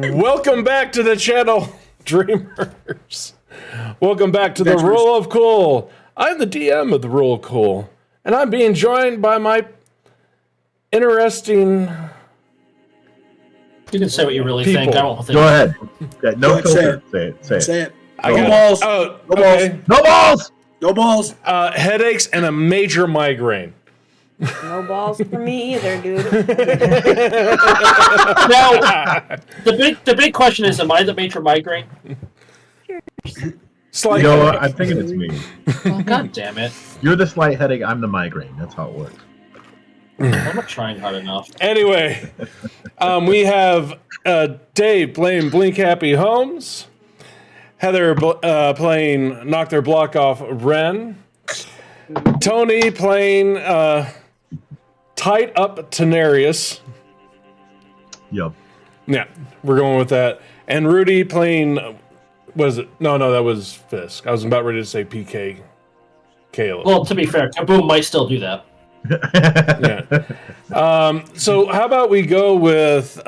Welcome back to the channel, Dreamers. Welcome back to the Roll of Cool. I'm the DM of the Roll of Cool, and I'm being joined by my interesting. You can say what you really people. think. I don't think. Go ahead. Yeah, no filter. Say it. No balls. Oh, No okay. balls. No balls. No balls. Headaches and a major migraine. No balls for me either, dude. Now, the big question is, am I the major migraine? Slight You know what? headache. I'm thinking it's me. Oh, God damn it. You're the slight headache. I'm the migraine. That's how it works. I'm not trying hard enough. Anyway, we have Dave playing Blink Happy Homes, Heather playing Knock Their Block Off Ren, Tony playing Tight Up Tenarius. Yup. Yeah, we're going with that. And Rudy playing, was it? No, that was Fisk. I was about ready to say PK Caleb. Well, to be fair, Kaboom might still do that. Yeah. So how about we go with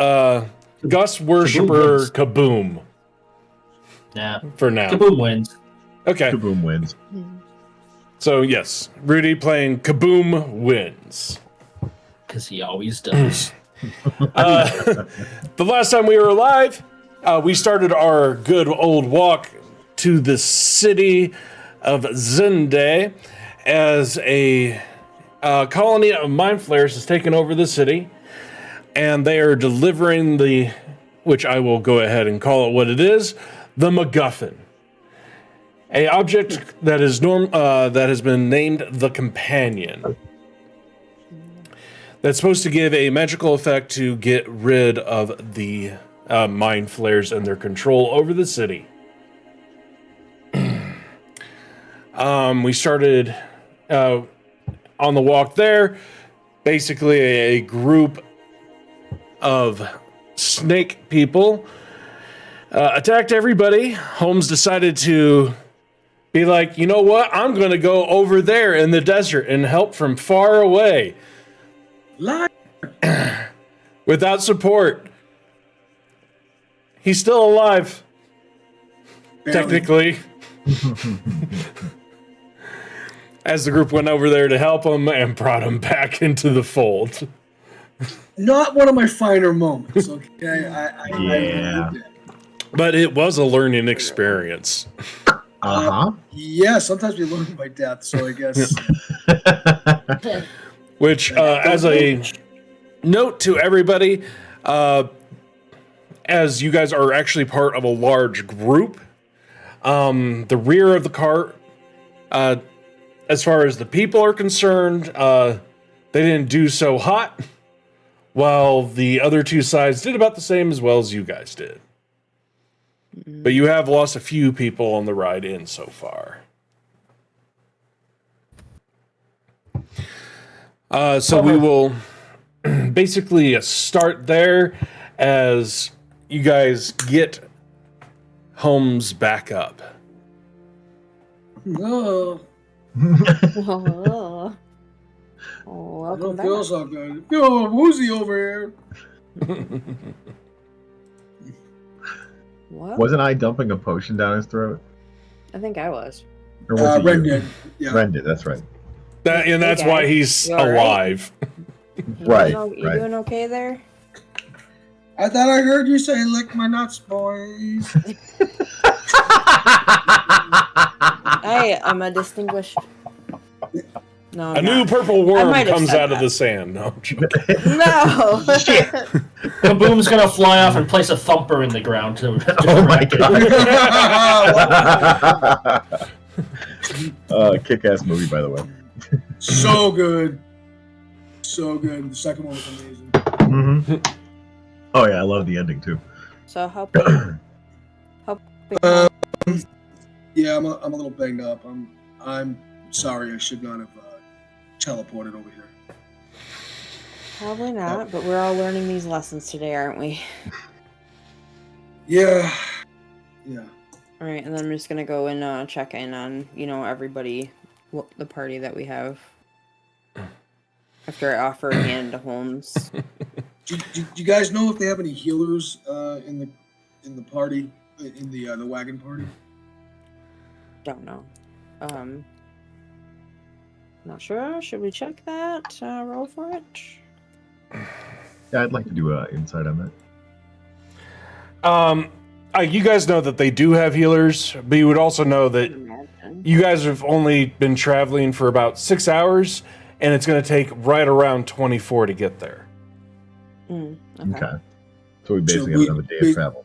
Gus Worshipper Kaboom Yeah. for now? Kaboom wins. Okay. Kaboom wins. So yes, Rudy playing Kaboom wins. Because he always does. The last time we were alive, we started our good old walk to the city of Zende as a colony of mind flayers has taken over the city, and they are delivering which I will go ahead and call it what it is, the MacGuffin. A object that is that has been named the Companion. That's supposed to give a magical effect to get rid of the mind flayers and their control over the city. We started on the walk there. Basically, a group of snake people attacked everybody. Holmes decided to be like, you know what? I'm going to go over there in the desert and help from far away. Without support. He's still alive. Barely. Technically. As the group went over there to help him and brought him back into the fold. Not one of my finer moments, okay? Yeah. But it was a learning experience. Yeah, sometimes we learn by death, so I guess. Which, as a note to everybody, as you guys are actually part of a large group, the rear of the cart, as far as the people are concerned, they didn't do so hot, while the other two sides did about the same as well as you guys did. But you have lost a few people on the ride in so far. So we will basically start there as you guys get Holmes back up. No, Oh, I welcome don't back. feel so good. I feel woozy over here. What? Wasn't I dumping a potion down his throat? I think I was. Or was it Ren you? did. Yeah. Ren did. That's right. And that's Okay. why he's You all right? alive. Right. You right. doing okay there? I thought I heard you say lick my nuts, boys. I am a distinguished. No, I'm A new not. purple worm might have comes said out of that. the sand. No, I'm joking. No. Kaboom's gonna fly off and place a thumper in the ground to Oh my correct god. Kick-ass movie, by the way. So good. So good. The second one was amazing. Mm-hmm. Oh yeah, I love the ending too. So how big? Yeah, I'm a little banged up. I'm sorry. I should not have teleported over here. Probably not, but we're all learning these lessons today, aren't we? Yeah. All right, and then I'm just gonna go and check in on everybody, the party that we have. After I offer a hand to Holmes. Do you guys know if they have any healers in in the party, in the wagon party? Don't know. Not sure. Should we check that? Roll for it. Yeah, I'd like to do insight on that. You guys know that they do have healers, but you would also know that you guys have only been traveling for about 6 hours, and it's going to take right around 24 to get there. Okay. So we basically have another day of travel.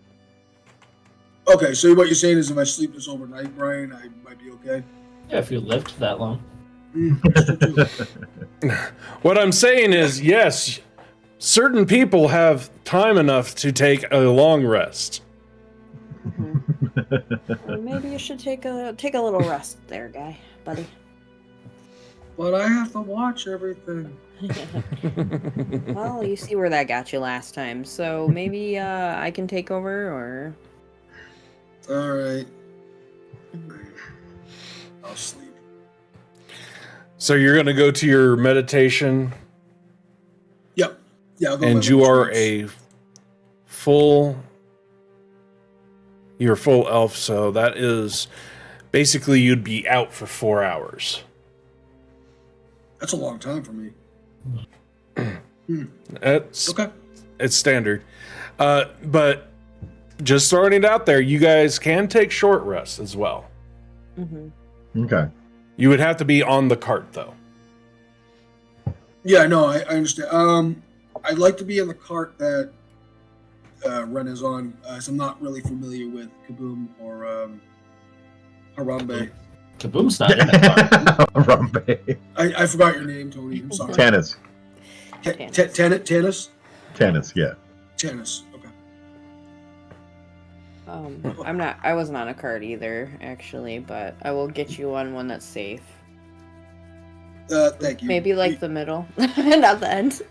Okay, so what you're saying is if I sleep this overnight, Brian, I might be okay? Yeah, if you lived that long. What I'm saying is, yes, certain people have time enough to take a long rest. Well, maybe you should take a little rest there, buddy. But I have to watch everything. Well, you see where that got you last time, so maybe I can take over, or... Alright. I'll sleep. So you're going to go to your meditation, Yep. Yeah, I'll go and you are you're full elf, so that is basically you'd be out for 4 hours. That's a long time for me. It's Okay. It's standard. But just throwing it out there, you guys can take short rests as well. Okay. You would have to be on the cart, though. Yeah, no, I understand. I'd like to be in the cart that Ren is on, as I'm not really familiar with Kaboom or Harambe. Kaboom's not in it. Harambe. I forgot your name, Tony. I'm sorry. Tannis. Tannis? Tannis, yeah. Tannis, okay. I wasn't on a cart either, actually, but I will get you on one that's safe. Thank you. Maybe like the middle, not the end.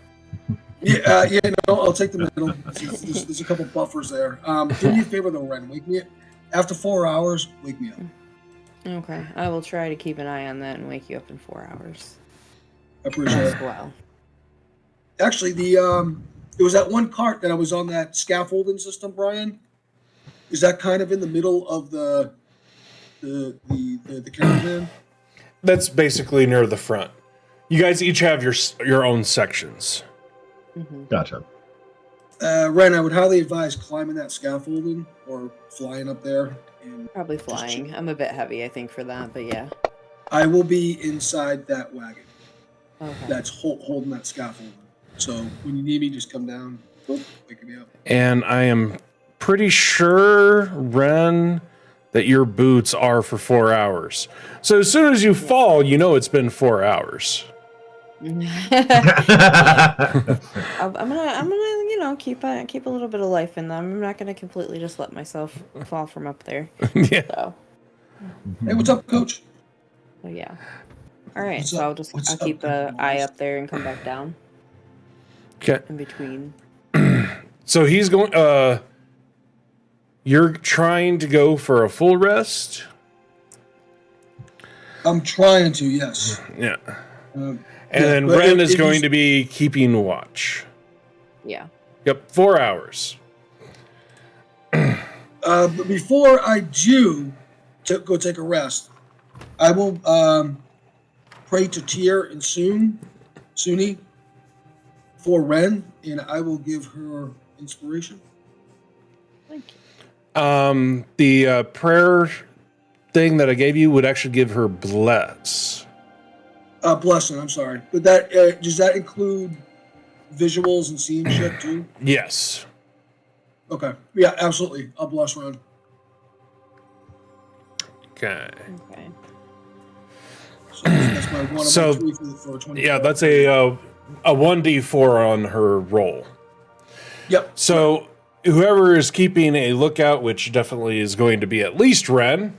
Yeah, no, I'll take the middle. There's a couple buffers there. Do me a favor though, Ren. Wake me up. After 4 hours, wake me up. Okay, I will try to keep an eye on that and wake you up in 4 hours. I appreciate it. Well, Actually, it was that one cart that I was on that scaffolding system, Brian. Is that kind of in the middle of the caravan? That's basically near the front. You guys each have your own sections. Gotcha. Ren, I would highly advise climbing that scaffolding or flying up there. And probably flying. I'm a bit heavy, I think, for that, but yeah. I will be inside that wagon. Okay. That's holding that scaffolding. So when you need me, just come down. Boop, wake me up. And I am pretty sure, Ren, that your boots are for 4 hours. So as soon as you fall, you know it's been 4 hours. I'm gonna, keep a little bit of life in them. I'm not gonna completely just let myself fall from up there. Yeah. So. Hey, what's up, Coach? So yeah. All right. What's So up? I'll keep an eye up there and come back down. Okay. In between. So he's going. You're trying to go for a full rest. I'm trying to, yes. Yeah. And then Ren is going to be keeping watch. Yeah. Yep, 4 hours. But before I do go take a rest, I will pray to Tyr and Suni for Ren, and I will give her inspiration. Thank you. The prayer thing that I gave you would actually give her bless. Blessing, I'm sorry. But that does that include visuals and seeing shit too? Yes. Okay. Yeah, absolutely. I'll bless Ren. Okay. Okay. So that's my one So, of my 3 for 20. Yeah, that's a 1d4 on her roll. Yep. So whoever is keeping a lookout, which definitely is going to be at least Ren.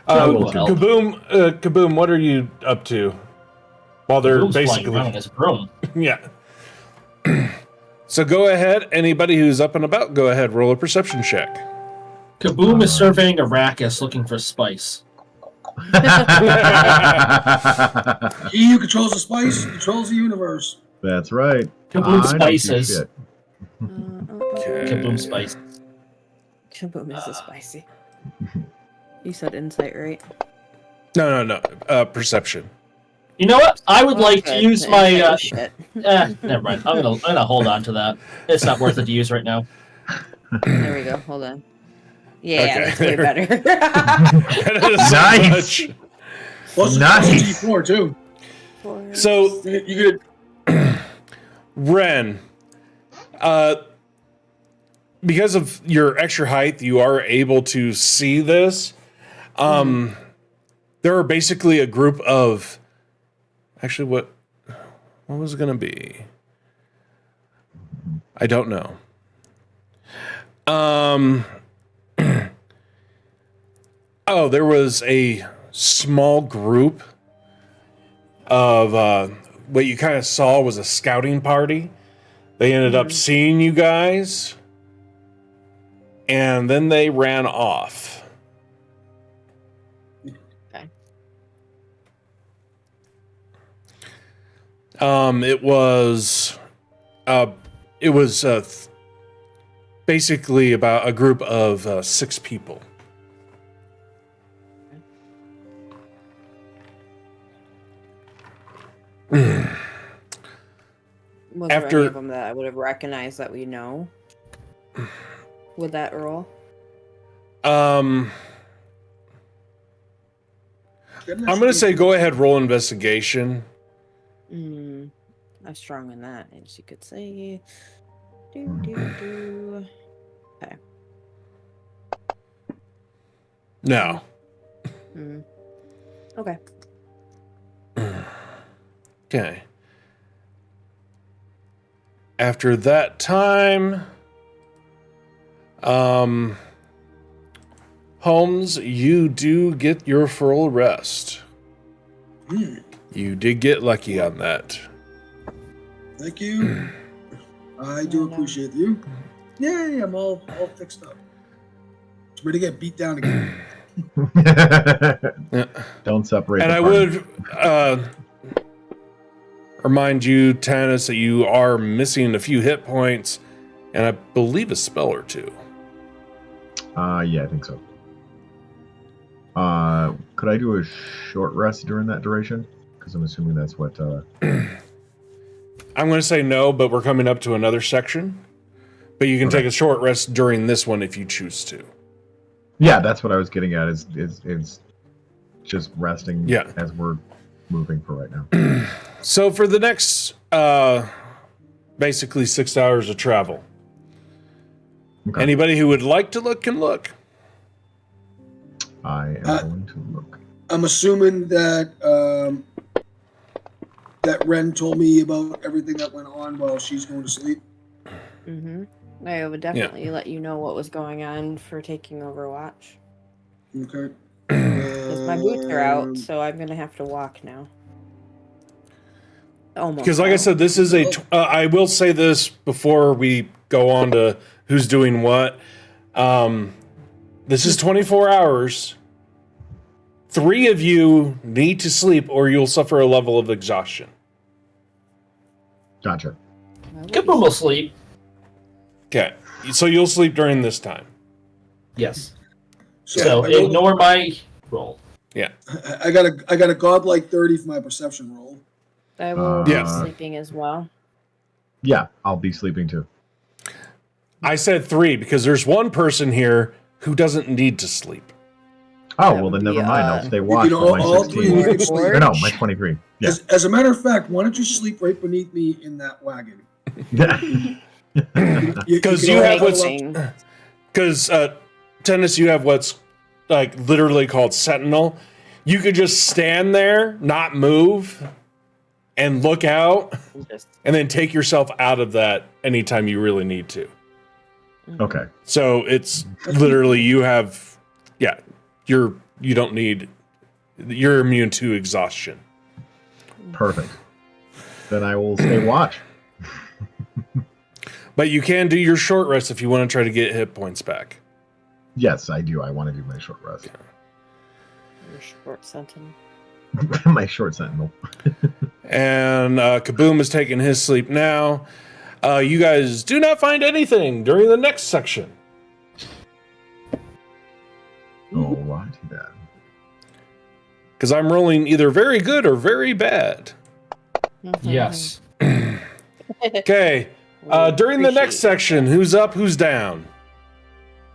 will help. Kaboom, what are you up to? While they're Kaboom's flying basically around in his broom. yeah. So go ahead. Anybody who's up and about, go ahead. Roll a perception check. Kaboom is surveying Arrakis looking for spice. He who controls the spice controls the universe. That's right. Kaboom I don't do spices. shit. Okay. Kaboom spice. Kaboom is spicy. You said insight, right? No. Perception. You know what? I would like to use my. Shit. Never mind. I'm gonna hold on to that. It's not worth it to use right now. There we go. Hold on. Yeah, Okay. that's way better. Nice. Plus Nice. D4 too. So You could. Ren, because of your extra height, you are able to see this. There are basically a group of. Actually, what was it going to be? I don't know. There was a small group of what you kind of saw was a scouting party. They ended up seeing you guys, and then they ran off. Okay. It was basically about a group of 6 people. Was there any of them that I would have recognized that we know? With that roll? I'm going to say go ahead, roll investigation. I'm strong in that, as you could say. Okay. No. Okay. Okay. After that time, Holmes, you do get your full rest. You did get lucky on that. Thank you. I do appreciate you. Yay, I'm all fixed up. It's ready to get beat down again. Don't separate. And I would remind you, Tannis, that you are missing a few hit points, and I believe a spell or two. Yeah, I think so. Could I do a short rest during that duration? Because I'm assuming that's what. I'm going to say no, but we're coming up to another section. But you can take a short rest during this one if you choose to. Yeah, that's what I was getting at. Is just resting as we're moving for right now. So for the next basically 6 hours of travel, anybody who would like to look can look. I am going to look. I'm assuming that that Ren told me about everything that went on while she's going to sleep. I would definitely let you know what was going on for taking Overwatch. Okay. Because my boots are out, so I'm going to have to walk now. Almost. Because like I said, this is I will say this before we go on to who's doing what. This is 24 hours. 3 of you need to sleep or you'll suffer a level of exhaustion. Gotcha. Kaboom will sleep. Okay. So you'll sleep during this time. Yes. So ignore my roll. Yeah. I got a godlike 30 for my perception roll. I will be sleeping as well. Yeah, I'll be sleeping too. I said 3 because there's one person here who doesn't need to sleep. Oh, well then never mind. I'll stay watch for my 16. Or no, my 23. Yeah. As a matter of fact, why don't you sleep right beneath me in that wagon? Because you have what's... Because, Tennis, you have what's like literally called Sentinel. You could just stand there, not move, and look out, and then take yourself out of that anytime you really need to. Okay. So it's literally you have, you don't need, you're immune to exhaustion. Perfect. Then I will stay watch. But you can do your short rest if you want to try to get hit points back. Yes, I do. I want to do my short rest. Your short sentinel. My short sentinel. And Kaboom is taking his sleep now. You guys do not find anything during the next section. Alrighty then. Because I'm rolling either very good or very bad. Yes. Okay. During the next section, who's up, who's down?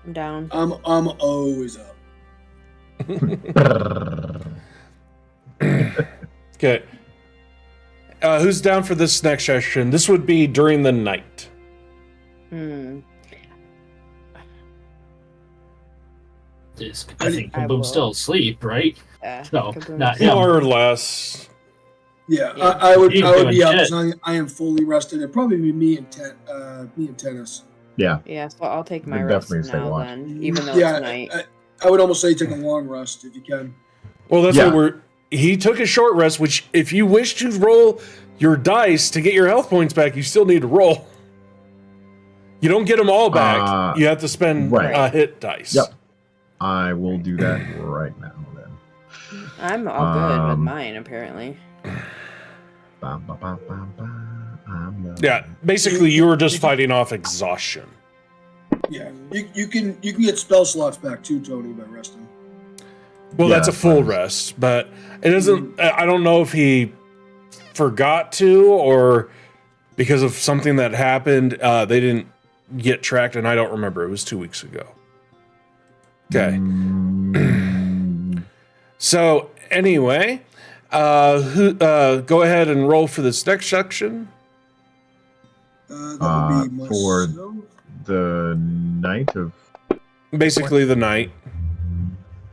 I'm down. I'm always up. Okay. Who's down for this next session? This would be during the night. I think Kaboom's still asleep, right? No, not him. More or less. Yeah, I would be up because I am fully rested. It'd probably be me and Tennis. Yeah. Yeah, so I'll take my rest now then, even though it's night. I would almost say take a long rest if you can. Well, that's what he took a short rest, which if you wish to roll your dice to get your health points back, you still need to roll. You don't get them all back. You have to spend hit dice. Yep. I will do that right now then. I'm all good with mine, apparently. Yeah, basically you were just fighting off exhaustion. Yeah, you can get spell slots back too, Tony, by resting. Well, that's a full rest, but it doesn't. I don't know if he forgot to or because of something that happened, they didn't get tracked, and I don't remember. It was 2 weeks ago. Okay. So anyway, go ahead and roll for this next section. That would be for the night of. Basically, the night.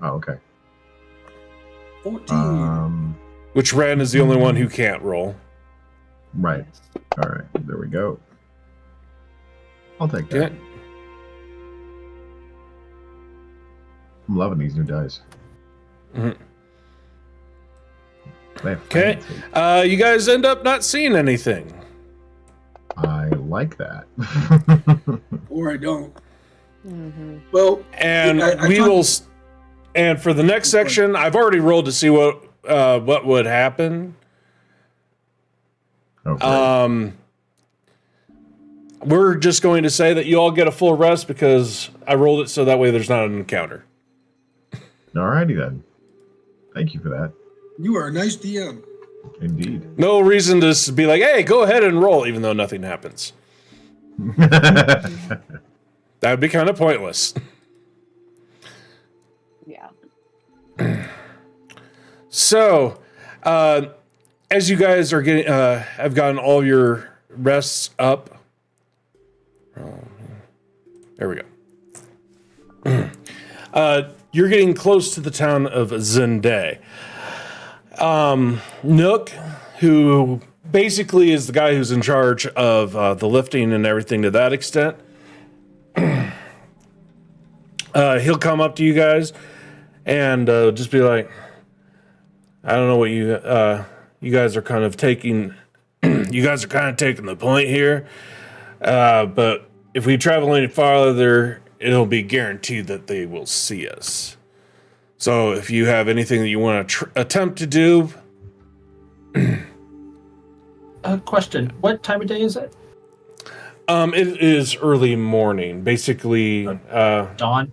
Oh, okay. 14. Which Ren is the only one who can't roll. Right. All right. There we go. I'll take that. Yeah. I'm loving these new dice. Okay. You guys end up not seeing anything. I like that. Or I don't. Well, and and for the next section, I've already rolled to see what would happen. Okay. We're just going to say that you all get a full rest because I rolled it so that way there's not an encounter. Alrighty then. Thank you for that. You are a nice DM. Indeed. No reason to be like, hey, go ahead and roll, even though nothing happens. That would be kind of pointless. Yeah. So, as you guys are getting, I've gotten all your rests up. There we go. You're getting close to the town of Zende. Nook, who basically is the guy who's in charge of the lifting and everything to that extent, he'll come up to you guys and just be like, I don't know what you guys are kind of taking. You guys are kind of taking the point here, but if we travel any farther, it'll be guaranteed that they will see us. So if you have anything that you want to attempt to do. Question. What time of day is it? It is early morning. Basically, dawn?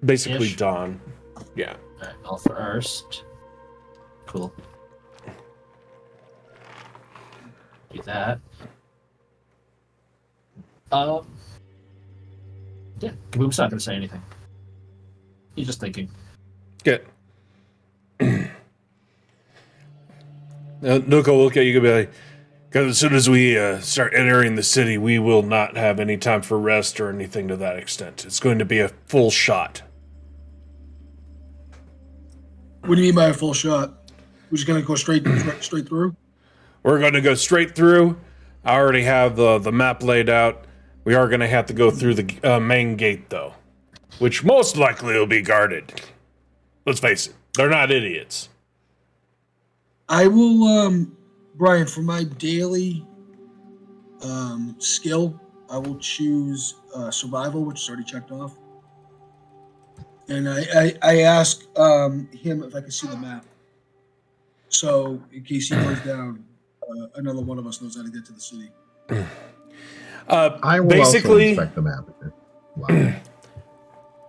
Basically dawn. Yeah. All right, I'll first. Cool. Do that. Yeah, Kaboom's not going to say anything. He's just thinking. Good. Nook will look at you and be like, because as soon as we start entering the city, we will not have any time for rest or anything to that extent. It's going to be a full shot. What do you mean by a full shot? We're just going to go straight through? We're going to go straight through. I already have the map laid out. We are going to have to go through the main gate, though, which most likely will be guarded. Let's face it, they're not idiots. I will, Brian, for my daily skill, I will choose survival, which is already checked off. And I ask him if I can see the map. So in case he goes down, another one of us knows how to get to the city. I will basically also inspect the map. Wow.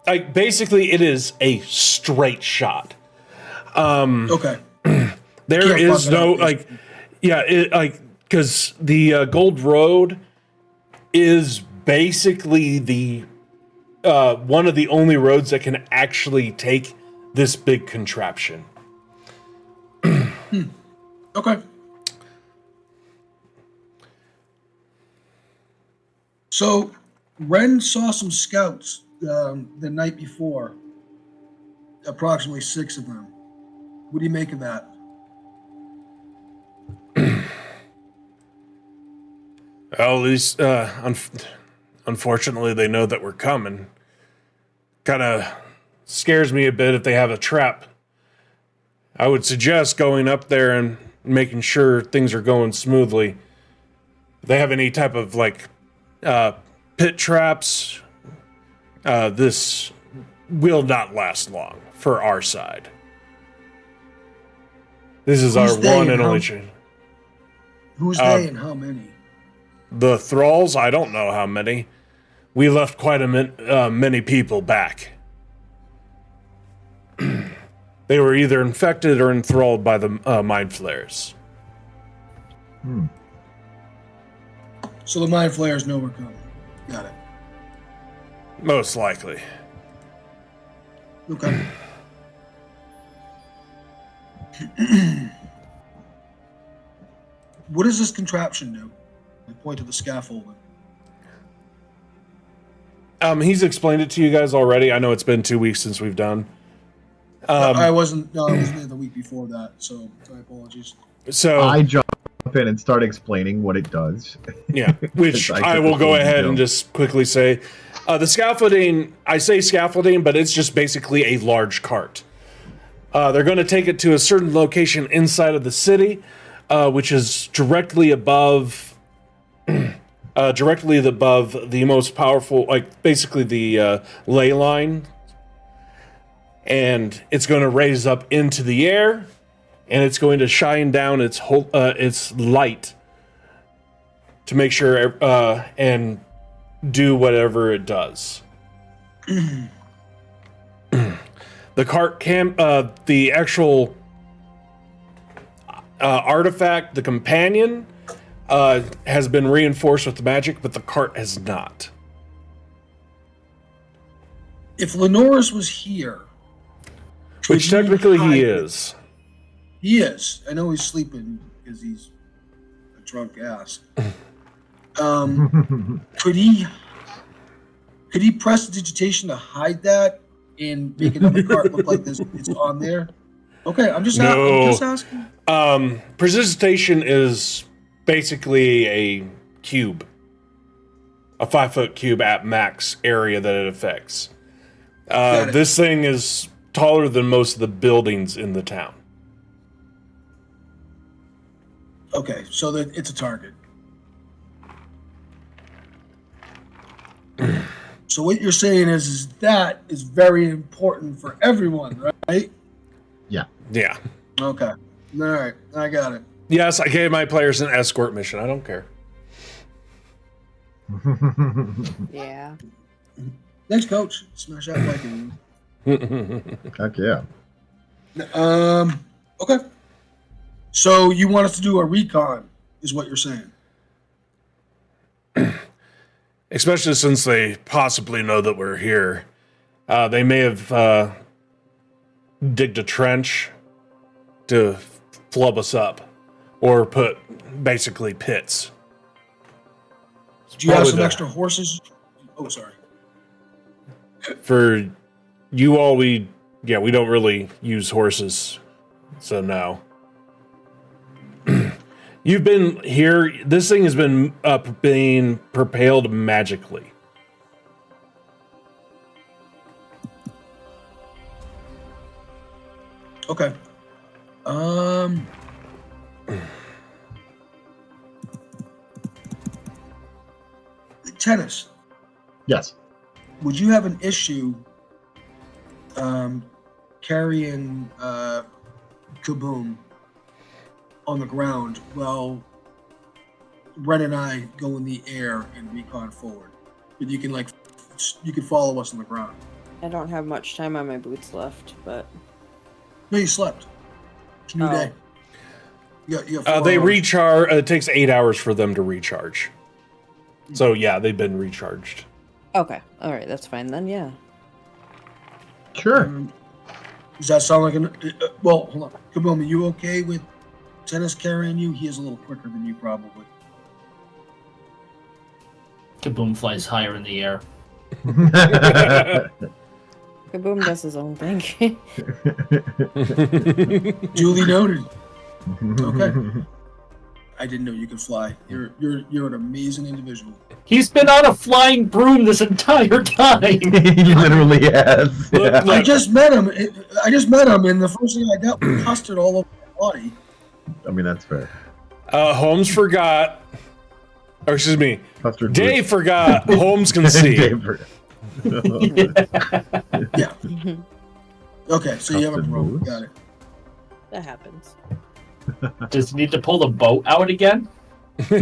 like basically it is a straight shot. Okay. There is no like, yeah, it like because the Gold Road is basically the one of the only roads that can actually take this big contraption. Okay. So, Ren saw some scouts the night before. Approximately 6 of them. What do you make of that? Well, at least, unfortunately, they know that we're coming. Kind of scares me a bit if they have a trap. I would suggest going up there and making sure things are going smoothly. If they have any type of, like, pit traps, this will not last long for our side. This is our one and only chance. Who's they and how many? The Thralls, I don't know how many. We left quite a many people back. They were either infected or enthralled by the mind flayers. So the mind flayers know we're coming. Got it. Most likely. Okay. What does this contraption do? I point to the scaffolding. He's explained it to you guys already. I know it's been 2 weeks since we've done. I wasn't there the week before that, so my apologies. So I jump in and start explaining what it does. Yeah, which I will go ahead and just quickly say. The scaffolding, I say scaffolding, but it's just basically a large cart. They're going to take it to a certain location inside of the city, which is directly above the most powerful, like basically the ley line. And it's going to raise up into the air, and it's going to shine down its light to make sure and do whatever it does. The cart can, the actual artifact, the companion, has been reinforced with magic, but the cart has not. If Lenoris was here, which technically he is. He is. I know he's sleeping because he's a drunk ass. Could he press digitation to hide that and make another cart look like this? It's on there. Okay, I'm just asking. Precipitation is basically a cube, a 5-foot cube at max area that it affects. This thing is taller than most of the buildings in the town. Okay, so that it's a target. So what you're saying is that is very important for everyone, right? Yeah. Yeah. Okay. All right, I got it. Yes, I gave my players an escort mission. I don't care. Yeah. Thanks, Coach. Smash that Viking. Heck yeah. Okay. So you want us to do a recon, is what you're saying? Especially since they possibly know that we're here. They may have digged a trench to flub us up. Or put, basically, pits. Do you have some extra horses? Oh, sorry. For you all, we don't really use horses. So, no. You've been here. This thing has been being propelled magically. Okay. Tennis. Yes. Would you have an issue carrying Kaboom on the ground while Ren and I go in the air and recon forward? But you can follow us on the ground. I don't have much time on my boots left, but... No, you slept. It's a new day. You got 4 they hours. recharge. It takes 8 hours for them to recharge. So yeah, they've been recharged. Okay. All right. That's fine then. Yeah. Sure. Does that sound like an... well, hold on. Kaboom, are you okay with Tennis carrying you? He is a little quicker than you, probably. Kaboom flies higher in the air. Kaboom does his own thing. Duly noted. Okay. I didn't know you could fly. You're an amazing individual. He's been on a flying broom this entire time. He literally has. Yeah. I just met him. And the first thing I got was custard all over my body. I mean, that's fair. Holmes forgot. Or excuse me. Custard Dave boots. forgot. Holmes can see. Dave forgot. Yeah. Okay, so you have a Custard broom. boots. Got it. That happens. Does he need to pull the boat out again? That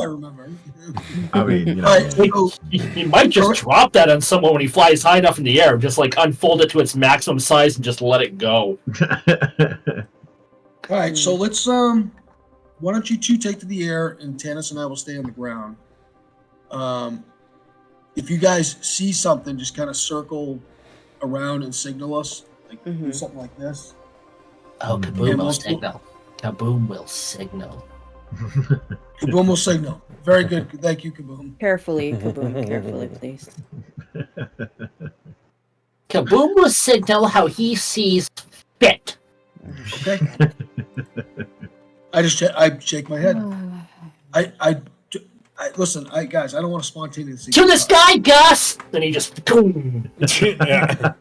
I remember. I mean, you know. All right, so, He might just drop that on someone when he flies high enough in the air, just like unfold it to its maximum size and just let it go. all right, so let's why don't you two take to the air and Tannis and I will stay on the ground. If you guys see something, just kind of circle around and signal us, like do something like this. Oh, Yeah, Kaboom will multiple- signal. Kaboom will signal. Kaboom will signal. Very good. Thank you, Kaboom. Carefully, Kaboom. Carefully, please. Kaboom will signal how he sees fit. Okay. I shake my head. I listen, guys, I don't want to spontaneously. To the sky, Gus! Then he just boom. Yeah.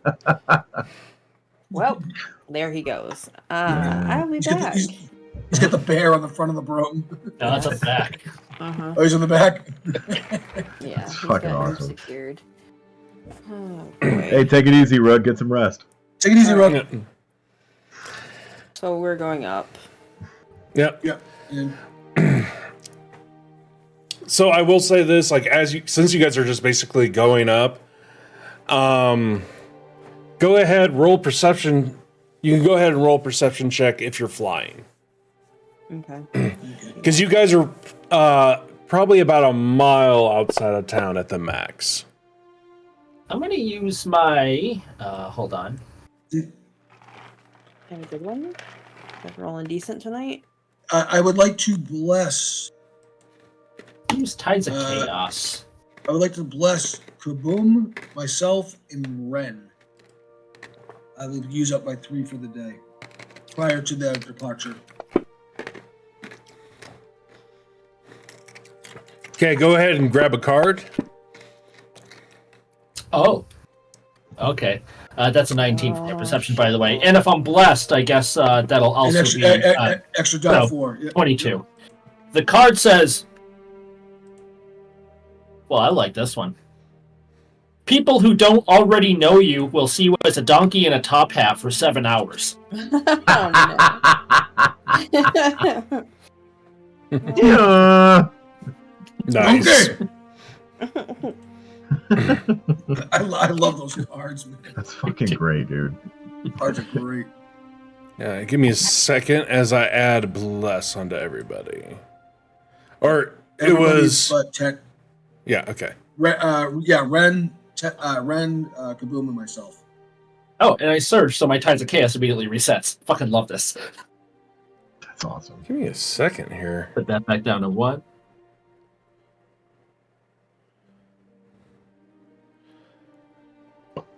Well, there he goes. I'll be back. He's got the bear on the front of the broom. No, that's a back. Uh-huh. Oh, he's on the back. Yeah, That's he's fucking got him awesome. secured. Oh, Hey, boy. take it easy, Rug. Get some rest. Take it easy, All Rob. right. So we're going up. Yep. Yeah. And So I will say this, like, since you guys are just basically going up, go ahead, roll perception. You can go ahead and roll a perception check if you're flying. Okay. Because you guys are probably about a mile outside of town at the max. I'm gonna use my hold on. Have a good one. Like rolling decent tonight. I would like to bless. Use Tides of Chaos. I would like to bless Kaboom, myself, and Ren. I will use up my 3 for the day prior to their departure. Okay, go ahead and grab a card. Oh. Okay. That's a 19 for my perception, by the way. And if I'm blessed, I guess that'll And also extra, be extra die no, 4. Yeah. 22. The card says, well, I like this one. People who don't already know you will see you as a donkey in a top hat for 7 hours. Oh, Yeah. Nice. Okay. I love those cards, man. That's fucking great, dude. Cards are great. Yeah, give me a second as I add bless onto everybody. Or Everybody it was... but Tech. Yeah, okay. Ren, Kaboom, and myself. Oh, and I surged, so my Tides of Chaos immediately resets. Fucking love this. That's awesome. Give me a second here. Put that back down to 1.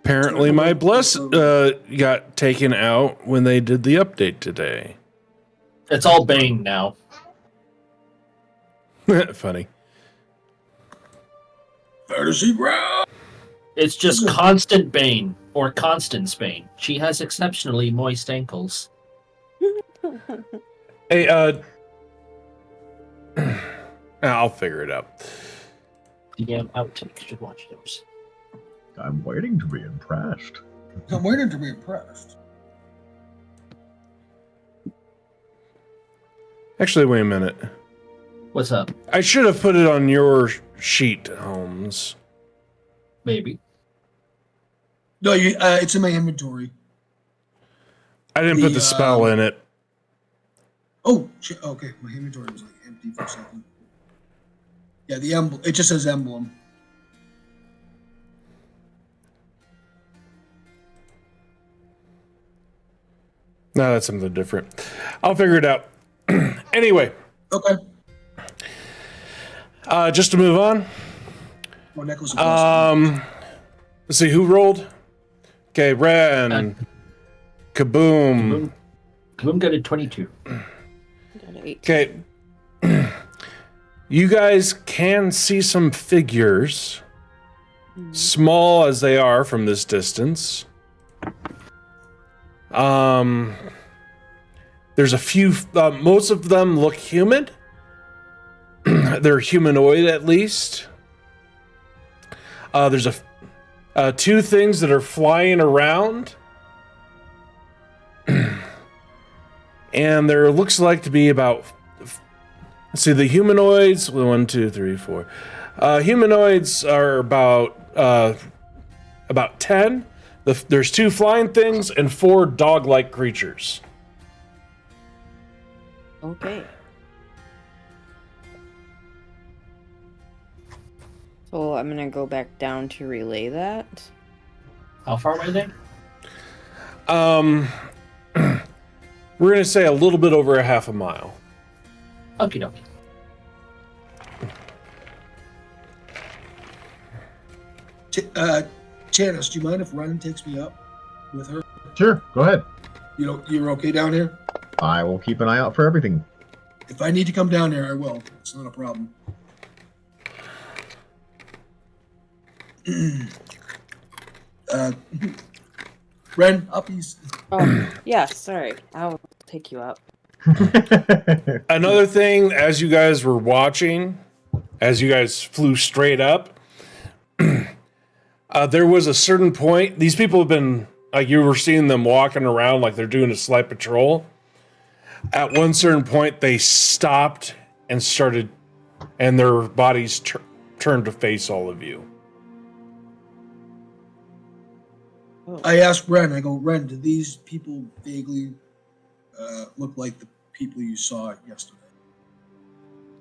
Apparently my bless got taken out when they did the update today. It's all Bane now. Funny. Fantasy ground. It's just constant Bane, or Constance Bane. She has exceptionally moist ankles. Hey, I'll figure it out. DM outtakes. Should watch those. I'm waiting to be impressed. I'm waiting to be impressed. Actually, wait a minute. What's up? I should have put it on your sheet, Holmes. Maybe. No, it's in my inventory. I didn't put the spell in it. Oh, shit. Okay. My inventory was like empty for a second. Yeah, the emblem. It just says emblem. No, that's something different. I'll figure it out. Anyway. Okay. Just to move on. Oh, necklace. Let's see who rolled. Okay, Ren. Kaboom. Kaboom got a 22. Okay. You guys can see some figures, small as they are from this distance. There's a few, most of them look human. They're humanoid at least. There's two things that are flying around. And there looks like to be about, let's see, the humanoids, 1, 2, 3, 4. Humanoids are about 10. There's 2 flying things and 4 dog-like creatures. Okay. So I'm gonna go back down to relay that. How far away are they? We're gonna say a little bit over a half a mile. Okie dokie. Janice, do you mind if Ren takes me up with her? Sure, go ahead. You're okay down here? I will keep an eye out for everything. If I need to come down there, I will. It's not a problem. Ren, uppies. Oh, yeah, sorry. I'll take you up. Another thing, as you guys were watching, as you guys flew straight up, there was a certain point. These people have been, like, you were seeing them walking around like they're doing a slight patrol. At one certain point, they stopped and started, and their bodies turned to face all of you. I asked Ren, I go, Ren, do these people vaguely look like the people you saw yesterday?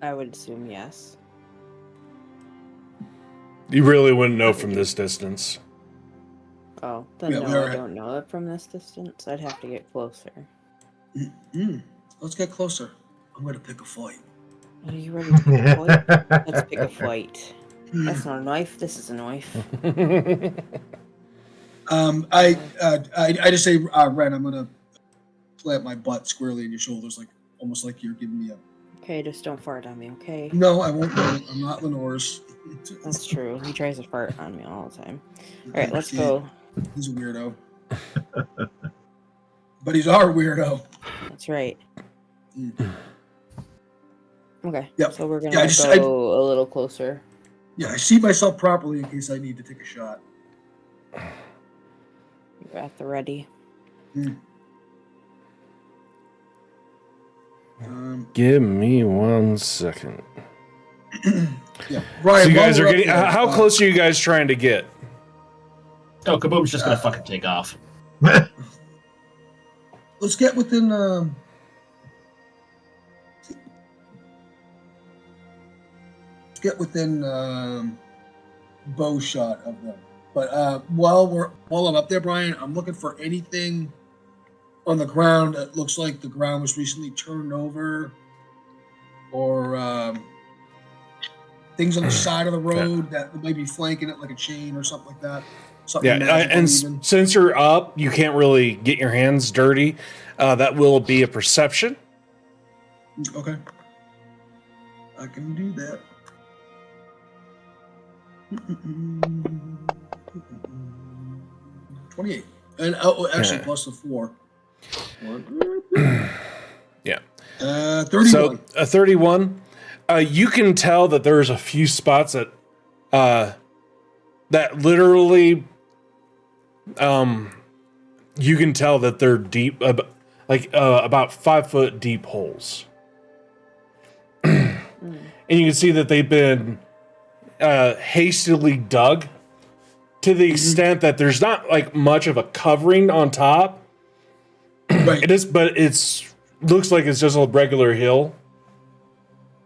I would assume yes. You really wouldn't know from this distance. Oh, then Yeah, no, I don't know it from this distance. I'd have to get closer. Let's get closer. I'm going to pick a fight. Are you ready to pick a fight? Let's pick a fight. That's not a knife. This is a knife. I just say, Ren, I'm gonna plant my butt squarely in your shoulders, like almost like you're giving me a. Okay, just don't fart on me, okay? No, I won't. I'm not Lenore's. That's true. He tries to fart on me all the time. All right, let's go. He's a weirdo. But he's our weirdo. That's right. Okay. Yep. So we're gonna go a little closer. Yeah, I see myself properly in case I need to take a shot. You're at the ready. Give me 1 second. Yeah, Brian. So you guys are getting. How close are you guys trying to get? Oh, Kaboom's just gonna fucking take off. Let's get within. Let's get within bow shot of them. But while I'm up there, Brian, I'm looking for anything on the ground that looks like the ground was recently turned over, or things on the side of the road that might be flanking it, like a chain or something like that. Something and since you're up, you can't really get your hands dirty. That will be a perception. Okay, I can do that. 28, and actually plus the 4. Yeah. 31. So 31. You can tell that there's a few spots that that literally you can tell that they're deep, about 5 foot deep holes. And you can see that they've been hastily dug to the extent that there's not like much of a covering on top. Right. It is, but looks like it's just a regular hill.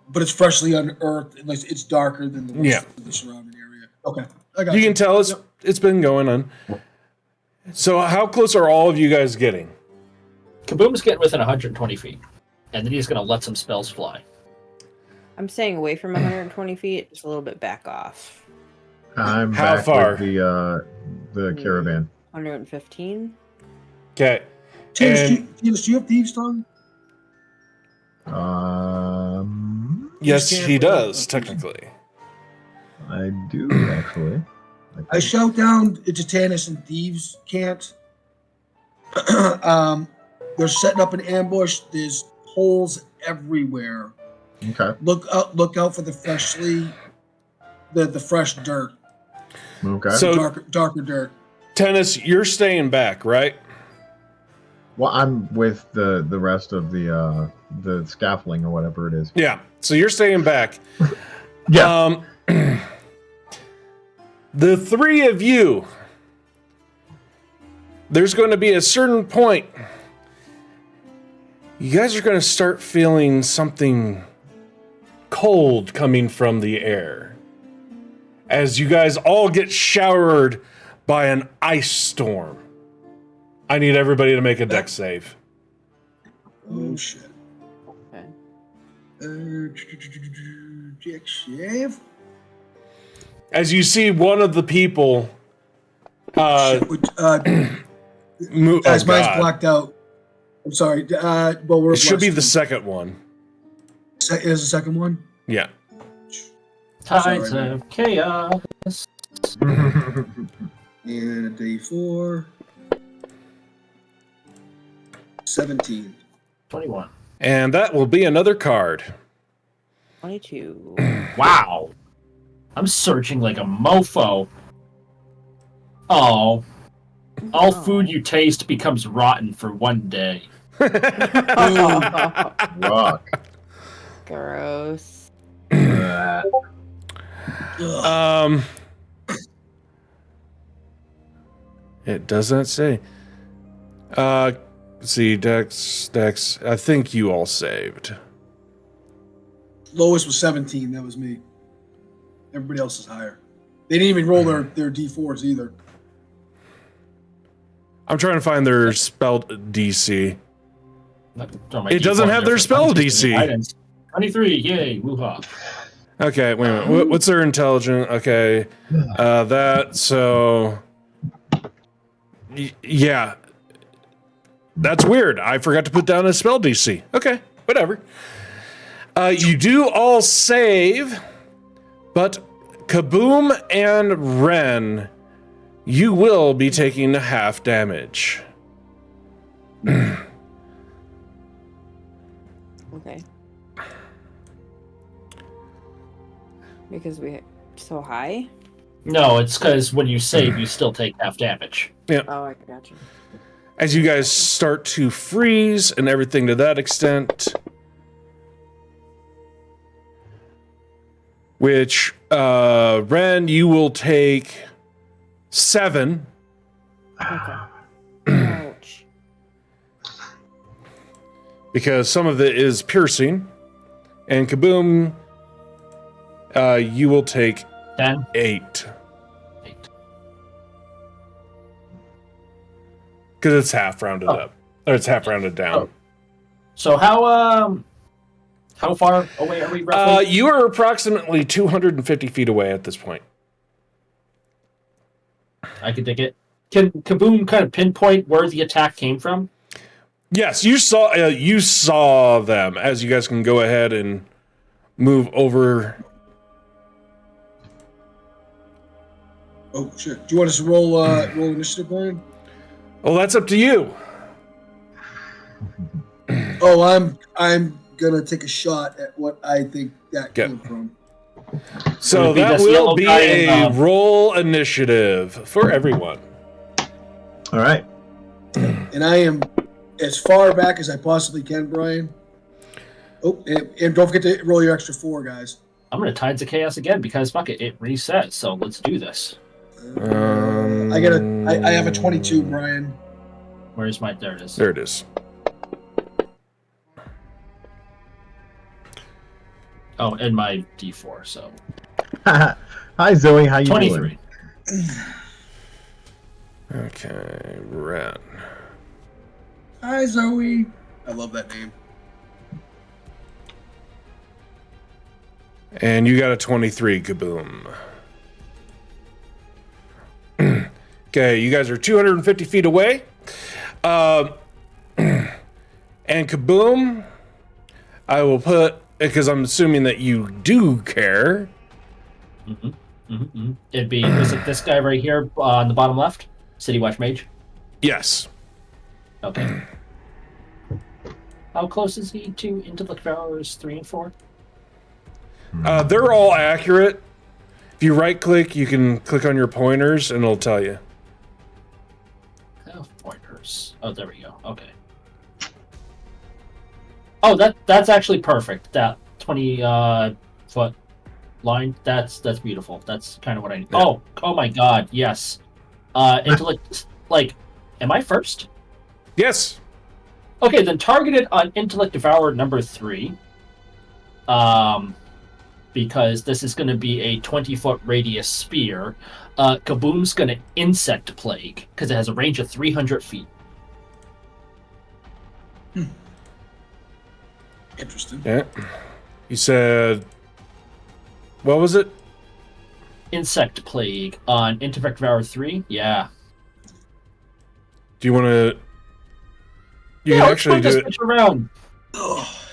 But it's freshly unearthed. And it's darker than the rest of the surrounding area. Okay, I got you. You can tell it's been going on. So how close are all of you guys getting? Kaboom's getting within 120 feet, and then he's going to let some spells fly. I'm staying away from 120 feet, just a little bit back off. I'm How back far? with the caravan. 115. Okay. Titus, do you have Thieves' Tongue? Yes, he does, technically. I do, actually. I shout down to Tannis and Thieves can't. They're setting up an ambush. There's holes everywhere. Okay. Look out for the fresh dirt. Okay. So, darker dirt. Tennis, you're staying back, right? Well, I'm with the rest of the scaffolding or whatever it is. Yeah. So you're staying back. Yeah. The three of you, there's going to be a certain point. You guys are going to start feeling something cold coming from the air. As you guys all get showered by an ice storm. I need everybody to make a dex save. Oh, shit. Okay. Dex save? As you see one of the people... Guys, mine's blacked out. I'm sorry. Well, it should be the second one. Is the second one? Yeah. Tides of chaos. And a day 4. 17. 21. And that will be another card. 22. Wow. I'm searching like a mofo. Oh. All food you taste becomes rotten for one day. Rock. Gross. It doesn't say. See, Dex. I think you all saved. Lowest was 17. That was me. Everybody else is higher. They didn't even roll their D4s either. I'm trying to find their spell DC. It doesn't have their spell DC. 23, yay, woo-ha. Okay, wait a minute. What's their intelligence? Okay, that, so... Yeah. That's weird. I forgot to put down a spell DC. Okay, whatever. You do all save, but Kaboom and Ren, you will be taking half damage. Okay. Because we're so high? No, it's because when you save, you still take half damage. Yeah. Oh, I got you. As you guys start to freeze and everything to that extent, which Ren, you will take 7. Okay. Ouch. Because some of it is piercing, and Kaboom, you will take 10. 8. Because it's half rounded up, or it's half rounded down. So how far away are we roughly? You are approximately 250 feet away at this point. I can dig it. Can Kaboom kind of pinpoint where the attack came from? Yes, you saw them. As you guys can go ahead and move over. Oh shit! Do you want us to roll initiative, Brian? Well, that's up to you. Oh, I'm gonna take a shot at what I think that came from. So that will be a roll initiative for everyone. All right. And I am as far back as I possibly can, Brian. Oh, and don't forget to roll your extra 4, guys. I'm going to Tides of Chaos again because, fuck it, it resets. So let's do this. I have a 22, Brian. Where's my? There it is. There it is. Oh, and my D4. So. Hi Zoe, how you 23. doing? Okay, Ren. Hi, Zoe. I love that name. And you got a 23, Kaboom. Okay, you guys are 250 feet away. And Kaboom, I will put, because I'm assuming that you do care. It'd be, is it this guy right here on the bottom left? City Watch Mage? Yes. Okay. How close is he to Intellect Devourers 3 and 4? They're all accurate. If you right click, you can click on your pointers and it'll tell you. Oh, pointers. Oh, there we go. Okay. Oh, that's actually perfect. That 20-foot line. That's beautiful. That's kind of what I need. Yeah. Oh my God. Yes. Intellect. Like, am I first? Yes. Okay, then targeted on Intellect Devourer number 3. Because this is going to be a 20-foot radius spear. Kaboom's going to Insect Plague, because it has a range of 300 feet. Interesting. Yeah. You said, what was it? Insect Plague on Intellect Devourer 3? Yeah. Do you want to... You can actually do it. Around.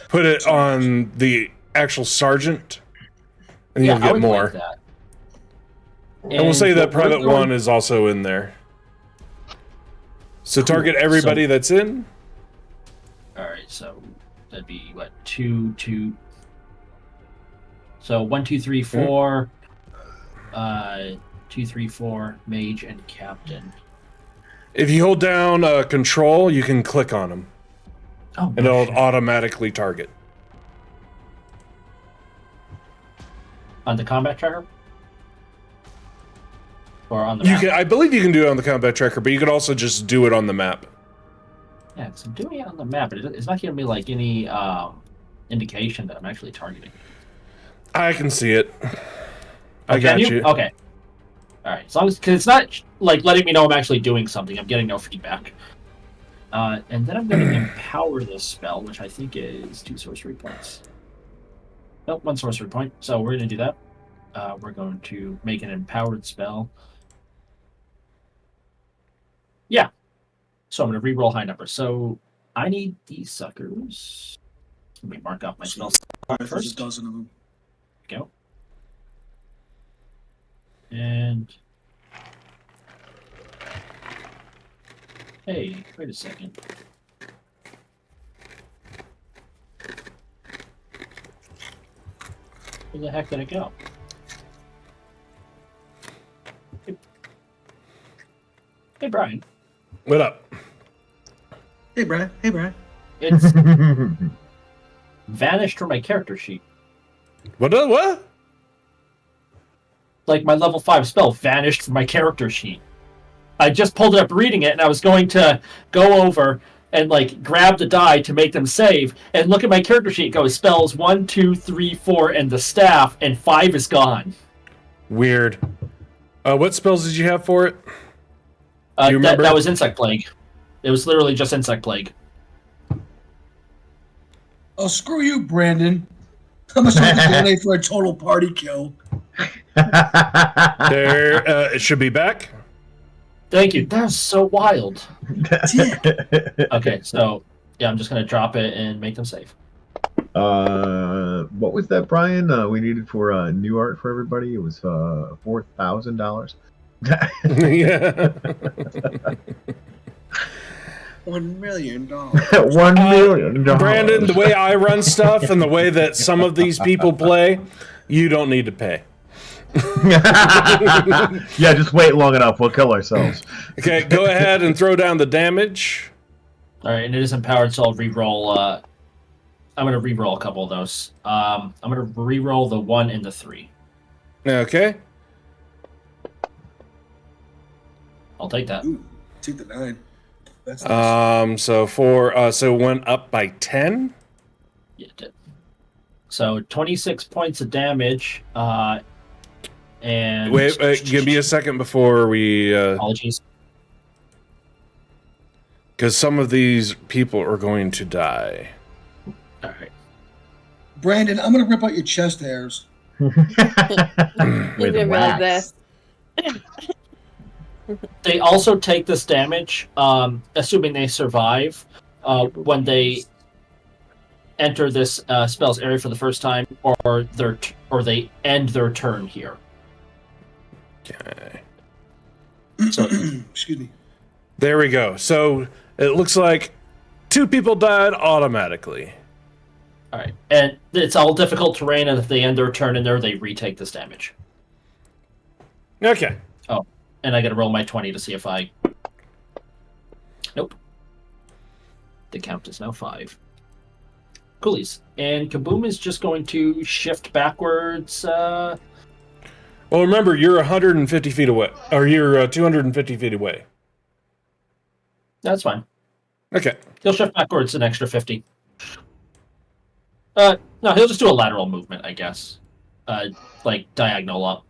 Put it on the actual sergeant, and you'll get more. Like that. And we'll say that Private 1 is also in there. So target everybody that's in. Alright, so that'd be what, 2, 2. So 1, 2, 3, 4. 2, 3, 4, Mage and Captain. If you hold down Control, you can click on them. Oh, and it'll automatically target. On the combat tracker? Or on the map? You can, I believe you can do it on the combat tracker, but you can also just do it on the map. Yeah, because I'm doing it on the map, but it's not giving me like any indication that I'm actually targeting. I can see it. I got you. Okay. Alright, as long as, because it's not like letting me know I'm actually doing something. I'm getting no feedback. And then I'm going to empower this spell, which I think is 2 sorcery points. Nope, 1 sorcery point. So we're going to do that. We're going to make an empowered spell. Yeah. So I'm going to re-roll high numbers. So I need these suckers. Let me mark off my spells first. There's a dozen of them. Go. And... Hey, wait a second. Where the heck did it go? Hey, Brian. What up? Hey, Brian. Hey, Brian. It's vanished from my character sheet. What? Like, my level 5 spell vanished from my character sheet. I just pulled it up reading it, and I was going to go over and, like, grab the die to make them save, and look at my character sheet. It goes spells 1, 2, 3, 4, and the staff, and 5 is gone. Weird. What spells did you have for it? Do you remember? That was Insect Plague. It was literally just Insect Plague. Oh, screw you, Brandon. How much I can donate for a total party kill? There, it should be back. Thank you. That's so wild. Okay, so yeah, I'm just gonna drop it and make them save. What was that, Brian? We needed for new art for everybody. It was $4,000. Yeah. $1 million. $1 million. Brandon, the way I run stuff and the way that some of these people play, you don't need to pay. Yeah, just wait long enough. We'll kill ourselves. Okay, go ahead and throw down the damage. All right, and it is empowered, so I'll re-roll. I'm going to re-roll a couple of those. I'm going to re-roll the 1 and the 3. Okay. I'll take that. Ooh, take the 9. That's nice. So it went up by 10. Yeah, it did. So 26 points of damage. And wait, give me a second before we. Apologies. Because some of these people are going to die. All right. Brandon, I'm going to rip out your chest hairs. He's gonna be like this. They also take this damage, assuming they survive, when they enter this spell's area for the first time, or they end their turn here. Okay. So, excuse me. There we go. So it looks like 2 people died automatically. all right, and it's all difficult terrain, and if they end their turn in there, they retake this damage. Okay. Oh, and I got to roll my 20 to see if I. Nope. The count is now 5. Coolies. And Kaboom is just going to shift backwards. Well, remember, you're 150 feet away. Or you're 250 feet away. That's fine. Okay. He'll shift backwards an extra 50. No, he'll just do a lateral movement, I guess. Like diagonal up.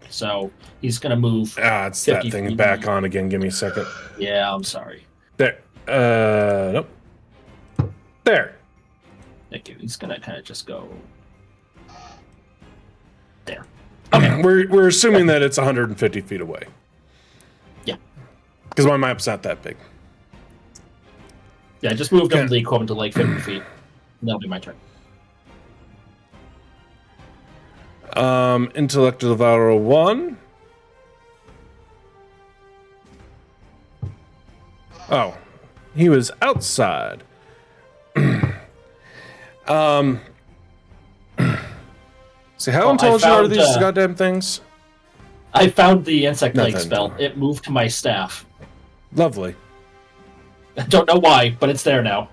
So he's going to move. It's that thing feet. back on again. Give me a second. Yeah, I'm sorry. There. Nope. There. Thank you. He's going to kind of just go there. Okay. We're assuming that it's 150 feet away. Yeah. Because my map's not that big. Yeah, just move them the equivalent to like 50 feet. And that'll be my turn. Intellect Devourer 1. Oh, he was outside. See, how intelligent are these goddamn things? I found the insect plague Nothing. spell. It moved to my staff. Lovely. I don't know why, but it's there now.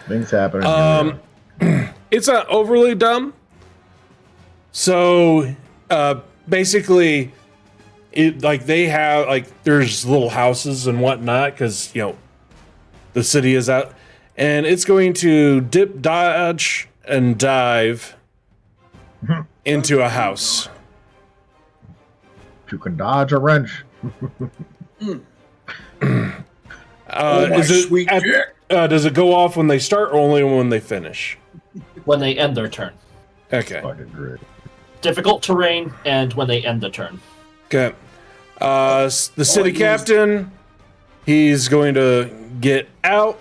Things happen. It's not overly dumb. So, basically, they have there's little houses and whatnot because the city is out, and it's going to dip, dodge, and dive into a house. You can dodge a wrench. Sweet dick. Does it go off when they start or only when they finish? When they end their turn. Okay. Fucking great. Difficult terrain, and when they end the turn. Okay. The city captain, he's going to get out.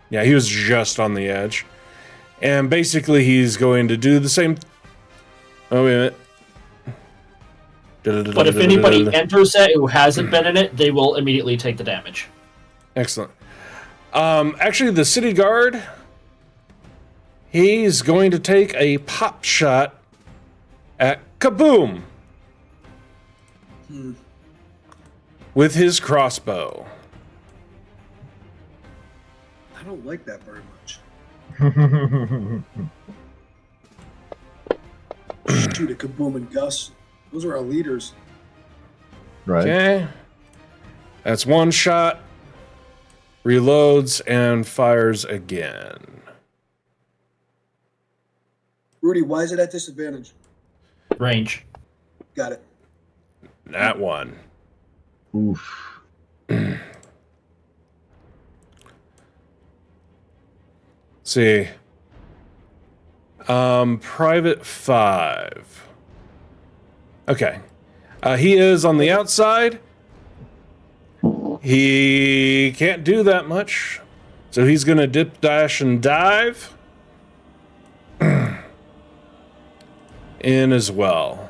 Yeah, he was just on the edge. And basically, he's going to do the same. Oh, wait a minute. But if anybody enters it who hasn't been in it, they will immediately take the damage. Excellent. Actually, the city guard, he's going to take a pop shot at Kaboom with his crossbow. I don't like that very much. Shoot at Kaboom and Gus. Those are our leaders. Right. Okay. That's one shot. Reloads and fires again. Rudy, why is it at disadvantage? Range. Got it. That one. Oof. See. Private 5. Okay. He is on the outside. He can't do that much. So he's going to dip, dash, and dive in as well.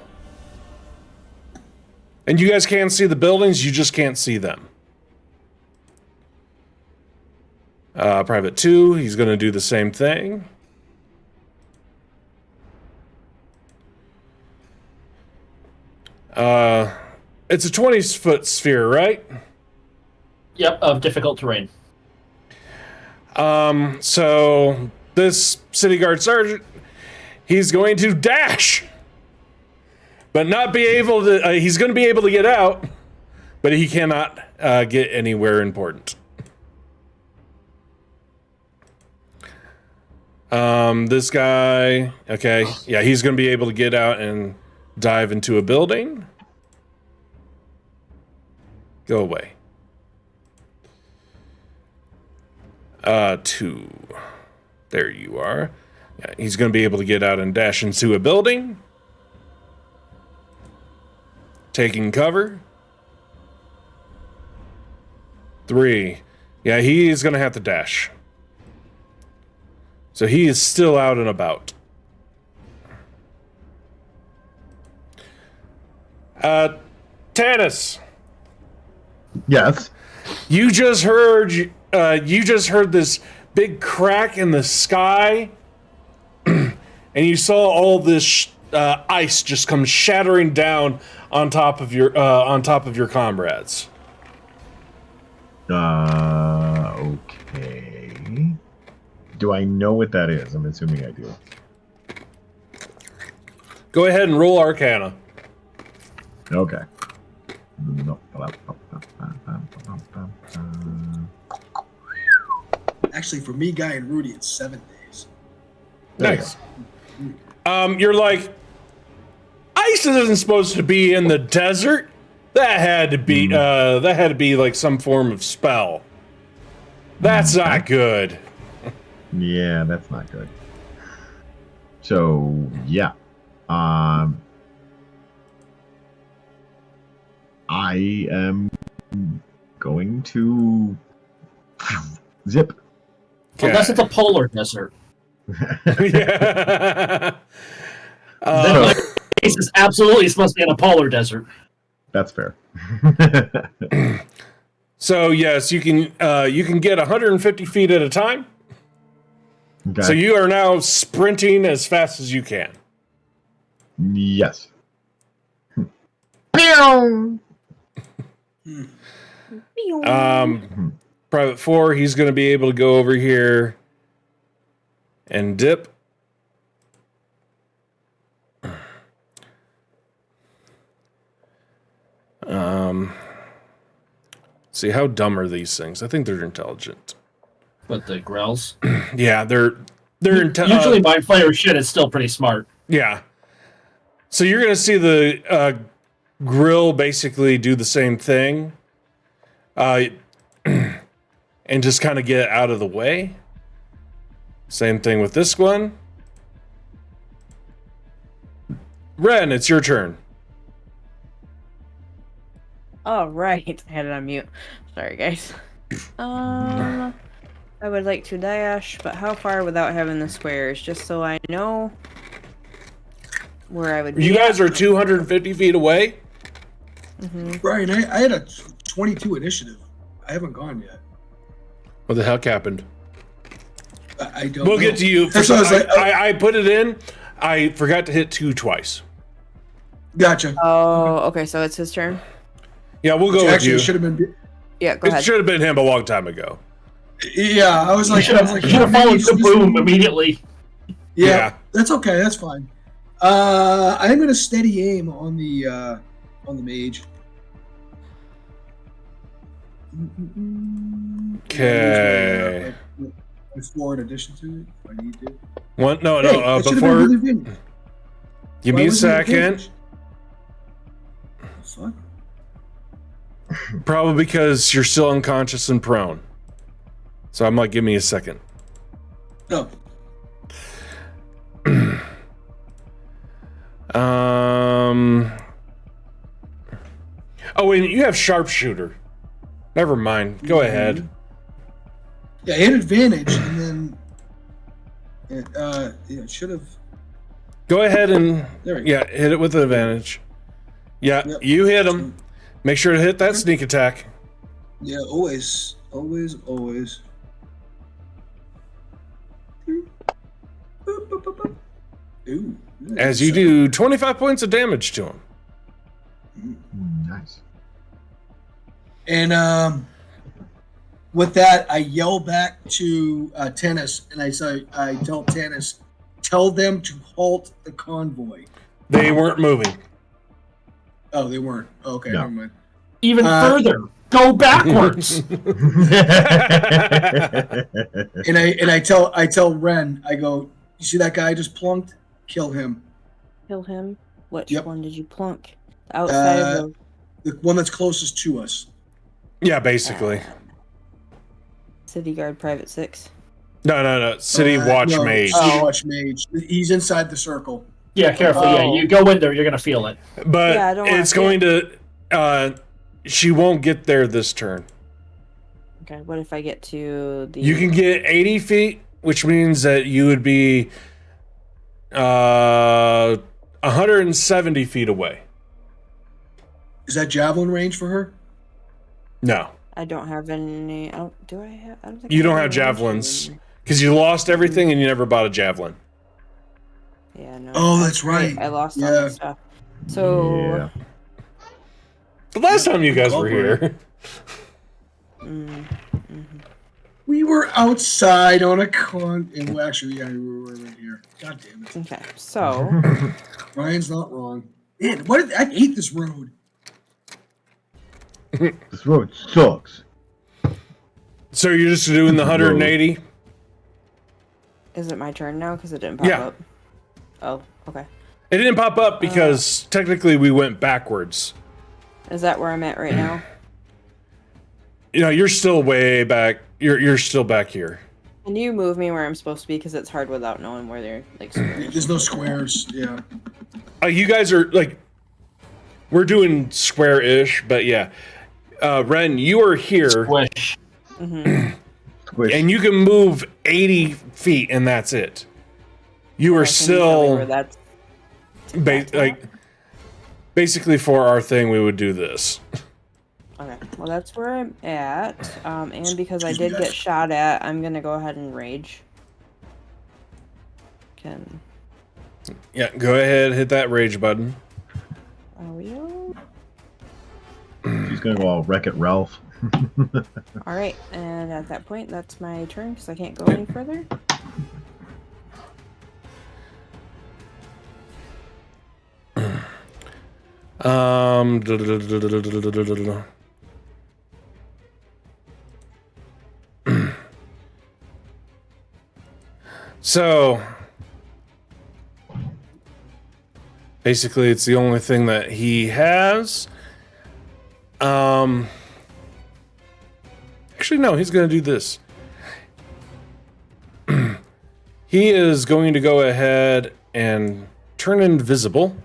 And you guys can see the buildings, you just can't see them. Private 2, he's going to do the same thing. It's a 20-foot sphere, right? Yep, of difficult terrain. So this city guard sergeant, he's going to dash, but not be able to. He's going to be able to get out, but he cannot get anywhere important. This guy, okay, yeah, he's going to be able to get out and dive into a building. Go away. 2. There you are. Yeah, he's going to be able to get out and dash into a building. Taking cover. 3. Yeah, he's going to have to dash. So he is still out and about. Tanis. Yes. You just heard this big crack in the sky, and you saw all this ice just come shattering down on top of your comrades. Okay. Do I know what that is? I'm assuming I do. Go ahead and roll Arcana. Okay. Actually, for me, Guy, and Rudy, it's 7 days. Nice. You're like, ice isn't supposed to be in the desert. That had to be like some form of spell. That's not good. Yeah, that's not good. So yeah, I am going to zip. Unless it's a polar desert. Yeah. Then my case is absolutely supposed to be in a polar desert. That's fair. So yes, you can get 150 feet at a time. Okay. So you are now sprinting as fast as you can. Yes. Private 4, he's going to be able to go over here and dip. See, how dumb are these things? I think they're intelligent. But the grells? Yeah, they're usually my fire shit is still pretty smart. Yeah. So you're going to see the grill basically do the same thing. And just kind of get out of the way. Same thing with this one. Ren, it's your turn. All right, I had it on mute. Sorry, guys. I would like to dash, but how far without having the squares, just so I know where I would be. You guys are 250 feet away? Mm-hmm. Brian, I had a 22 initiative. I haven't gone yet. What the heck happened? I don't We'll know. get to you. That's what I was like, I put it in. I forgot to hit 2 twice. Gotcha. Oh, okay, so it's his turn? Yeah, we'll go with Actually, you. it should have been. Yeah, go It ahead. should have been him a long time ago. Yeah, I was like, Should have followed Kaboom immediately. Yeah, that's okay. That's fine. I'm gonna steady aim on the mage. Okay. My 4 in addition to it, if I need to. One, no, Hey, no. that should've Before, been with advantage. give Why me a wasn't it second. advantage? The fuck? Probably because you're still unconscious and prone. So I'm like, give me a second. No. Oh, wait, you have sharpshooter. Never mind. Go ahead. Yeah, I had advantage, and then it should have. Go ahead and There we go. yeah, hit it with an advantage. Yeah, Yep. you hit him. Make sure to hit that sneak attack. Yeah, always. Ooh. As you do 25 points of damage to him. Nice. And with that, I yell back to Tennis, and I tell Tennis, tell them to halt the convoy. They weren't moving. Oh, they weren't. Okay, No. never mind. Even further, go backwards. And I tell Ren, I go, you see that guy I just plunked? Kill him. Kill him. Which Yep. one did you plunk? The outside of The one that's closest to us. Yeah, basically. City Guard Private 6. No. City Watch no, Mage. City Watch Mage. He's inside the circle. Yeah, careful. Yeah, you go in there, you're gonna feel it. But Yeah, I don't wanna it's feel going to. She won't get there this turn. Okay, what if I get to the... You can get 80 feet, which means that you would be 170 feet away. Is that javelin range for her? No. I don't have any... do I have... I don't think You I don't have any javelins. range. Because you lost everything and you never bought a javelin. Yeah, no. Oh, that's right. I lost all Yeah. that stuff. So... Yeah. The last time you guys were here. We were outside on a con. And well, actually, yeah, we were right here. God damn it. Okay, so... Ryan's not wrong. Man, I hate this road. This road sucks. So you're just doing the 180? Is it my turn now? Because it didn't pop Yeah. up. Oh, okay. It didn't pop up because technically we went backwards. Is that where I'm at right now? You know, you're still way back. You're still back here. Can you move me where I'm supposed to be? Because it's hard without knowing where they're, like, squares. There's no squares. Yeah. You guys are, like... We're doing square-ish, but yeah. Ren, you are here. Squish. Squish. And you can move 80 feet, and that's it. You are Can you tell me where still... that's... Basically, for our thing, we would do this. Okay, well, that's where I'm at. And because I Excuse me, did guys. get shot at, I'm going to go ahead and rage. Yeah, go ahead, hit that rage button. Are we all? She's gonna go all Wreck-It Ralph. Alright, and at that point, that's my turn because I can't go any further. So basically it's the only thing that he has. Actually no, he's going to do this. He is going to go ahead and turn invisible.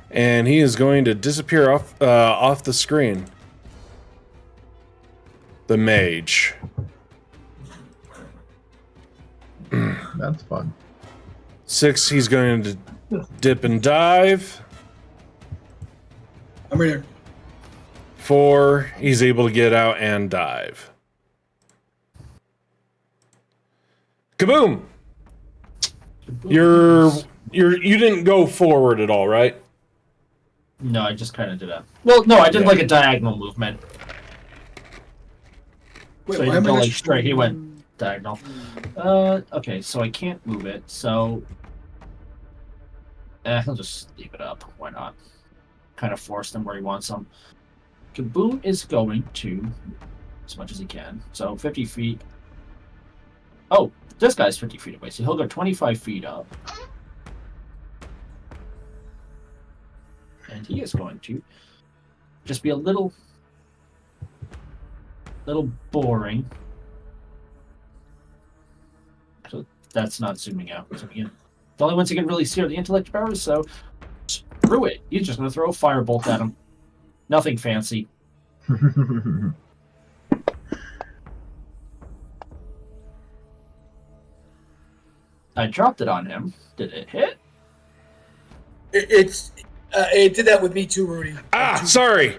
And he is going to disappear off the screen. The mage. That's fun. 6, he's going to dip and dive. I'm right here. 4, he's able to get out and dive. Kaboom! You didn't go forward at all, right? No, I just kind of did a... Well, no, I did like a diagonal movement. Wait, So he why didn't am go I like not straight, he went diagonal. Okay, so I can't move it, so... He'll just leave it up. Why not? Kind of force him where he wants them. Kaboom is going to... as much as he can. So 50 feet... Oh, this guy's 50 feet away, so he'll go 25 feet up. And he is going to just be a little boring. So that's not zooming out. Zooming in. The only ones who can really steer the intellect powers, so screw it. He's just going to throw a firebolt at him. Nothing fancy. I dropped it on him. Did it hit? It did that with me too, Rudy. Sorry.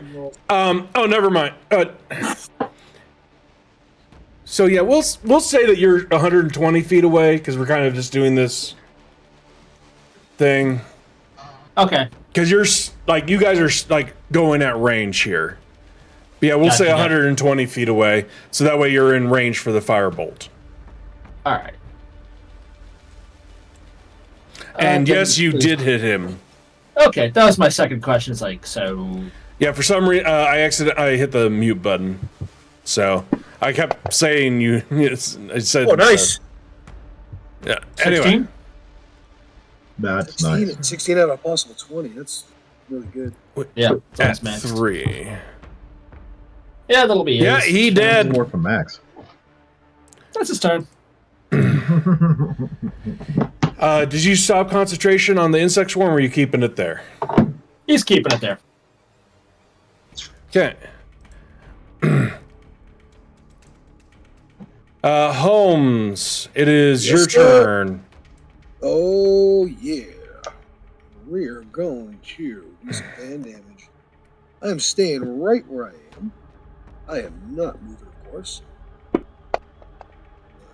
Oh, never mind. So yeah, we'll say that you're 120 feet away because we're kind of just doing this thing. Okay. Because you're like, you guys are like going at range here. Yeah, we'll say Gotcha. 120 feet away, so that way you're in range for the firebolt. All right. And then yes, you please- did hit him. Okay, that was my second question. It's like, so Yeah, for some reason, I hit the mute button. So I kept saying you. I said. Oh, nice. Yeah. 16? Anyway, That's 16, nice. 16 out of a possible 20. That's really good. Yeah, at that's max. 3. Yeah, that'll be Yeah, his. he did. More from Max. That's his turn. Did you stop concentration on the insect swarm, or are you keeping it there? He's keeping it there. Okay. Holmes, it is Yes, your sir. turn. Oh, yeah. We're going to do some fan damage. I am staying right where I am. I am not moving, of course.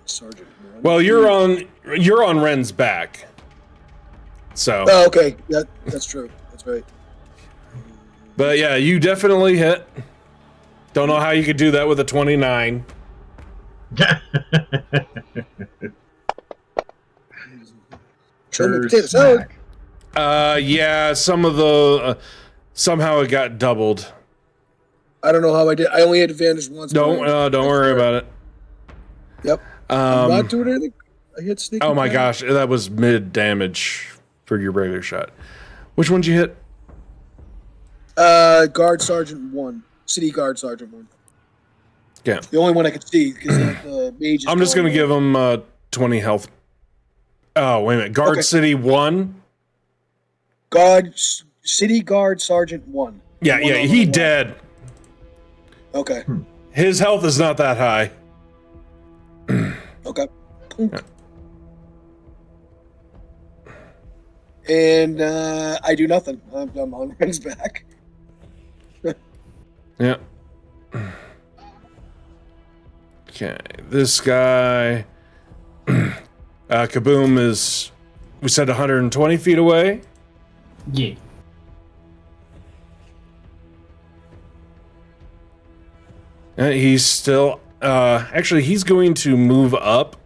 Sergeant. One, Well, two. you're on Ren's back. So, Oh, okay. That's true. That's right. but yeah, you definitely hit. Don't know how you could do that with a 29. Show me Curse potato salad. Mac. Yeah, some of the somehow it got doubled. I don't know how I did. I only had advantage once. Don't worry about it. Yep. I'm not Um, doing anything. I hit sneak. oh my attack. gosh, that was mid damage for your regular shot. Which one did you hit? Guard Sergeant 1. City Guard Sergeant 1. Yeah, The only one I could see because the mage is I'm just gonna going give him 20 health. Oh wait a minute, Guard Okay. City 1. City Guard Sergeant 1. Yeah, One yeah, on he one. dead. Okay. His health is not that high. Okay. And I do nothing. I'm on Ren's back. Yeah. Okay, this guy. Kaboom is, we said 120 feet away. Yeah. He's still, actually, he's going to move up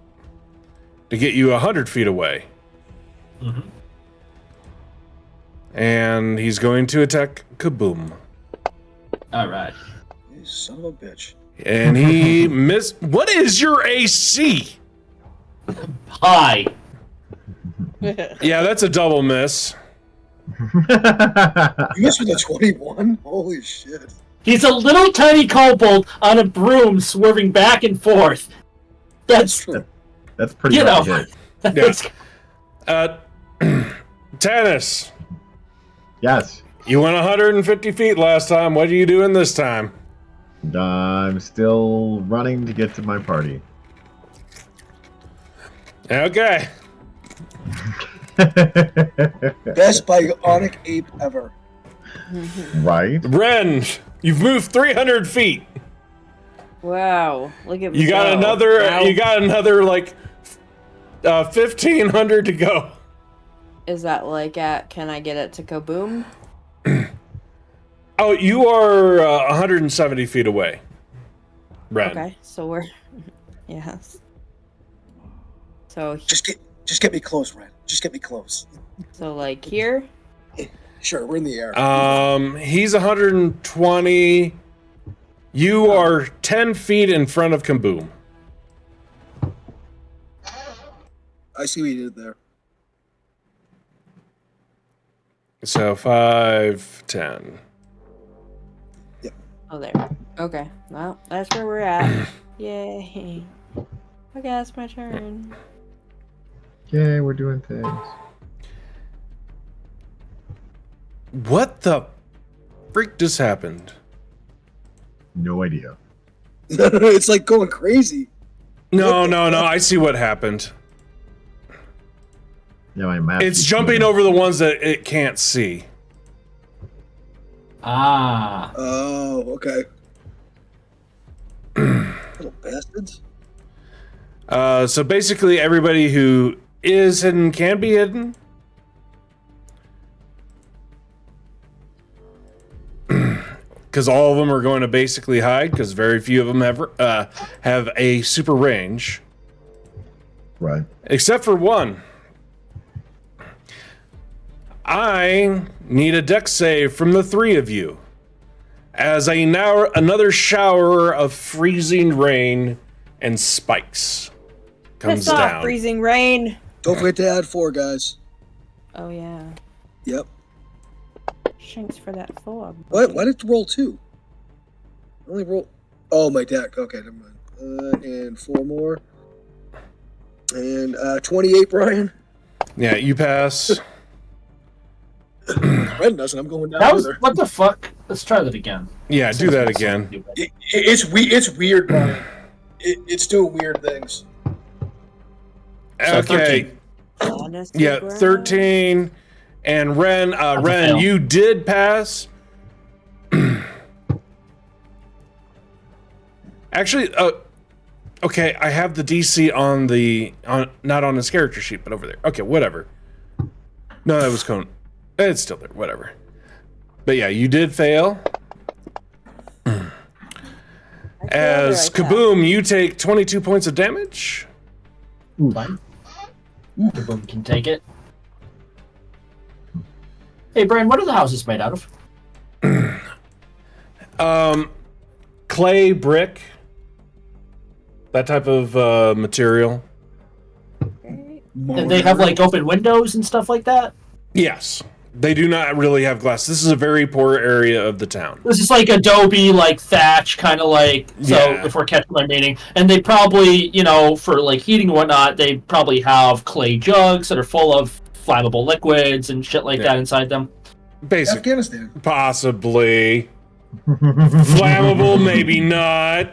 to get you 100 feet away. Mhm. And he's going to attack Kaboom. All right. You son of a bitch. And he missed. What is your AC? Hi. Yeah, that's a double miss. You missed with a 21? Holy shit. He's a little tiny kobold on a broom swerving back and forth. That's True. That's pretty You hard know. to hit. that's Tannis, Yes. you went 150 feet last time. What are you doing this time? I'm still running to get to my party. Okay. Best bionic ape ever. Right? Ren, you've moved 300 feet. Wow, look at me. You got go. another. Wow. You got another like 1,500 to go. Is that like at? Can I get it to Kaboom? Oh, you are 170 feet away, Ren. Okay, so we're yes. So Just get me close, Ren. Just get me close. like here. Sure, we're in the air. He's 120. You are 10 feet in front of Kaboom. I see what you did there. So 5, 10. Oh, there. Okay. Well, that's where we're at. Yay. Okay, that's my turn. Yay, we're doing things. What the freak just happened? No idea. It's like going crazy. No. I see what happened. Yeah, my map. It's keeps jumping moving. over the ones that it can't see. ah. Oh, okay. Little bastards. So basically, everybody who is hidden can be hidden. because all of them are going to basically hide, because very few of them have a super range. Right. Except for one. I need a dex save from the three of you, as another shower of freezing rain and spikes comes Piss off, down. freezing rain. Don't forget to add 4, guys. Oh yeah. Yep. Thanks for that fog. What? Why did you roll 2? Only roll. Oh, my deck. Okay, never mind. And 4 more. And 28, Brian. Yeah, you pass. Ren doesn't. I'm going down That was with her. what the fuck? Let's try that again. Yeah, do that again. It's weird, Brian. It's doing weird things. So Okay. 13. Honestly, Yeah, bro. 13. And Ren, a Ren, fail. you did pass. Actually, okay, I have the DC not on his character sheet, but over there. Okay, whatever. No, that was Cone. It's still there, whatever. But yeah, you did fail. As Kaboom, you take 22 points of damage. Fine. The boom can take it. Hey, Brian, what are the houses made out of? Clay, brick, that type of material. And they have like open windows and stuff like that? Yes. They do not really have glass. This is a very poor area of the town. This is like adobe, like thatch, kind of like, so Yeah. if we're catching my meaning. And they probably, for like heating and whatnot, they probably have clay jugs that are full of flammable liquids and shit like that inside them. Basic. Afghanistan. Possibly. Flammable, maybe not.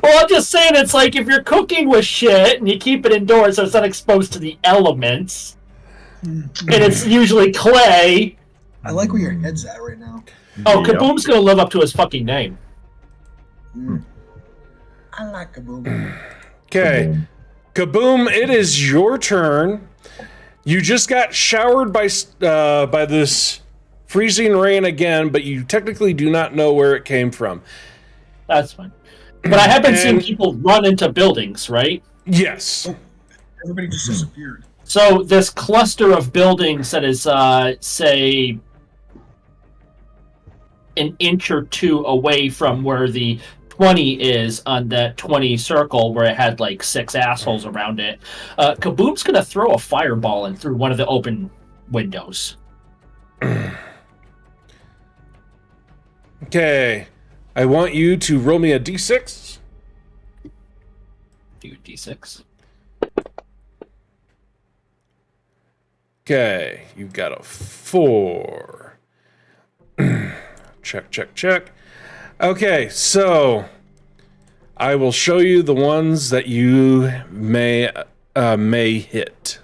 Well, I'm just saying, it's like if you're cooking with shit and you keep it indoors so it's not exposed to the elements, and it's usually clay. I like where your head's at right now. Oh, Yep. Kaboom's gonna live up to his fucking name. I like Kaboom. Okay. Kaboom, it is your turn. You just got showered by this freezing rain again, but you technically do not know where it came from. That's fine. But I have been seeing And- people run into buildings, right? Yes. Everybody just disappeared. So this cluster of buildings that is, say, an inch or two away from where the 20 is on that 20 circle where it had like 6 assholes around it, Kaboom's gonna throw a fireball in through one of the open windows. Okay. I want you to roll me a d6. Do D6. Okay. You've got a 4. Check. Okay, so I will show you the ones that you may hit.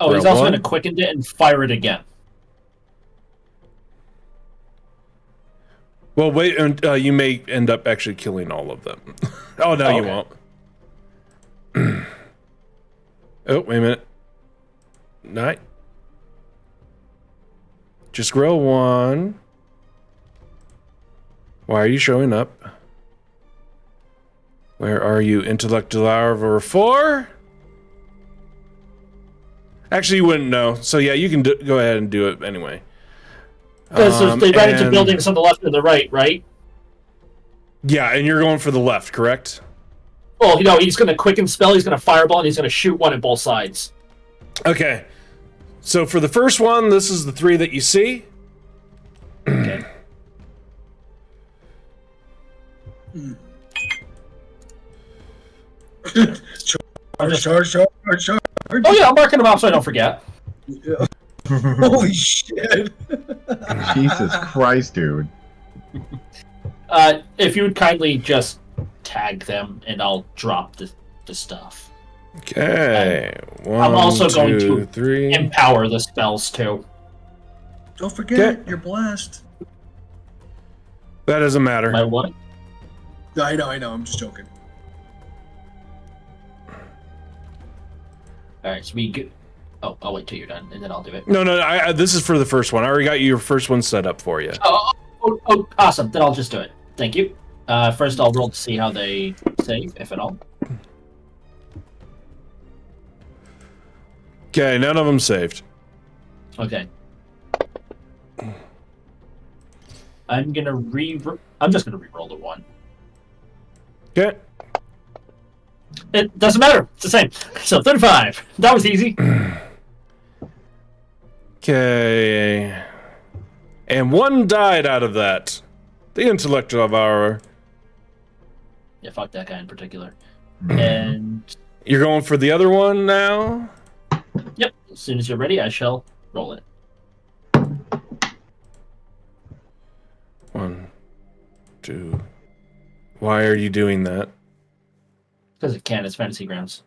Oh, he's Roll also one. gonna quicken it and fire it again. Well, wait, and you may end up actually killing all of them. Oh, no, you Okay. won't. Oh, wait a minute. No. Just roll 1. Why are you showing up? Where are you? Intellect over 4? Actually, you wouldn't know. So, yeah, you can go ahead and do it anyway. Because they ran into and- buildings on the left and the right, right? Yeah, and you're going for the left, correct? Well, he's going to quicken spell, he's going to fireball, and he's going to shoot one at both sides. Okay. So for the first one, this is the 3 that you see. Okay. Charge. Oh yeah, I'm marking them off so I don't forget. Holy shit. Jesus Christ, dude. If you would kindly just tag them, and I'll drop the stuff. Okay. One, I'm also going two, to 3. Empower the spells too. Don't forget, you're blessed. That doesn't matter. My what? I know. I'm just joking. All right, so Oh, I'll wait till you're done, and then I'll do it. No, this is for the first one. I already got your first one set up for you. Oh, awesome. Then I'll just do it. Thank you. First, I'll roll to see how they save, if at all. Okay, none of them saved. Okay. I'm just gonna re-roll the 1. Okay. It doesn't matter. It's the same. So 35. That was easy. Okay. And 1 died out of that. The intellect of our... Yeah, fuck that guy in particular. And... You're going for the other one now? Yep. As soon as you're ready, I shall roll it. 1, 2... Why are you doing that? Because it can. It's Fantasy Grounds.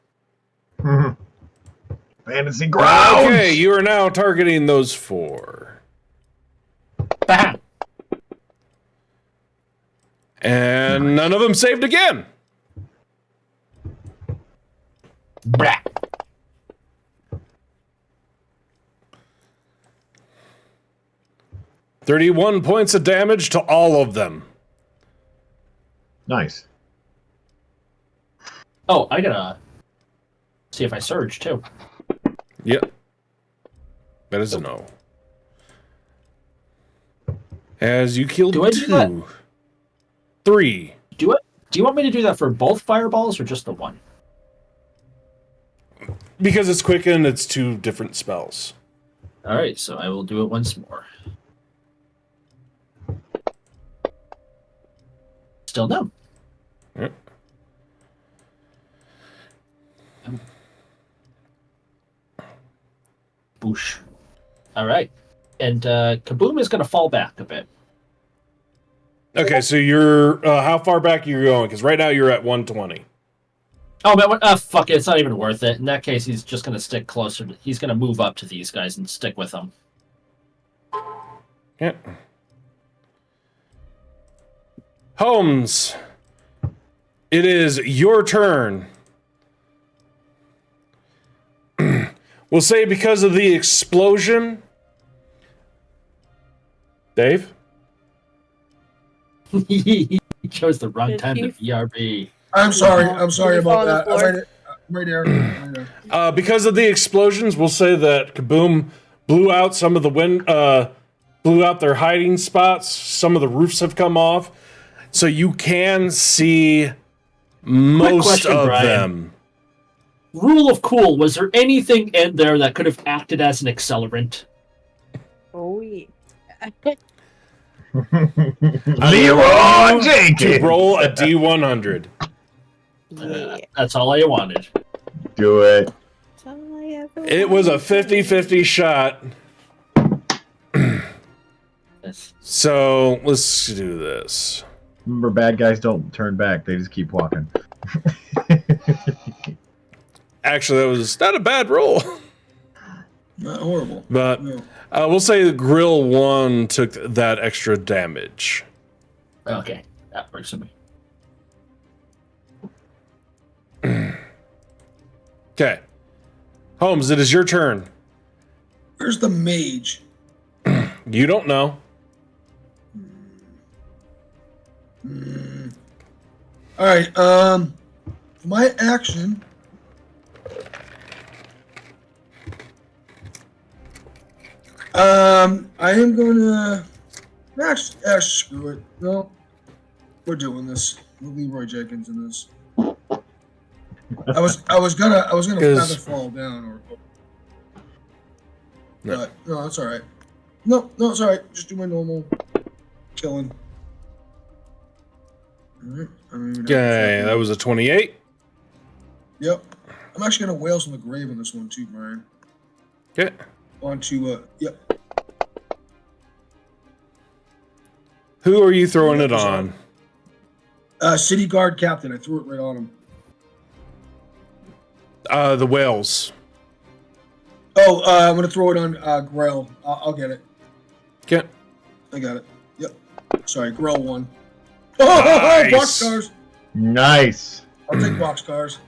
Fantasy Grounds! Okay, you are now targeting those 4. Bam! And none of them saved again. Brah. $31 points of damage to all of them. Nice. Oh, I gotta see if I surge, too. Yep. That is a no. As you killed Do I do that? 2. 3. Do you want me to do that for both fireballs or just the 1? Because it's quicken, it's 2 different spells. Alright, so I will do it once more. Still no. Yep. Boosh. Alright. And Kaboom is going to fall back a bit. Okay, so you're... how far back are you going? Because right now you're at 120. Oh, man, fuck it. It's not even worth it. In that case, he's just going to stick closer. He's going to move up to these guys and stick with them. Yeah. Holmes, it is your turn. We'll say because of the explosion. Dave? He chose the wrong Did time to you- BRB. I'm sorry Did you fall about on the that. floor? Right there. Because of the explosions, we'll say that Kaboom blew out some of the wind, blew out their hiding spots. Some of the roofs have come off. So you can see most question, of Brian. them. Rule of cool. Was there anything in there that could have acted as an accelerant? Oh, yeah. Leroy To Jenkins! roll a D100. Yeah. That's all I wanted. Do it. That's all I ever It was a wanted. 50-50 shot. Yes. So let's do this. Remember, bad guys don't turn back. They just keep walking. Actually, that was not a bad roll. Not horrible. But No. we'll say the Grill 1 took that extra damage. Okay, that works for me. Okay. Holmes, it is your turn. Where's the mage? You don't know. All right. For my action. I am gonna. Screw it. No, we're doing this. We'll Leroy Jenkins in this. I was gonna feather fall down or. No. But no, that's all right. No, it's all right. Just do my normal killing. All right. Okay, that was a 28. Yep. I'm actually gonna Whales from the Grave on this one too, Brian. Okay. Yep. Who are you throwing it on? City Guard Captain. I threw it right on him. The whales. Oh, I'm gonna throw it on Grell. I'll get it. Okay. I got it. Yep. Sorry, Grell won. Oh, Nice. boxcars. Nice. I'll take boxcars.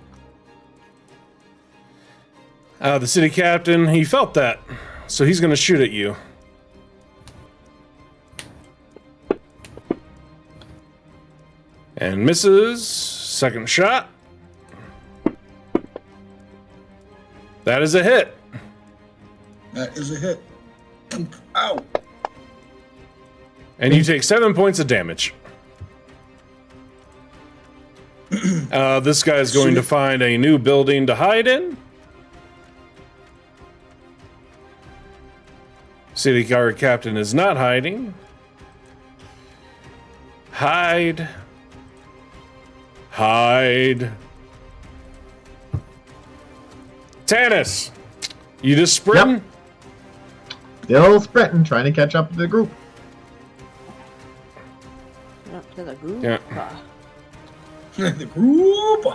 The city captain, he felt that, so he's going to shoot at you. And misses. Second shot. That is a hit. That is a hit. Ow. And you take 7 points of damage. This guy's going to find a new building to hide in. City guard captain is not hiding. Hide. Hide. Tanis, you just sprinting? Yep. Still sprinting, trying to catch up to the group. Up to the group. Yeah. The group.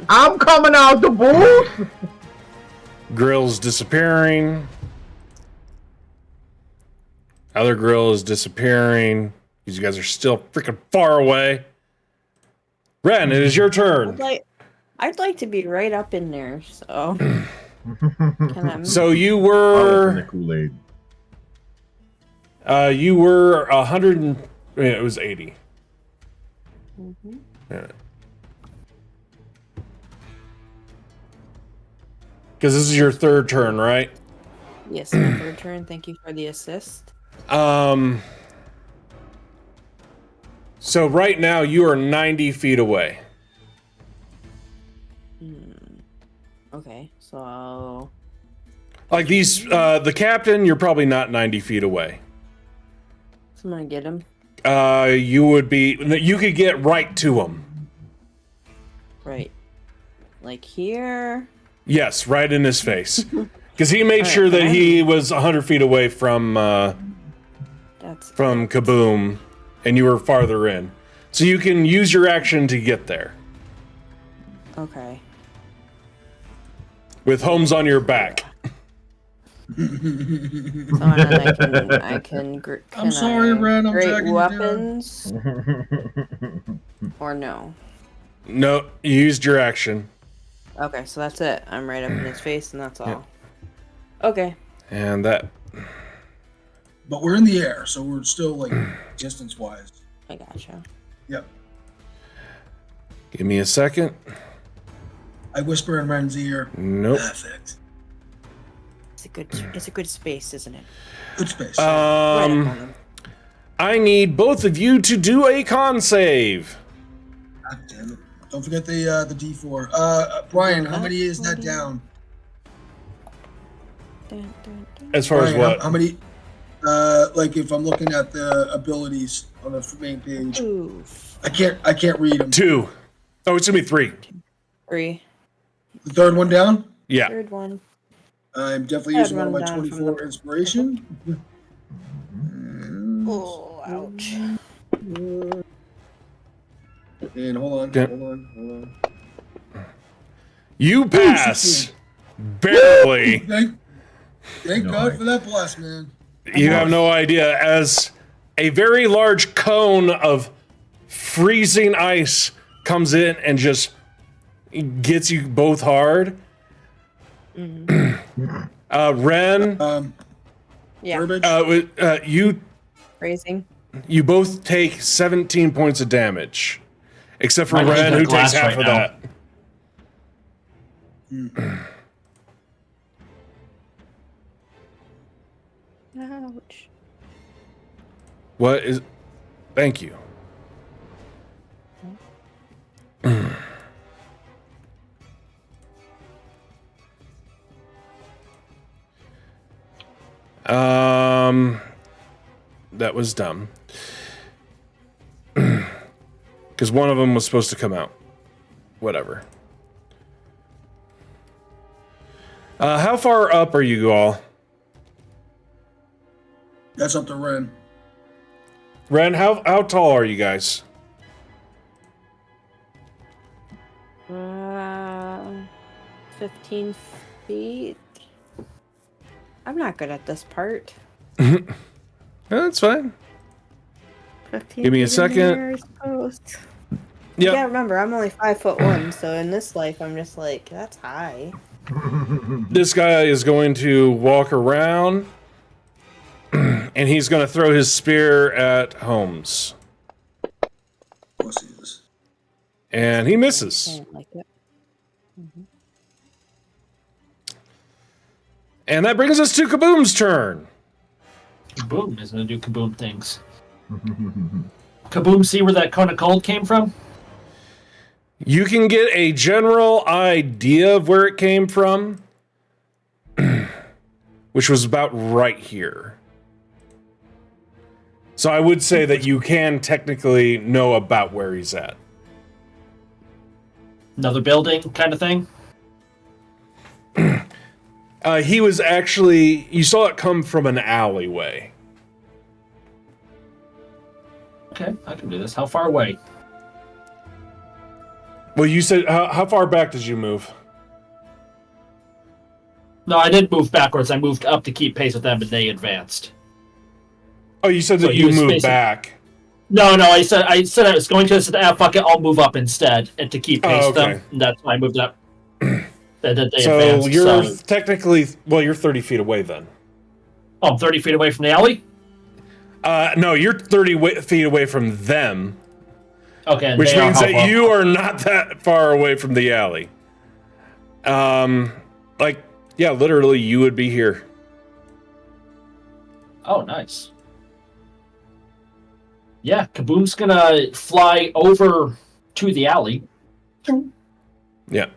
I'm coming out the booth. Grill's disappearing. Other grill is disappearing. These guys are still freaking far away. Ren, it is your turn. I'd like to be right up in there, so. Can I move? So you In were the Kool-Aid. you were 100 and it was 80. Mhm. Yeah. Because this is your third turn, right? Yes, my third turn. Thank you for the assist. So right now you are 90 feet away. Okay, so Like these, the captain, you're probably not 90 feet away. I'm gonna get him. You would be, you could get right to him. Right. Like here. Yes, right in his face. Because he made All right, sure that fine. he was 100 feet away from That's Kaboom, and you were farther in. So you can use your action to get there. okay. With Holmes on your back. So and then I can I'm sorry, Ren. I'm great dragging you down. weapons or no? No, you used your action. Okay, so that's it. I'm right up in his face, and that's all. Okay. And that. But we're in the air, so we're still like distance-wise. I gotcha. Yep. Give me a second. I whisper in Ren's ear. Nope. Perfect. It's a good space, isn't it? Good space. Right up on him. I need both of you to do a con save. God damn it. Don't forget the D4. Brian, how many is that down? Dun, dun, dun. As far as Brian, what? How many? Like if I'm looking at the abilities on the main page, Oof. I can't read them. 2. Oh, it's gonna be 3. 3. The third one down. Yeah. Third one. I'm definitely I'd using one of run my down from 24 the- inspiration. Oh, ouch. And hold on. You pass. Barely. Thank God for that blast, man. You have no idea, as a very large cone of freezing ice comes in and just gets you both hard. Ren, Yeah. Burbage? Raising. you both take 17 points of damage, except for Right, Ren, the who takes glass half right of now. that. Ouch. What is? Thank you. That was dumb. Because one of them was supposed to come out. Whatever. How far up are you all? That's up to Ren. Ren, how tall are you guys? 15 feet. I'm not good at this part. That's fine. 15 Give me a feet in the second. air, I suppose. Yep. Yeah, remember, I'm only 5'1", so in this life, I'm just like, that's high. This guy is going to walk around, and he's going to throw his spear at Holmes. Of course he is. And he misses. I don't like it. And that brings us to Kaboom's turn. Kaboom is going to do Kaboom things. Kaboom, see where that cone of cold came from? You can get a general idea of where it came from, which was about right here. So I would say that you can technically know about where he's at. Another building kind of thing? He was actually, you saw it come from an alleyway. Okay, I can do this. How far away? Well, you said, how far back did you move? No, I didn't move backwards. I moved up to keep pace with them, and they advanced. Oh, you said So that he you was moved facing- back. No, I said I was going to. I said, fuck it, I'll move up instead, and to keep pace with okay. them. And that's why I moved up. That they So advanced. you're So technically, well, you're 30 feet away then. I'm 30 feet away from the alley. No, you're 30 feet away from them, Okay, and which they are means how that far? you are not that far away from the alley. Yeah, literally, you would be here. Oh, nice. Yeah, Kaboom's gonna fly over to the alley. Yeah.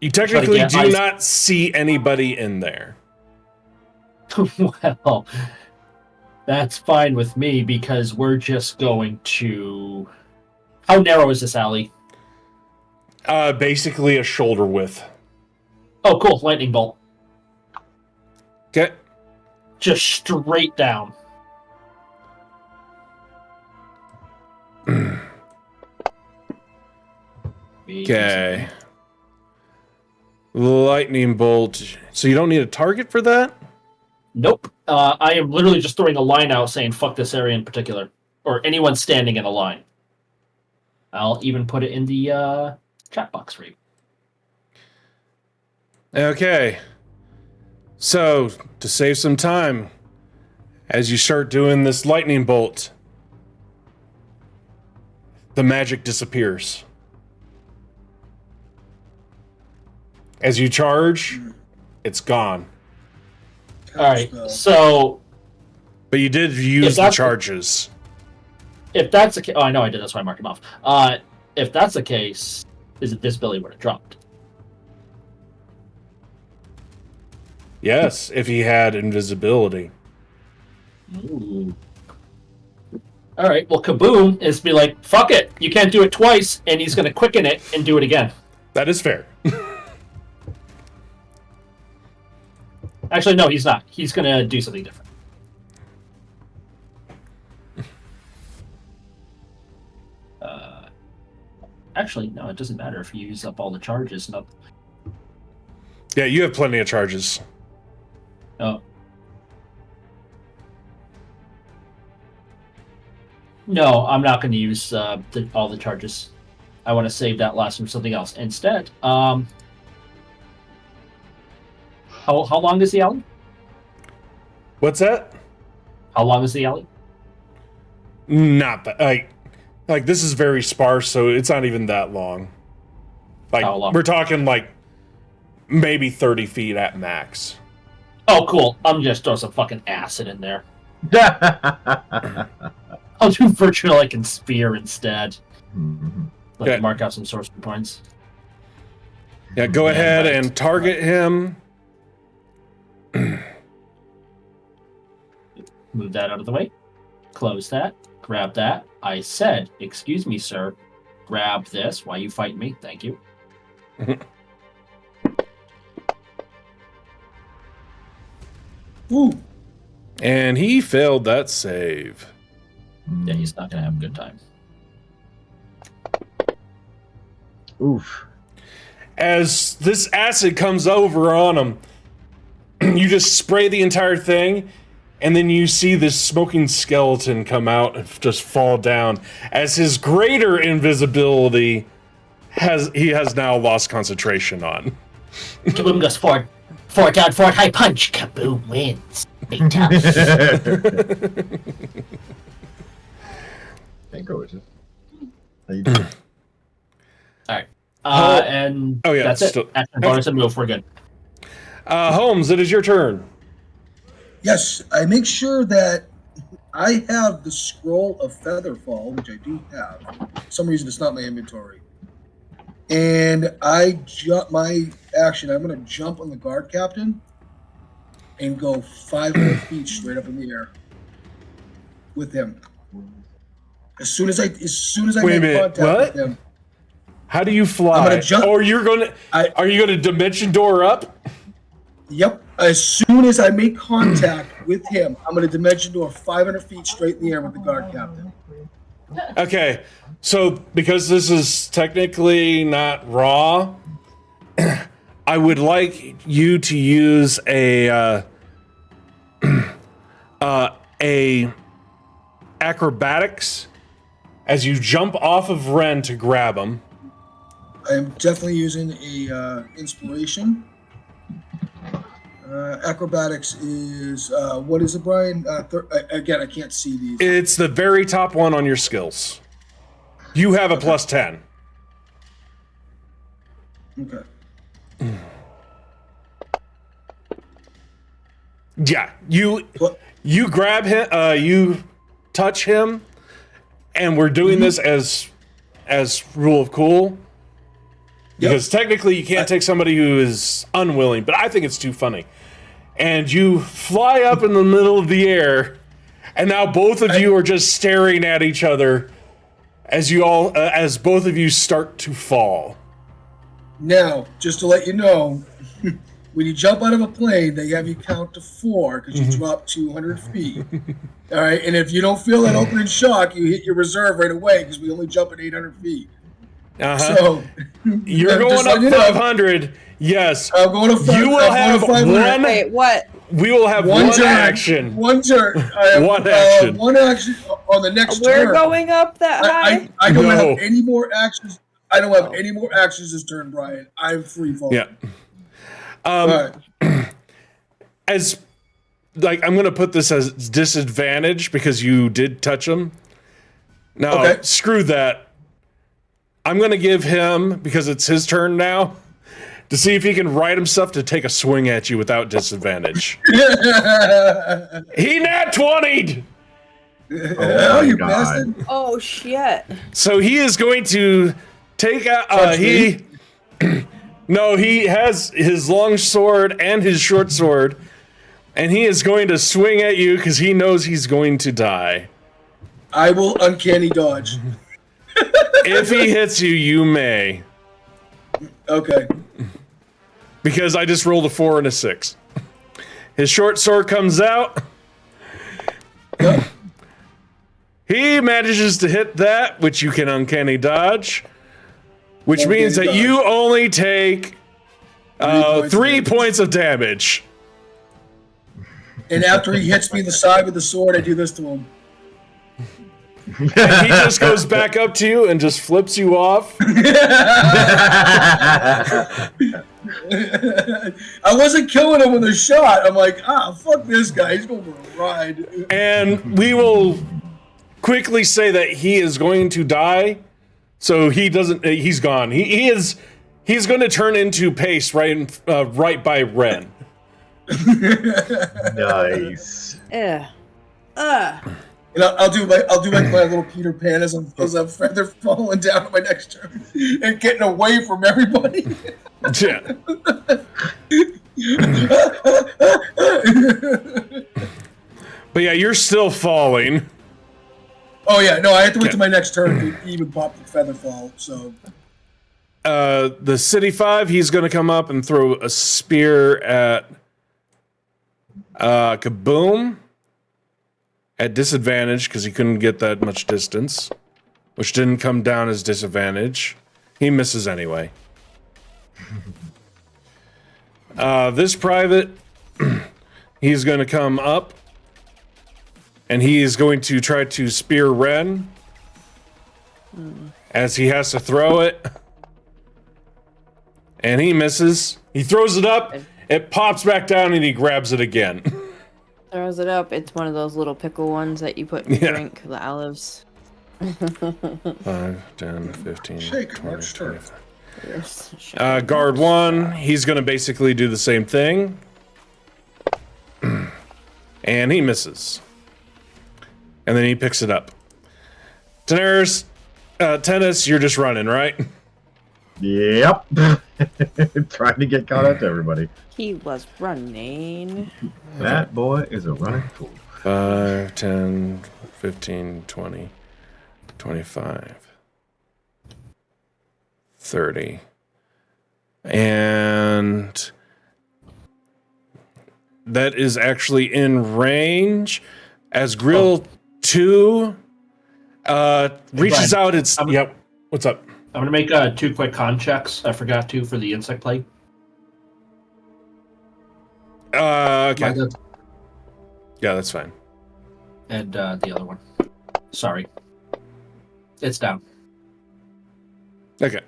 You technically get do ice- not see anybody in there. Well, that's fine with me because we're just going to. How narrow is this alley? Basically a shoulder width. Oh, cool. Lightning bolt. Okay. Just straight down. Okay. Lightning bolt. So you don't need a target for that? Nope. I am literally just throwing a line out saying fuck this area in particular. Or anyone standing in a line. I'll even put it in the chat box for you. Okay. So, to save some time, as you start doing this lightning bolt, the magic disappears. As you charge, it's gone. Alright, Spell. so But you did use the that's- charges. if that's the case, oh, I know I did. That's why I marked him off. If that's the case, is it this Billy would have dropped? Yes, if he had invisibility. Ooh. All right. Well, Kaboom is be like, fuck it, you can't do it twice, and he's gonna quicken it and do it again. That is fair. Actually, no, he's not. He's gonna do something different. Actually, no, it doesn't matter if you use up all the charges. No. Yeah, you have plenty of charges. Oh. No, I'm not going to use all the charges. I want to save that last for something else. Instead, how long is the alley? What's that? How long is the alley? Not that. Like this is very sparse, so it's not even that long. Like How long? we're talking like maybe 30 feet at max. Oh, cool. I'm just throw some fucking acid in there. I'll do Virtualic and Spear instead. Let Okay. me mark out some sorcery points. Yeah, go Yeah, ahead right. and target him. Move that out of the way. Close that. Grab that. I said, excuse me, sir. Grab this. Why you fighting me? Thank you. Ooh. And he failed that save. Yeah, he's not going to have a good time. Oof. As this acid comes over on him, you just spray the entire thing, and then you see this smoking skeleton come out and just fall down. As his greater invisibility he has now lost concentration on. Kaboom goes forward. Forward, down, forward, high punch. Kaboom wins. Big time. Can't go with it. How you doing? Alright. Oh. And Oh, yeah, that's it. still- Action, bonus, and move. We're good. Holmes, it is your turn. Yes, I make sure that I have the scroll of Featherfall, which I do have. For some reason, it's not in my inventory. And I jump my action. I'm going to jump on the guard captain and go 500 feet straight up in the air with him. As soon as I Wait a make minute, contact what? with him, How do you fly? I'm gonna jump- Or you're gonna? Are you gonna dimension door up? yep. As soon as I make contact with him, I'm going to dimension door 500 feet straight in the air with the guard captain. Okay, so because this is technically not raw, I would like you to use a acrobatics as you jump off of Ren to grab him. I'm definitely using a inspiration. Acrobatics is what is it, Brian? Again, I can't see these. It's the very top one on your skills. You have a plus 10. Okay. Yeah, What? you grab him, you touch him, and we're doing this as rule of cool. Because technically you can't take somebody who is unwilling, but I think it's too funny. And you fly up in the middle of the air, and now both of you are just staring at each other as you all, as both of you start to fall. Now, just to let you know, when you jump out of a plane, they have you count to 4 because you drop 200 feet. All right, and if you don't feel that opening shock, you hit your reserve right away because we only jump at 800 feet. So you're going up 500. Yes. I'm going to 500. You will have one. Wait, what? We will have one turn, action. One turn. I have, One action. One action on the next turn. We're going up that high? I don't No. have any more actions. I don't have any more actions this turn, Brian. I'm free fall. Yeah. Right. As like, I'm gonna put this as disadvantage because you did touch him. No, Okay. screw that. I'm gonna give him, because it's his turn now, to see if he can write himself to take a swing at you without disadvantage. He nat 20'd! Oh, you God. bastard. Oh, shit. So he is going to take out. Touch He no, he has his long sword and his short sword, and he is going to swing at you because he knows he's going to die. I will uncanny dodge. If he hits you, you may, Okay. because I just rolled a 4 and a 6. His short sword comes out. He manages to hit that, which you can uncanny dodge, which Uncanny means that dodge. you only take 3 3 points of damage. And after he hits me in the side with the sword, I do this to him. And he just goes back up to you and just flips you off. I wasn't killing him with a shot. I'm like, fuck this guy. He's going for a ride. And we will quickly say that he is going to die. So he doesn't. He's gone. He's going to turn into paste right by Ren. Nice. Yeah. And I'll do my little Peter Pan as I'm feather falling down on my next turn and getting away from everybody. Yeah. But yeah, you're still falling. Oh yeah, no, I have to wait till my next turn to even pop the feather fall. So The City 5, he's going to come up and throw a spear at Kaboom at disadvantage because he couldn't get that much distance, which didn't come down as disadvantage. He misses anyway. This private, he's going to come up and he is going to try to spear Ren as he has to throw it. And he misses. He throws it up, it pops back down, and he grabs it again. Throws it up. It's one of those little pickle ones that you put in your drink, the olives. 5, 10, 15, Shake, 20, Mark, stir. 25. Yes. Guard 1, he's going to basically do the same thing. And he misses. And then he picks it up. Tennis, you're just running, right? Yep. Trying to get caught up to everybody. He was running. That boy is a running fool. 5, 10, 15, 20, 25, 30. And that is actually in range as Grill 2 reaches out its... Yep. What's up? I'm going to make 2 quick con checks. I forgot to for the insect plague. Okay. Yeah, that's fine. And the other one. Sorry. It's down. Okay.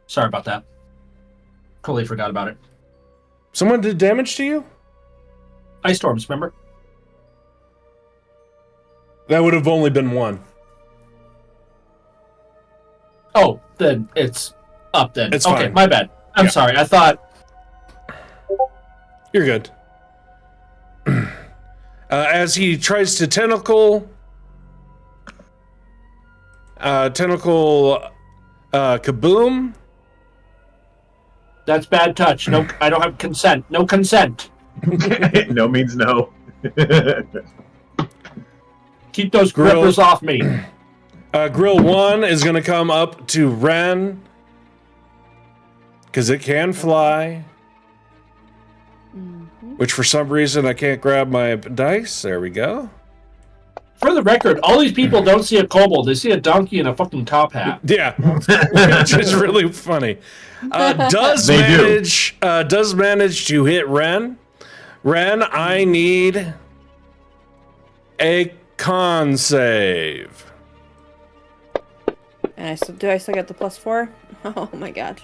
Sorry about that. Totally forgot about it. Someone did damage to you? Ice storms, remember? That would have only been 1. Oh, then it's up then. It's okay, fine. my bad. I'm sorry. I thought... You're good. As he tries to tentacle kaboom. That's bad touch. No, I don't have consent. No consent. No means no. Keep those grippers off me. Grill 1 is going to come up to Ren. Because it can fly. Which for some reason I can't grab my dice. There we go. For the record, all these people don't see a kobold. They see a donkey in a fucking top hat. Yeah. Which is really funny. Does manage to hit Ren. Ren, I need a con save. And do I still get the +4? Oh my god.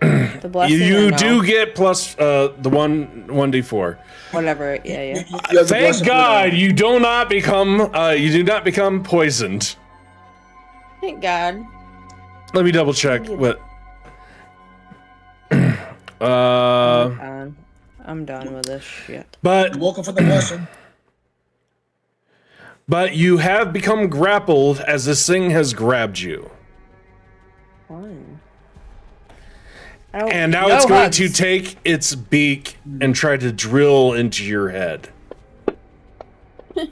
The blessing. You no? do get plus the 1d4. Whatever. Yeah. Thank God you do not become poisoned. Thank God. Let me double check what. I'm done with this shit. But You're welcome for the blessing. But you have become grappled as this thing has grabbed you. Fine. And now it's going to take its beak and try to drill into your head. We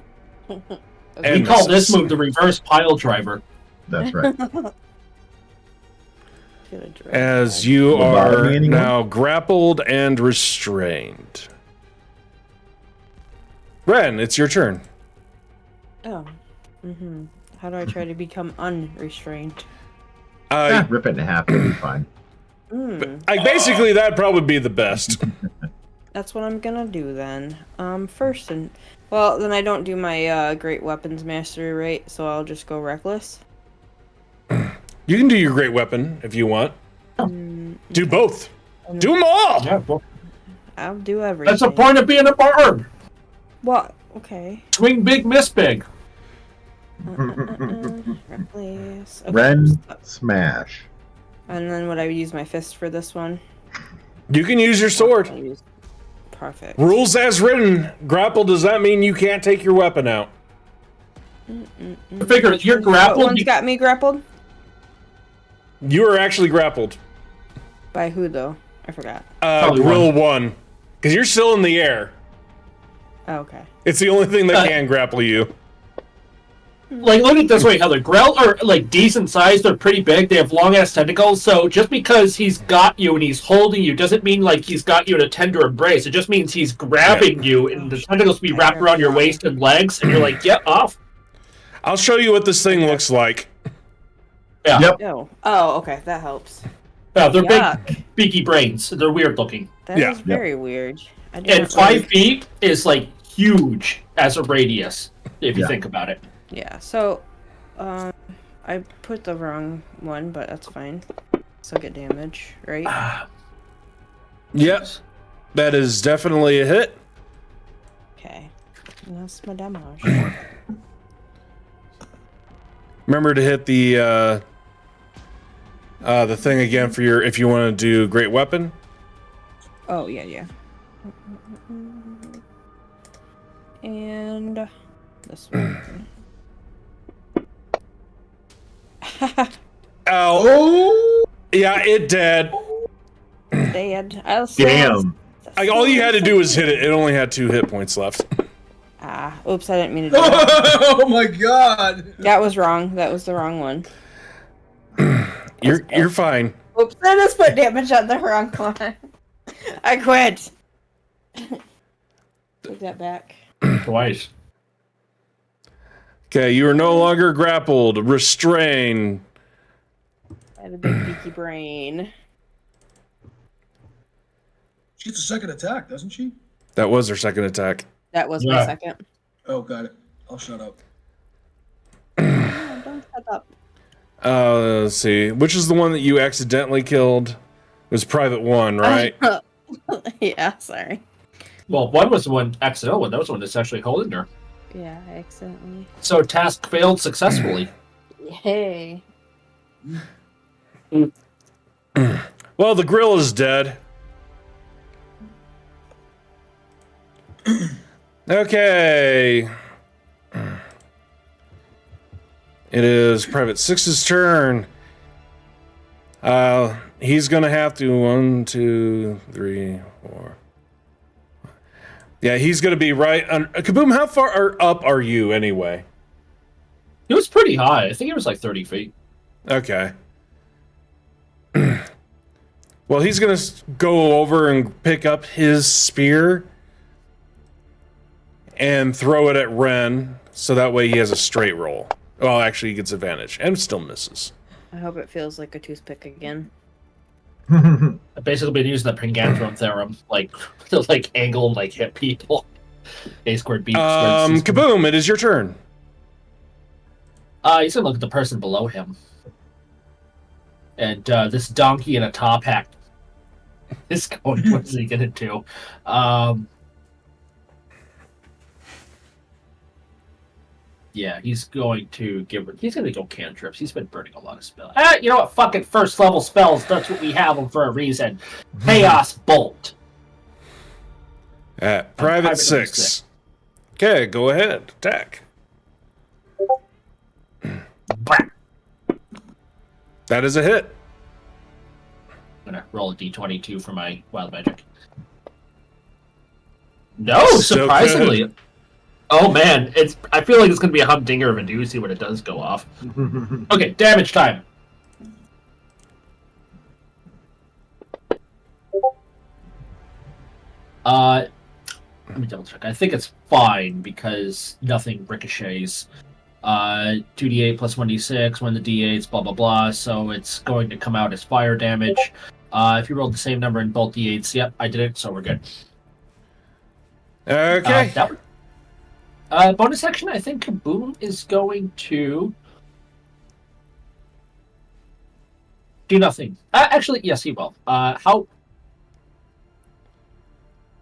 call this move the reverse pile driver. That's right. As you are now grappled and restrained. Ren, it's your turn. Oh. How do I try to become unrestrained? Rip it in half, it'll be fine. Basically, that'd probably be the best. That's what I'm gonna do then. First then I don't do my great weapons mastery, right? So I'll just go reckless. You can do your great weapon if you want. Do both. Do them all. Yeah, well, I'll do everything. that's the point of being a barb. What? Okay. Swing big, miss big. Reckless. Okay. Ren, smash. And then would I use my fist for this one? You can use your sword. Perfect. Rules as written. Grapple does not mean you can't take your weapon out. Figure you're grappled. What one's got me grappled? You are actually grappled. By who though? I forgot. Grill 1. Because you're still in the air. Oh, okay. It's the only thing that can grapple you. Like, look at it this way, Heather. Grell are, like, decent sized. They're pretty big. They have long-ass tentacles. So just because he's got you and he's holding you doesn't mean, like, he's got you in a tender embrace. It just means he's grabbing you, and the tentacles be wrapped around your waist and legs, and you're like, get off. I'll show you what this thing looks like. Yeah. Yep. Oh, okay. That helps. Yeah, they're Yuck. big, beaky brains. They're weird looking. That is very weird. And 5 feet is, like, huge as a radius, if you think about it. Yeah, so, I put the wrong one, but that's fine. so get damage, right? Yep. That is definitely a hit. Okay. That's my damage. Remember to hit the thing again for your, if you want to do great weapon. Oh, yeah. And this one. Ow. Oh! Yeah, it dead. Dead. Damn. Like, all you had to do was hit it. It only had 2 hit points left. Oops, I didn't mean to do that. Oh my god! That was wrong. That was the wrong one. You're fine. Oops, I just put damage on the wrong one. I quit. Take that back. Twice. Okay, you are no longer grappled. Restrain. I have a big beaky brain. She gets a second attack, doesn't she? That was her second attack. That was my second. Oh, got it. I'll shut up. No, don't shut up. Let's see. Which is the one that you accidentally killed? It was Private 1, right? Yeah, sorry. Well, one was the one accidental one. That was the one that's actually holding her. Yeah, accidentally. So task failed successfully. Yay. Well, the grill is dead. Okay. It is Private 6's turn. He's gonna have to 1, 2, 3, 4. Yeah, he's gonna be right under. Kaboom, how far up are you anyway? It was pretty high. I think it was like 30 feet. Okay. Well, he's gonna go over and pick up his spear and throw it at Ren, so that way he has a straight roll. Well, actually, he gets advantage and still misses. I hope it feels like a toothpick again. I've basically been using the Pingantron theorem, like to like angle and like hit people. A squared B squared C squared. Kaboom! It is your turn. He's gonna look at the person below him, and this donkey in a top hat is going. What is he gonna do? Yeah, he's going to he's going to go cantrips. He's been burning a lot of spells. You know what? Fuck it. First level spells. That's what we have them for a reason. Chaos Bolt. At Private 6. Okay, go ahead. Attack. That is a hit. I'm going to roll a d22 for my wild magic. No, Still surprisingly. good. Oh man, I feel like it's gonna be a humdinger of a doozy when it does go off. Okay, damage time. Let me double check. I think it's fine because nothing ricochets. 2d8 plus 1d6, when the d8s, blah blah blah. So it's going to come out as fire damage. If you rolled the same number in both d8s, yep, I did it, so we're good. Okay. Bonus action, I think Kaboom is going to do nothing. Actually, yes, he will. How?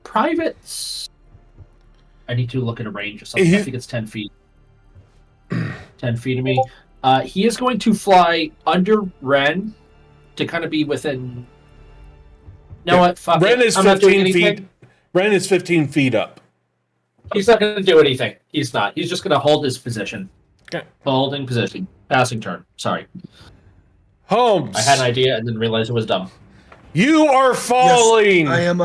Privates? I need to look at a range or something. I think it's 10 feet. 10 feet of me. He is going to fly under Ren to kind of be within... You know what? Fuck Ren it. is I'm not doing 15 feet. anything. Ren is 15 feet up. He's not going to do anything. He's not. He's just going to hold his position. Okay. Holding position. Passing turn. Sorry. Holmes. I had an idea and then realized it was dumb. You are falling. Yes, I am.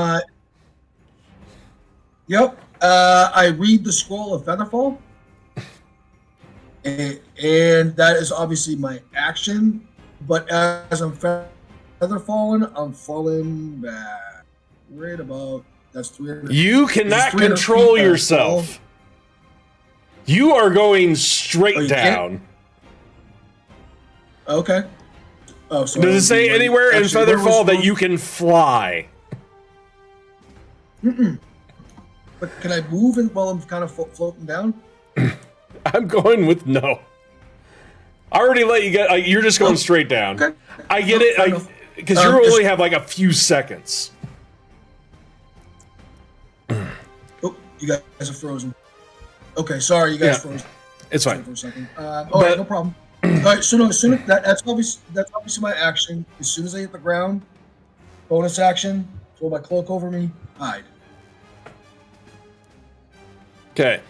Yep. I read the scroll of Featherfall, and that is obviously my action. But as I'm Featherfalling, I'm falling back right about. That's 300. You cannot control yourself. You are going straight down. Okay. Oh, so does it say anywhere in Featherfall that you can fly? But can I move while I'm kind of floating down? I'm going with no. I already let you get. You're just going straight down. Okay. I get it. because you only have like a few seconds. Oh, you guys are frozen. Okay, sorry, you guys froze. It's fine. For a second. All right, no problem. All right, so no, as soon as that's obviously my action. As soon as I hit the ground, bonus action, throw my cloak over me, hide. Okay,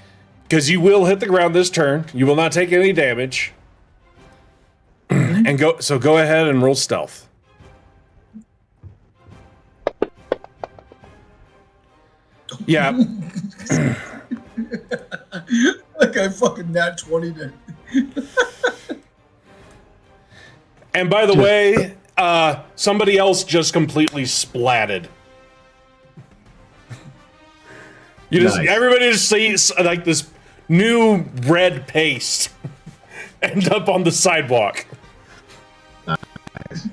because you will hit the ground this turn. You will not take any damage. And go ahead and roll stealth. Yeah. Like I fucking nat 20 to. And by the way, somebody else just completely splatted. Everybody just sees like this new red paste end up on the sidewalk. Nice.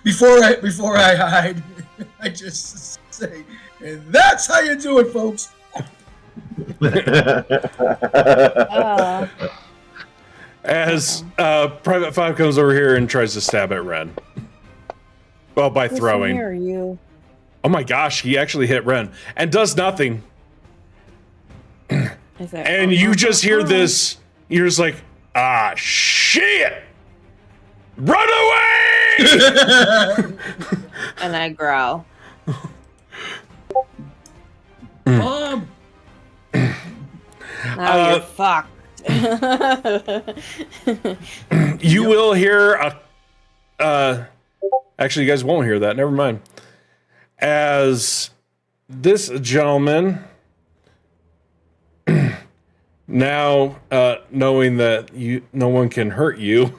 Before I hide, I just say, and that's how you do it, folks. As Private 5 comes over here and tries to stab at Ren. Well, by throwing. Where are you? Oh my gosh, he actually hit Ren and does nothing. And you just hear this. You're just like, ah, shit! Run away! And I growl. Mom! Now you're fucked. You will hear a. Actually, you guys won't hear that. Never mind. As this gentleman, now knowing that no one can hurt you.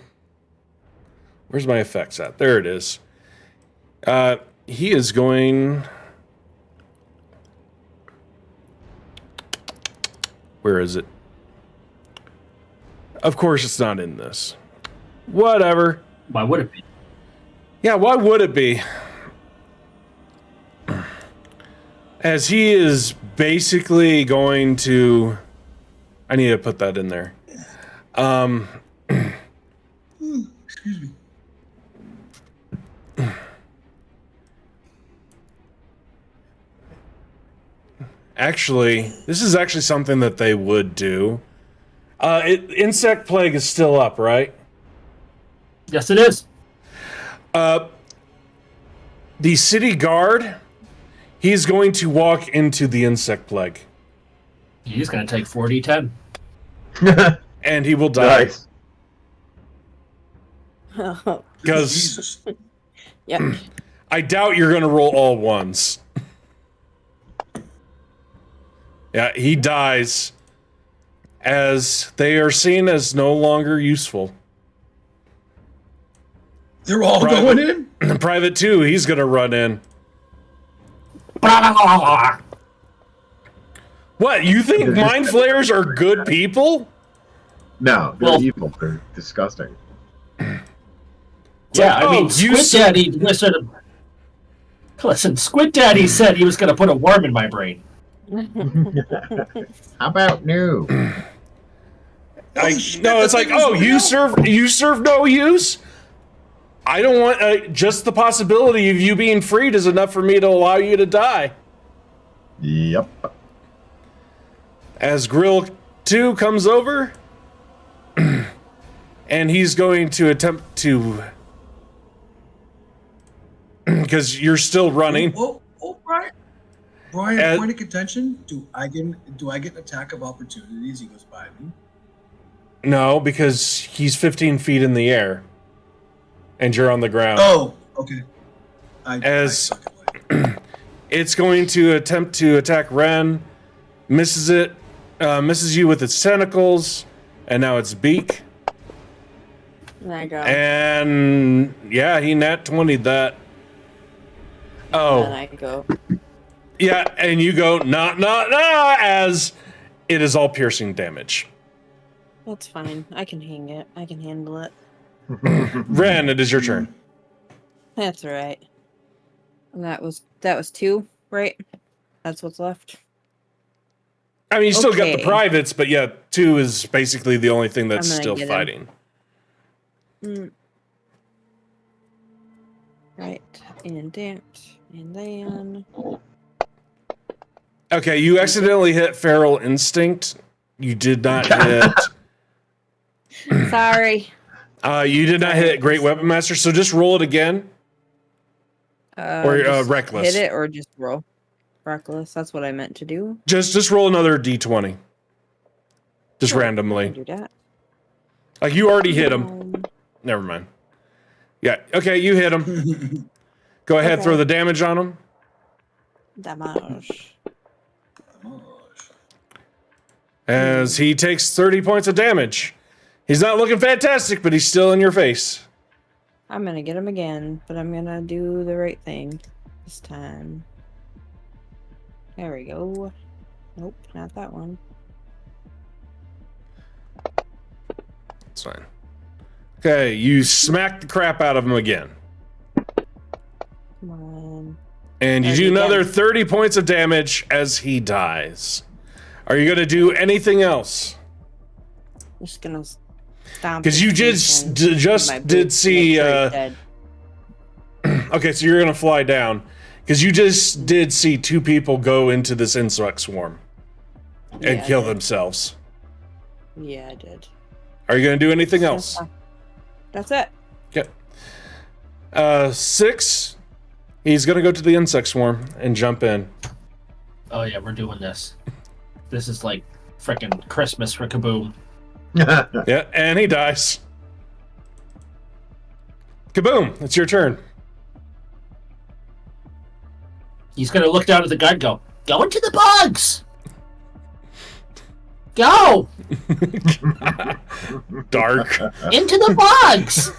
Where's my effects at? There it is. He is going. Where is it? Of course, it's not in this. Whatever. Why would it be? Yeah, why would it be? As he is basically going to... I need to put that in there. Excuse me. Actually, this is actually something that they would do. Insect Plague is still up, right? Yes, it is. The city guard, he's going to walk into the Insect Plague. He's going to take 4d10. And he will die. Nice. Because Jesus. Yep. I doubt you're going to roll all ones. Yeah, he dies as they are seen as no longer useful. They're all going in? Private 2, he's going to run in. What, you think Mind Flayers are good people? No, they're evil. They're disgusting. Yeah, I mean, Squid Daddy listen, Squid Daddy said he was going to put a worm in my brain. How about new? No, it's like, oh, you serve no use? I don't want, just the possibility of you being freed is enough for me to allow you to die. Yep. As Grill 2 comes over, and he's going to attempt to, because you're still running. Oh, Brian. Brian, point of contention. Do I get an attack of opportunity as he goes by me? No, because he's 15 feet in the air, and you're on the ground. Oh, okay. I suck at life. It's going to attempt to attack Ren, misses you with its tentacles, and now its beak. There you go. And yeah, he nat 20'd that. Oh. And I go. Yeah, and you go, nah, as it is all piercing damage. That's fine. I can hang it. I can handle it. Ren, it is your turn. That's all right. And that was 2, right? That's what's left. I mean, you still got the privates, but yeah, 2 is basically the only thing that's still fighting. Right. And dance. And then. Okay, you accidentally hit Feral Instinct. You did not hit. Sorry. You did not hit Great Weapon Master, so just roll it again. Or Just Reckless. Hit it or just roll. Reckless. That's what I meant to do. Just roll another d20. Just randomly. I can do that. Like you already hit him. Never mind. Yeah. Okay, you hit him. Go ahead, throw the damage on him. Damage. As he takes 30 points of damage. He's not looking fantastic, but he's still in your face. I'm gonna get him again, but I'm gonna do the right thing this time. There we go. Nope, not that one. That's fine. Okay, you smack the crap out of him again. Come on. And you do another 30 points of damage as he dies. Are you going to do anything else? Just gonna stomp. Because you just did see... okay, so you're going to fly down. Because you just did see 2 people go into this insect swarm. And kill themselves. Yeah, I did. Are you going to do anything else? That's it. Okay. 6. He's going to go to the insect swarm and jump in. Oh yeah, we're doing this. This is like frickin' Christmas for Kaboom. Yeah, and he dies. Kaboom! It's your turn. He's gonna look down at the gun and go into the bugs! Go! Dark. Into the bugs!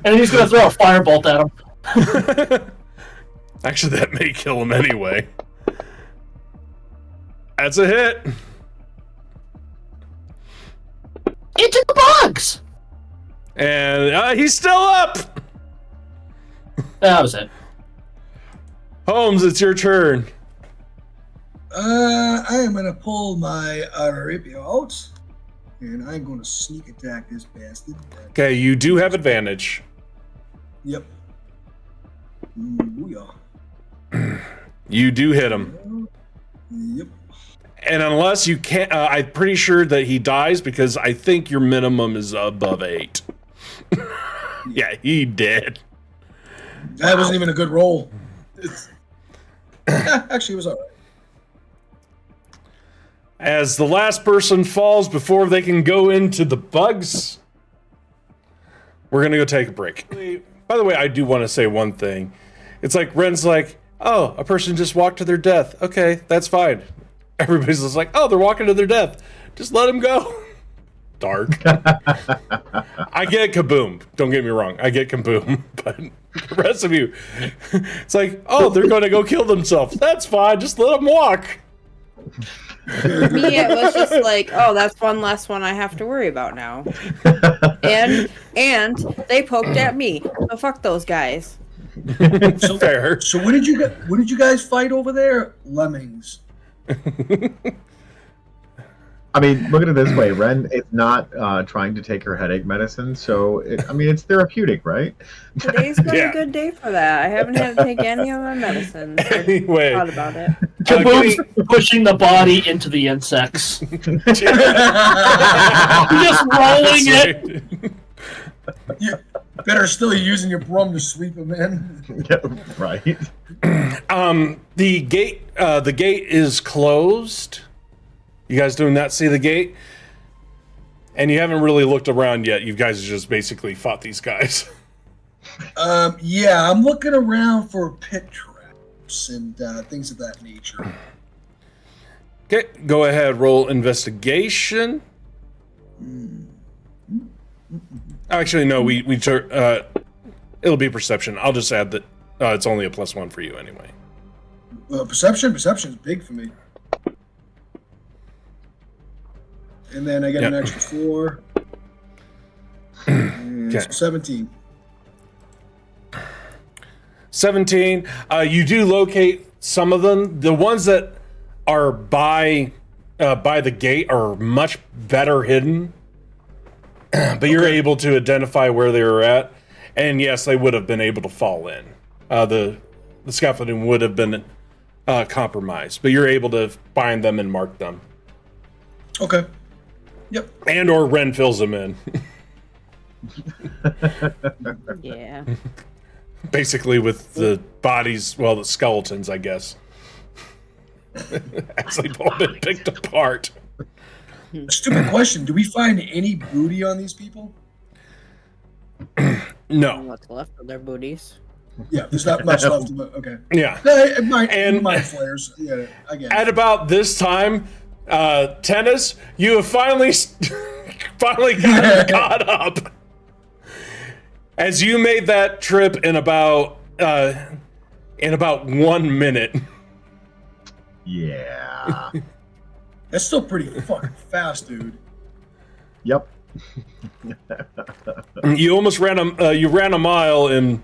And he's gonna throw a firebolt at him. Actually, that may kill him anyway. That's a hit. Into the bugs! And he's still up! That was it. Holmes, it's your turn. I am gonna pull my Aripio out, and I'm gonna sneak attack this bastard. Okay, you do have advantage. Yep. Booyah. You do hit him. Yep. And unless you can't, I'm pretty sure that he dies because I think your minimum is above 8. Yeah, he did. That wasn't even a good roll. Actually, it was alright. As the last person falls before they can go into the bugs, we're going to go take a break. By the way, I do want to say one thing. It's like, Ren's like, oh, a person just walked to their death. Okay, that's fine. Everybody's just like, oh, they're walking to their death. Just let them go. Dark. I get Kaboom. Don't get me wrong. I get Kaboom. But the rest of you, it's like, oh, they're going to go kill themselves. That's fine. Just let them walk. Me, it was just like, oh, that's one less one I have to worry about now. And they poked at me. So fuck those guys. Fair. So what did you guys fight over there? Lemmings. I mean, look at it this way. Ren is not trying to take her headache medicine, so it's therapeutic, right? Today's been a good day for that. I haven't had to take any of my medicines. Anyway, I thought about it. Kaboom's pushing the body into the insects. Just rolling it. You better still using your broom to sweep them in. Yeah, right. The gate is closed. You guys do not see the gate? And you haven't really looked around yet. You guys just basically fought these guys. Yeah, I'm looking around for pit traps and things of that nature. Okay, go ahead, roll investigation. Actually, no, it'll be perception. I'll just add that it's only a +1 for you anyway. Perception is big for me. And then I get an extra 4. Okay. 17. 17. You do locate some of them. The ones that are by the gate are much better hidden. But you're able to identify where they were at. And yes, they would have been able to fall in. the scaffolding would have been compromised. But you're able to find them and mark them. Okay. Yep. And or Ren fills them in. Yeah. Basically with the bodies, well, the skeletons, I guess. As they've all been picked apart. Stupid question. Do we find any booty on these people? No. What's left of their booties? Yeah, there's not much left of it. Okay. Yeah. Mind flares. Yeah, I guess. At about this time, Tennis, you have finally got up. As you made that trip in about 1 minute. Yeah. That's still pretty fucking fast, dude. Yep. You almost ran a mile in.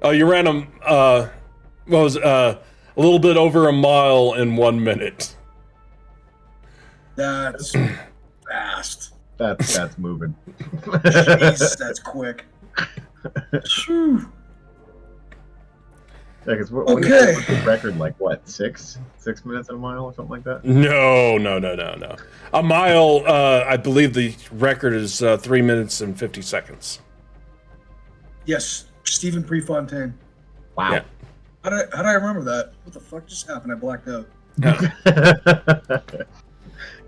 You ran a little bit over a mile in 1 minute. That's fast. That's moving. Jeez, that's quick. Phew. Yeah, because what's the record, like, what, 6 minutes in a mile or something like that? No. A mile, I believe the record is 3 minutes and 50 seconds. Yes, Stephen Prefontaine. Wow. Yeah. How did I remember that? What the fuck just happened? I blacked out.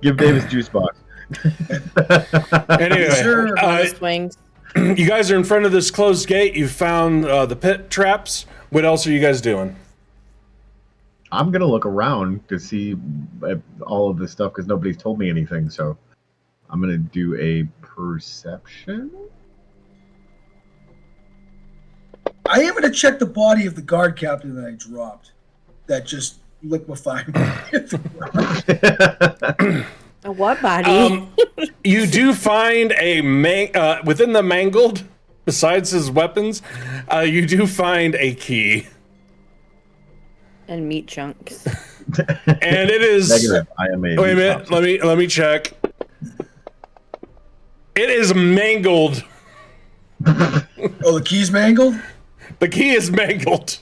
Give Dave his juice box. Anyway, Sure, swings. You guys are in front of this closed gate. You found the pit traps. What else are you guys doing? I'm going to look around to see all of this stuff because nobody's told me anything. So I'm going to do a perception. I am going to check the body of the guard captain that I dropped. That just liquefied me. A what body? You do find within the mangled, besides his weapons, you do find a key. And meat chunks. And it is negative. I am a. Wait a minute. Let me check. It is mangled. Oh, the key's mangled? The key is mangled.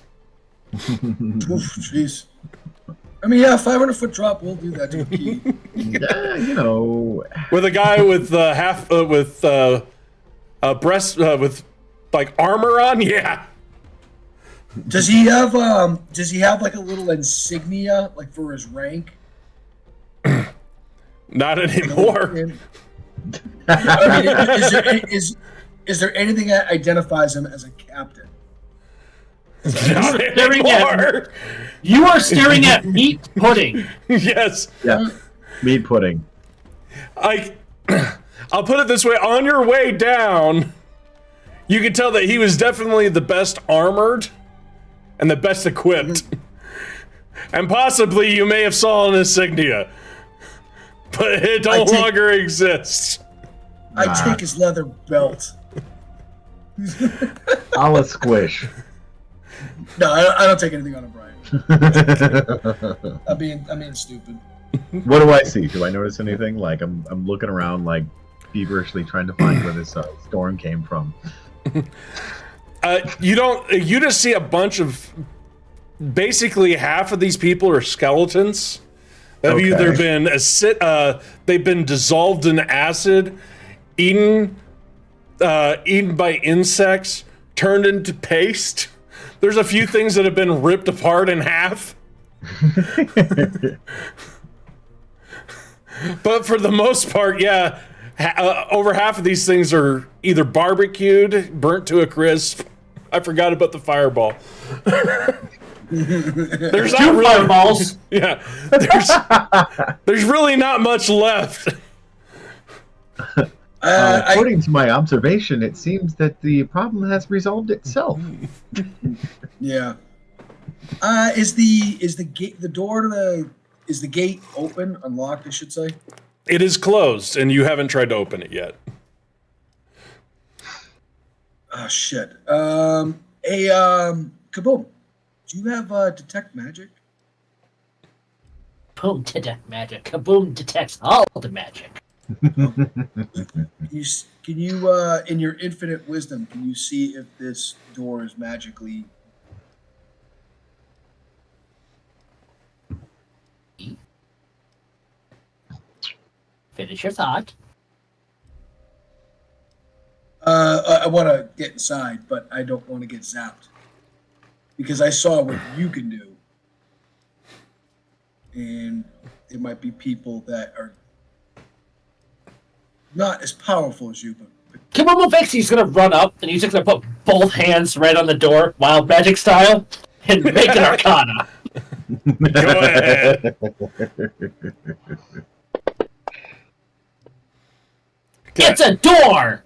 Oof, jeez. I mean, yeah, 500-foot drop will do that to a key. Yeah, you know. With a guy with with like armor on, yeah. Does he have like a little insignia like for his rank? Not anymore. I mean, is there anything that identifies him as a captain? Not anymore. You are staring at meat pudding. Yes. Yeah. Meat pudding. I'll put it this way: on your way down, you can tell that he was definitely the best armored and the best equipped. And possibly you may have saw an insignia, but it no longer exists. I take his leather belt. I'll a squish. No, I don't take anything on him, Brian. I'm being stupid. What do I see? Do I notice anything? Like I'm looking around, like feverishly trying to find where this storm came from. You don't. You just see a bunch of. Basically, half of these people are skeletons. They've either been they've been dissolved in acid, eaten by insects, turned into paste. There's a few things that have been ripped apart in half. But for the most part, yeah, over half of these things are either barbecued, burnt to a crisp. I forgot about the fireball. There's not really, fireballs. Yeah, there's really not much left. According to my observation, it seems that the problem has resolved itself. Yeah. Is the gate open, unlocked, I should say? It is closed, and you haven't tried to open it yet. Oh shit. Kaboom. Do you have detect magic? Boom, detect magic. Kaboom detects all the magic. Can you in your infinite wisdom, can you see if this door is magically Finish your thought. I want to get inside, but I don't want to get zapped because I saw what you can do, and there might be people that are not as powerful as you, but He's gonna run up and he's just gonna put both hands right on the door, wild magic style, and make an arcana. Go ahead. It's a door!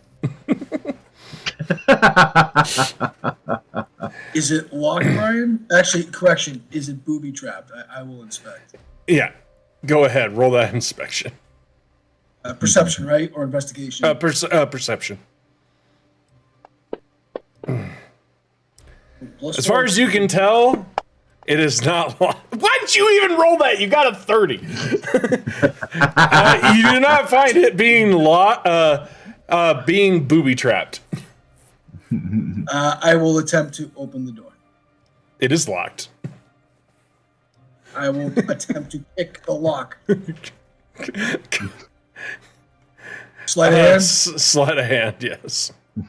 is it locked, Brian? Actually, correction, is it booby trapped? I will inspect. Yeah. Go ahead. Roll that inspection. Perception, right? Or investigation? Perception. Plus As far 4. as you can tell, it is not locked. Why'd you even roll that? You got a 30. You do not find it being being booby trapped. I will attempt to open the door. It is locked. I will attempt to pick the lock. Sleight of hand? Sleight of hand, yes. God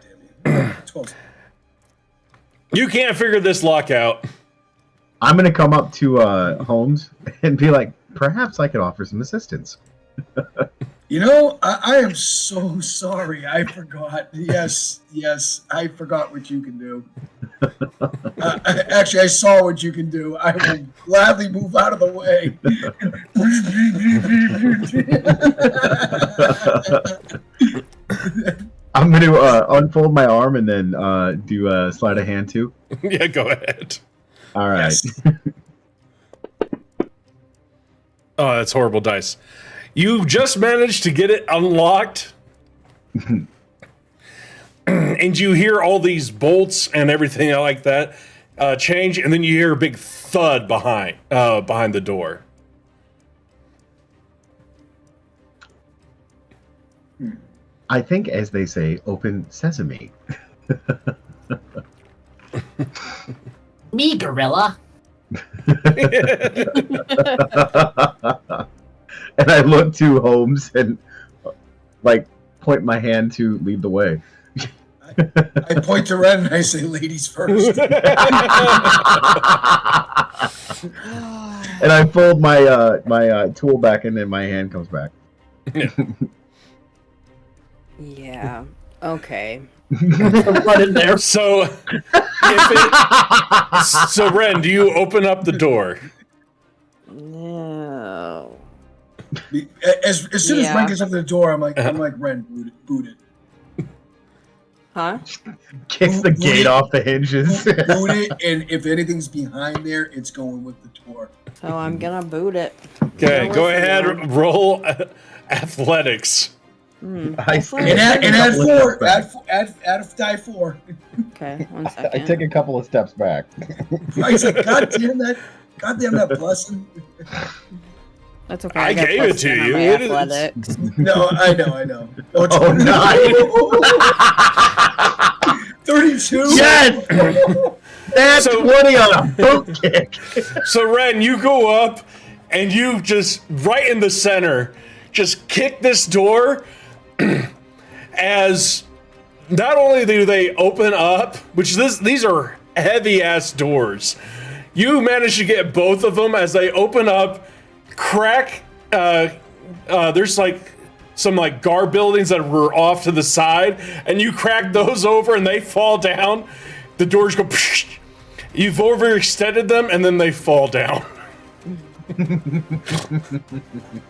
damn you. It's close. You can't figure this lock out. I'm gonna come up to Holmes and be like, perhaps I could offer some assistance. You know, I am so sorry. I forgot. Yes, I forgot what you can do. Actually, I saw what you can do. I will gladly move out of the way. I'm going to unfold my arm and then do a sleight of hand too. Yeah, go ahead. All right. Yes. Oh, that's horrible dice. You just managed to get it unlocked. And you hear all these bolts and everything like that change, and then you hear a big thud behind the door. I think, as they say, open sesame. Me, gorilla. And I look to Holmes and like point my hand to lead the way. I point to Ren and I say, ladies first. And I fold my my tool back in and my hand comes back. Yeah. Okay. Run in there. So, so Ren, do you open up the door? No. As soon as Yeah. Ren gets up to the door, I'm like, Ren, boot it. Huh? Kicks the Boot gate it. off the hinges. Boot it, and if anything's behind there, it's going with the door. So I'm gonna boot it. Okay, Go go with ahead. you. Roll athletics. I And add couple of 4. steps Add a die 4. Okay, one I second. take a couple of steps back. He's like, God damn that blessing. That's okay. I got gave plus it to 10 on you. my It is- athletics. No, I know. Oh, it's Oh, nice. 32. Yes! That's So- 20 on a boat kick. So Ren, you go up and you just right in the center, just kick this door. As not only do they open up, which these are heavy ass doors, you manage to get both of them as they open up, crack. There's like some like guard buildings that were off to the side, and you crack those over and they fall down. The doors go. You've overextended them, and then they fall down.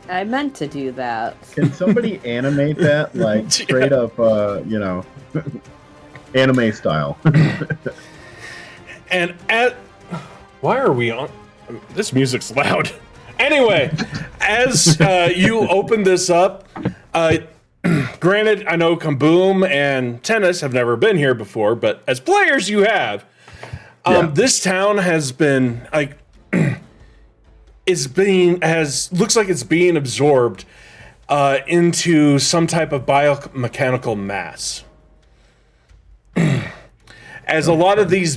I meant to do that. Can somebody animate that, like, straight up, anime style? And why are we on? This music's loud. Anyway, as you open this up, granted, I know Kaboom and Tennis have never been here before, but as players, you have. This town has been like looks like it's being absorbed into some type of biomechanical mass. As a lot of these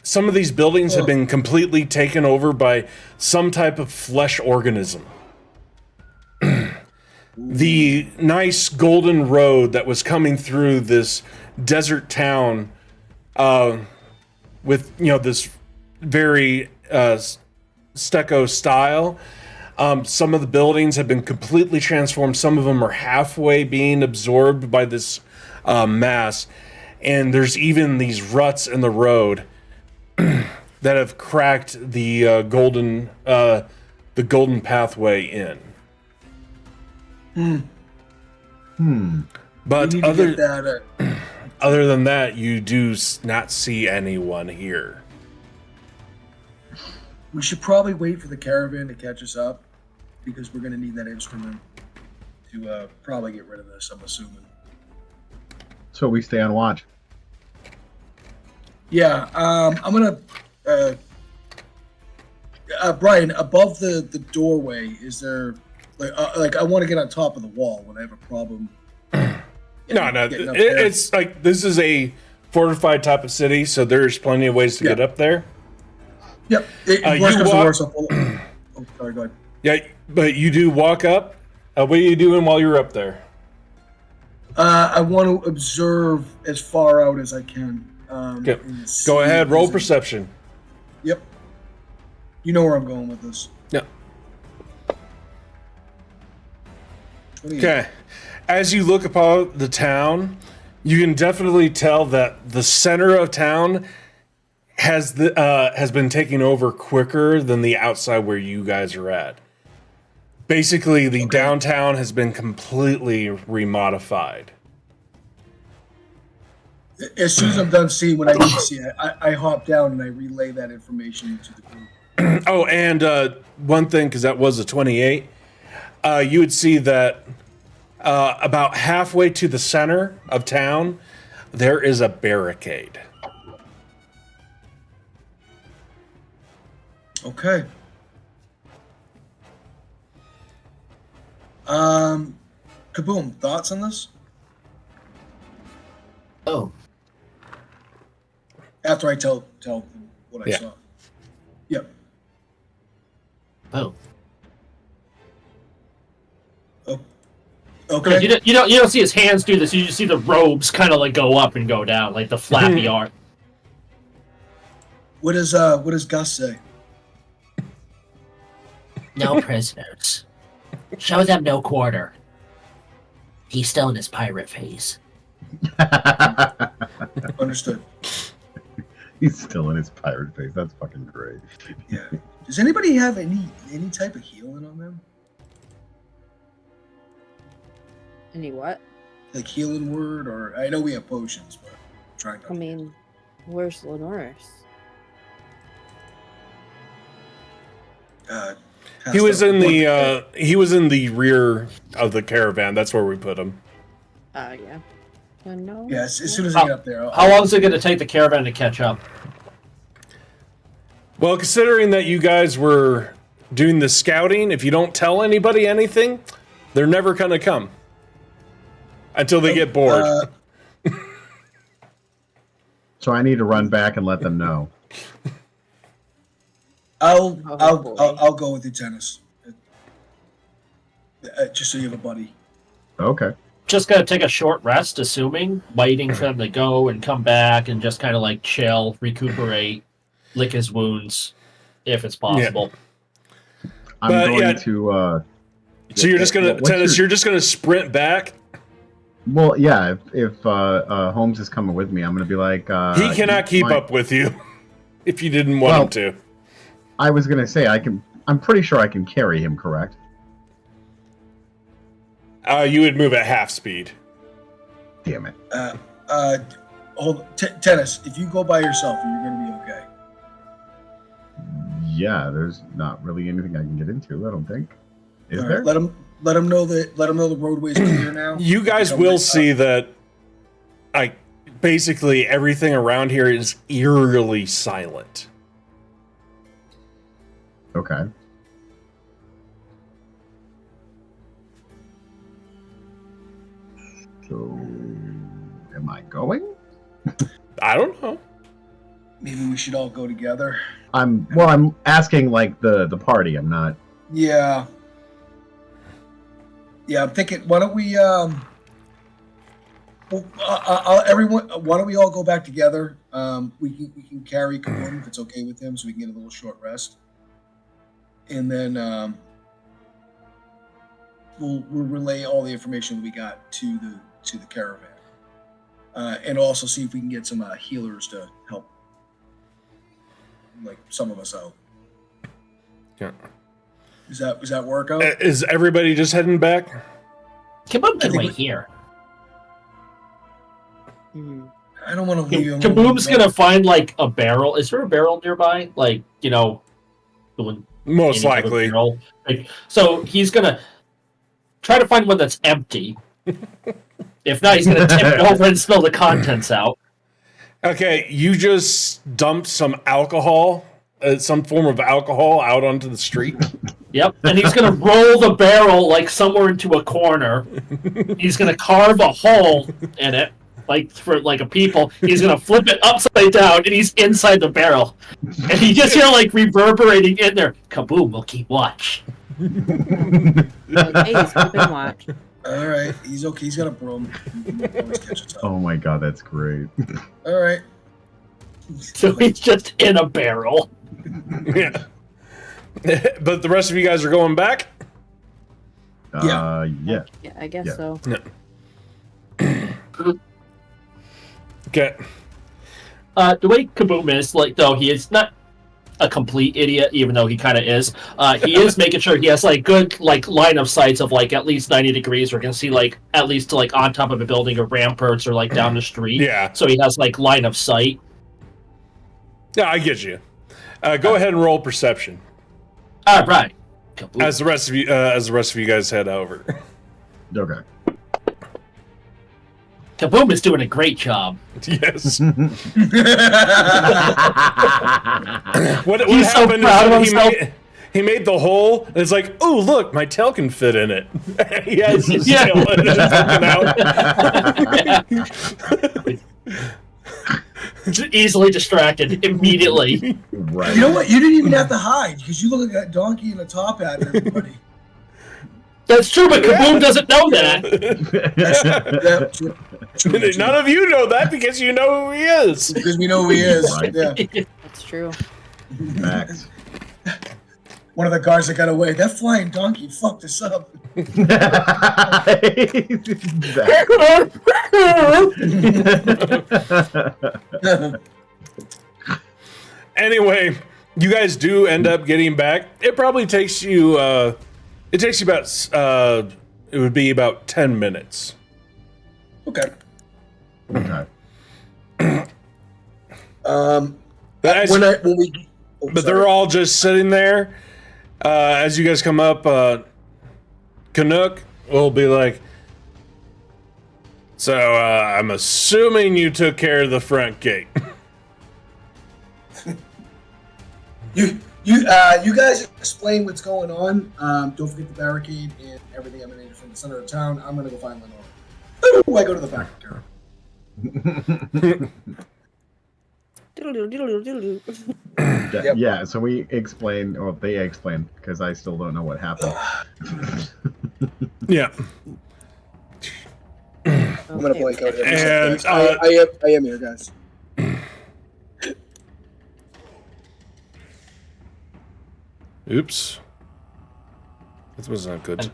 some of these buildings have been completely taken over by some type of flesh organism. The nice golden road that was coming through this desert town with, this very stucco style. Some of the buildings have been completely transformed. Some of them are halfway being absorbed by this mass. And there's even these ruts in the road that have cracked the golden pathway in. But other than that, you do not see anyone here. We should probably wait for the caravan to catch us up, because we're going to need that instrument to probably get rid of this, I'm assuming. So we stay on watch. Yeah, I'm going to... Brian, above the doorway, is there... Like I want to get on top of the wall when I have a problem. No, it's like this is a fortified type of city, so there's plenty of ways to get up there. Yep. Sorry, go ahead. Yeah, but you do walk up. What are you doing while you're up there? I want to observe as far out as I can. Okay. Go ahead, roll perception. Yep. You know where I'm going with this. Yeah. Okay. As you look upon the town, you can definitely tell that the center of town has been taken over quicker than the outside where you guys are at. Basically, the downtown has been completely remodified. As soon as I'm done seeing what I need to see, I hop down and I relay that information to the group. Oh, and one thing, because that was a 28, you would see that about halfway to the center of town, there is a barricade. Okay. Kaboom, thoughts on this? Oh. After I tell them what I saw. Yep. Oh. Okay. You don't see his hands do this. You just see the robes kind of like go up and go down, like the flappy art. What does Gus say? No prisoners. Show them no quarter. He's still in his pirate phase. Understood. He's still in his pirate phase. That's fucking great. Yeah. Does anybody have any type of healing on them? Any what? Like healing word, or I know we have potions, but I'm trying to. I mean, where's Lenoris? He was in the rear of the caravan. That's where we put him. Yeah. No. Yes, as soon as I get up there. How long is it going to take the caravan to catch up? Well, considering that you guys were doing the scouting, if you don't tell anybody anything, they're never going to come until they get bored. So I need to run back and let them know. I'll go with you, Tennis. Just so you have a buddy. Okay. Just gonna take a short rest, assuming, waiting for them to go and come back and just kind of like chill, recuperate, lick his wounds, if it's possible. Yeah. I'm going to. So you're just gonna, Tennis, you're just gonna sprint back? Well, yeah. If Holmes is coming with me, I'm gonna be like. He cannot keep up with you if you didn't want him to. I was gonna say I can. I'm pretty sure I can carry him. Correct. You would move at half speed. Damn it. Tennis. If you go by yourself, you're gonna be okay. Yeah, there's not really anything I can get into. I don't think. Is there? Let them know the roadway's clear now. You guys will see that. Basically everything around here is eerily silent. Okay. So, am I going? I don't know. Maybe we should all go together. I'm asking like the party. I'm not. Yeah. Yeah, I'm thinking. Why don't we everyone? Why don't we all go back together? We can carry Kaboom if it's okay with him, so we can get a little short rest, and then we'll relay all the information we got to the caravan, and also see if we can get some healers to help, like some of us out. Yeah. Does that work out? Is everybody just heading back? Kaboom can wait here. I don't want to leave him. Kaboom's gonna find like a barrel. Is there a barrel nearby? Like, Most likely. Like, so he's gonna try to find one that's empty. If not, he's gonna tip it over and spill the contents out. Okay, you just dumped some alcohol, some form of alcohol, out onto the street. Yep, and he's gonna roll the barrel like somewhere into a corner. He's gonna carve a hole in it, like for like a peephole. He's gonna flip it upside down, and he's inside the barrel. And you just hear like reverberating in there. Kaboom! We'll keep watch. Okay, he's keeping watch. All right, he's okay. He's got a broom. He can always catch us up. Oh my god, that's great. All right. So he's just in a barrel. Yeah. But the rest of you guys are going back? Yeah. Yeah, I guess so. No. Okay. The way Kaboom is, like, though, he is not a complete idiot, even though he kind of is. He is making sure he has, like, good, like, line of sights of, like, at least 90 degrees, or can see, like, at least, like, on top of a building or ramparts or, like, down the street. Yeah. So he has, like, line of sight. Yeah, I get you. Go ahead and roll perception. All right. Kaboom. As the rest of you guys head over. Okay. Kaboom is doing a great job. Yes. What He's so happened proud of is himself. he made the hole, and it's like, oh, look, my tail can fit in it. He has his Yeah. tail and it's poking out. Easily distracted immediately. Right. You know what? You didn't even have to hide because you look like that donkey in a top hat and everybody. That's true, but Kaboom doesn't know that. Yeah, true. None of you know that because you know who he is. Because we know who he is. Right. Yeah. That's true. Max. One of the guards that got away. That flying donkey fucked us up. Anyway, you guys do end up getting back. It probably takes you. It takes you about. It would be about 10 minutes. Okay. Okay. But Sorry. they're all just sitting there. As you guys come up, Canuck will be like, so I'm assuming you took care of the front gate. You guys explain what's going on. Don't forget the barricade and everything emanated from the center of town. I'm gonna go find Lenore. Ooh, I go to the back of the Yep. Yeah, so we explain, or they explain, because I still don't know what happened. Yeah. I'm gonna blank out here. And, I am here, guys. Oops. That was not good.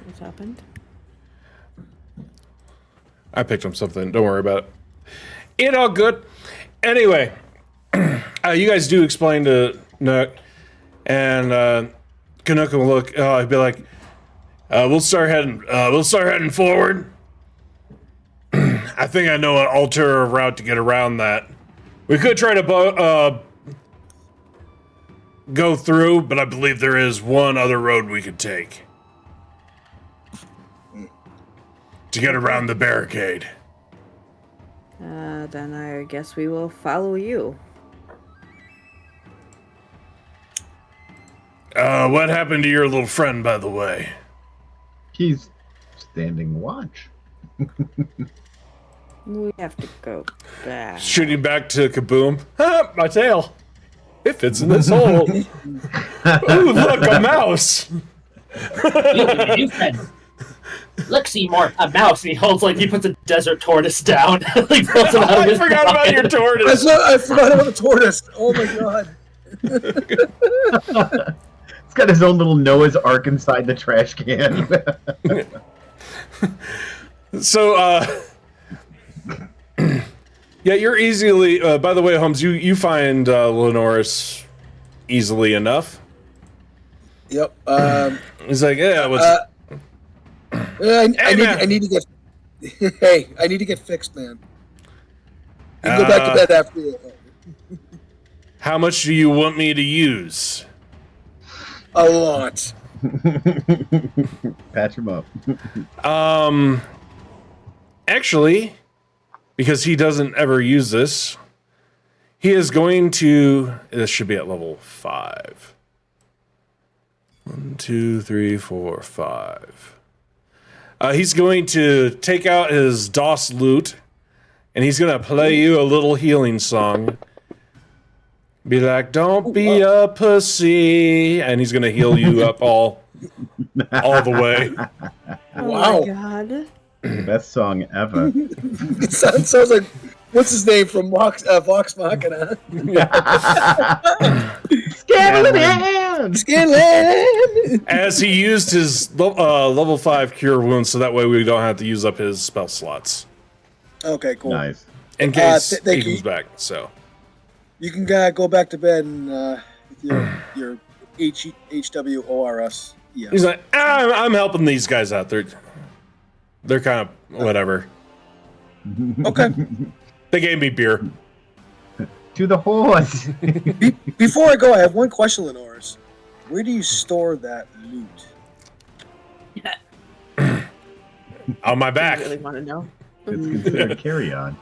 What's happened? I picked up something. Don't worry about it. It all good. Anyway, you guys do explain to Nook, and Canuck will look. He'd be like, "We'll start heading forward. I think I know an alternative route to get around that. We could try to go through, but I believe there is one other road we could take to get around the barricade." Then I guess we will follow you. What happened to your little friend, by the way? He's standing watch. We have to go back. Shooting back to Kaboom. Ah, my tail. It fits in this hole. Ooh, look, a mouse. You friend. Look, Seymour, a mouse. And he puts a desert tortoise down. Like, pulls it out of I his forgot about pocket. your tortoise. I forgot about the tortoise. Oh my god. It's got his own little Noah's Ark inside the trash can. So, yeah, you're easily. By the way, Holmes, you find Lenoris easily enough. Yep. He's like, yeah, what's I need to get. Hey, I need to get fixed, man. You can go back to bed after you. how much do you want me to use? A lot. Patch him up. Actually, because he doesn't ever use this, he is going to. This should be at level 5. 1, 2, 3, 4, 5. He's going to take out his DOS lute, and he's going to play you a little healing song. Be like, don't be a pussy, and he's going to heal you up all the way. Oh Wow. my god. Best song ever. It sounds like what's his name from Vox Machina? Scanlan. As he used his level 5 cure wounds, so that way we don't have to use up his spell slots. Okay, cool. Nice. In case he thank comes you. back, so. You can go back to bed and with your HWORS. Yeah. He's like, I'm helping these guys out. They're kind of whatever. Okay. They gave me beer. To the horse. Before I go, I have one question, Lenoris. Where do you store that loot? On my I back. really want to know. It's considered carry-on.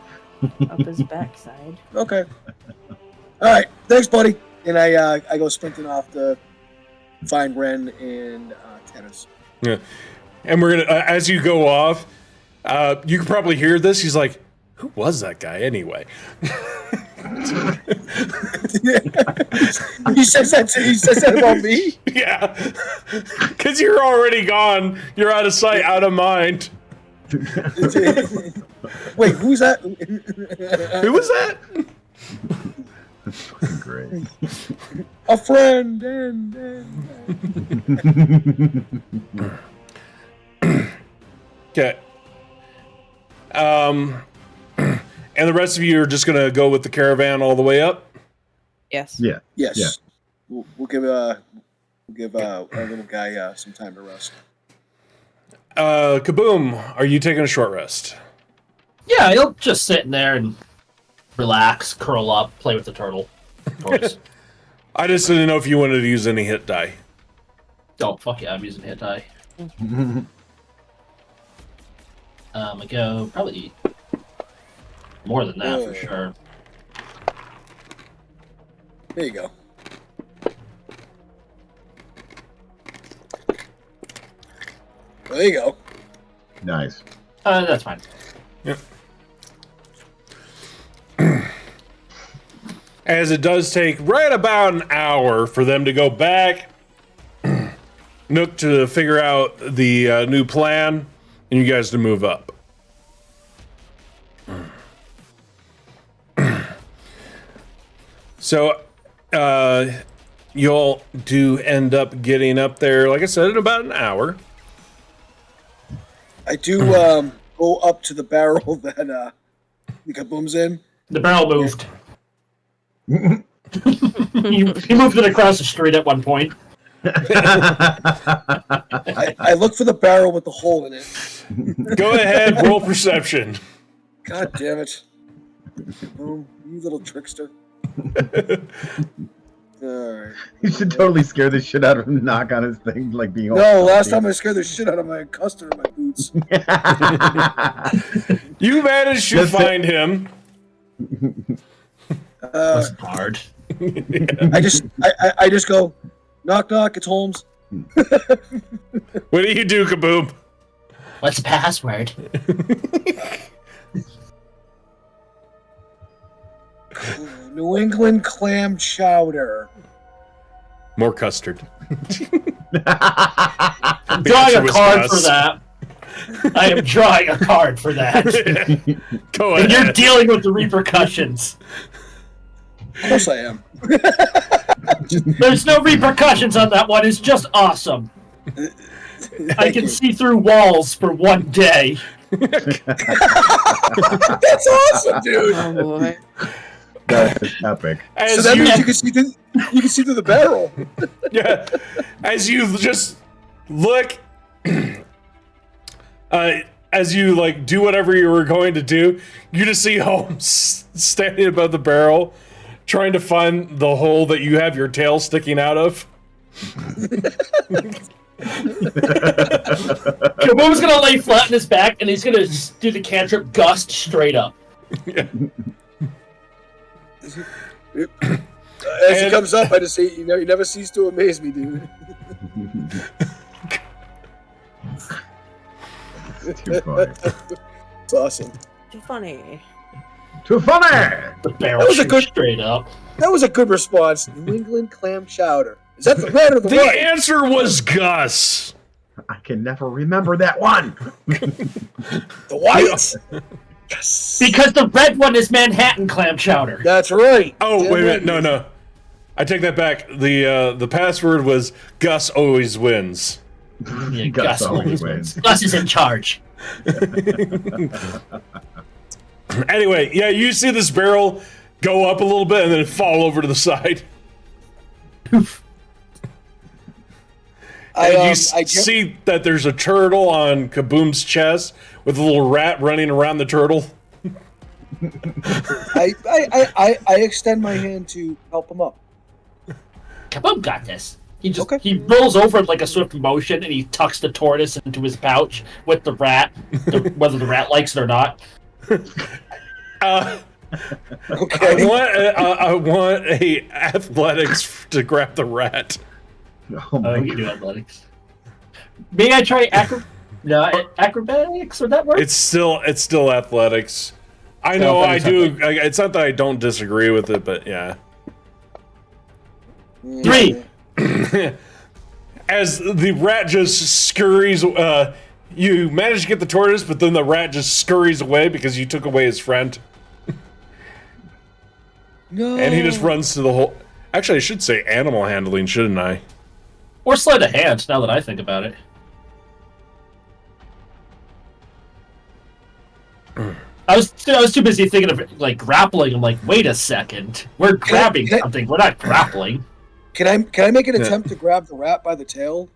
Up his backside. Okay. All right. Thanks, buddy. And I go sprinting off to find Ren and Tennis. Yeah. And we're gonna, as you go off, you can probably hear this. He's like, "Who was that guy anyway?" He says that about me. Yeah, because you're already gone. You're out of sight, out of mind. Wait, who's that? Who was that? That's fucking great. A friend. Okay. And the rest of you are just gonna go with the caravan all the way up. Yes. Yeah. Yes. Yeah. We'll give our little guy some time to rest. Kaboom! Are you taking a short rest? Yeah, he'll just sit in there and relax, curl up, play with the turtle. Tortoise. I just didn't know if you wanted to use any hit die. Oh, fuck yeah, I'm using hit die. I go probably more than that for sure. There you go. There you go. Nice. That's fine. Yep. As it does take right about an hour for them to go back, Nook to figure out the new plan, and you guys to move up. So, you'll do end up getting up there, like I said, in about an hour. I do go up to the barrel that the Kaboom's in. The barrel moved. he moved it across the street at one point. I look for the barrel with the hole in it. Go ahead, roll perception. God damn it. Kaboom, you little trickster. Alright. You should totally scare the shit out of him, knock on his thing, like being all No, last salty. time I scared the shit out of my customer in my boots. You managed to Just find him. That's hard. I just go, knock knock, it's Holmes. What do you do, Kaboom? What's the password? New England clam chowder. More custard. I'm drawing a was card Gus. for that. I am drawing a card for that. Go And you're ahead. dealing with the repercussions. Of course I am. There's no repercussions on that one. It's just awesome. I can see through walls for one day. That's awesome, dude. Oh boy. That's epic. As So that you, means you can see through the barrel. yeah, as you just look, as you like do whatever you were going to do, you just see Holmes standing above the barrel, trying to find the hole that you have your tail sticking out of. Kaboom's gonna lay flat on his back, and he's gonna do the cantrip gust straight up. As he comes up, I just say, you never cease to amaze me, dude. Too funny. It's awesome. Too funny. Too funny! The barrel That was a shoots good- straight up. That was a good response. New England clam chowder. Is that the red or the The white? answer was Gus. I can never remember that one. The white. Yes. Because the red one is Manhattan clam chowder. That's right. Oh, Damn wait a right. minute. No. I take that back. The password was Gus always wins. Yeah, Gus Gus always always wins. wins. Gus is in charge. Anyway, yeah, you see this barrel go up a little bit and then fall over to the side. And you see that there's a turtle on Kaboom's chest with a little rat running around the turtle. I extend my hand to help him up. Kaboom got this. He just Okay. he rolls over in like a swift motion, and he tucks the tortoise into his pouch with the rat, whether the rat likes it or not. I Okay. want a athletics to grab the rat. Oh my We can do god. athletics. May I try acrobatics? Would that work? It's still athletics. I know I do. It's not that I don't disagree with it, but yeah. 3. As the rat just scurries, you manage to get the tortoise, but then the rat just scurries away because you took away his friend, No. and he just runs to the hole. Actually, I should say animal handling, shouldn't I? Or sleight of hand, now that I think about it. I was too busy thinking of like grappling. I'm like, wait a second, we're grabbing something. We're not grappling. Can I make an attempt to grab the rat by the tail?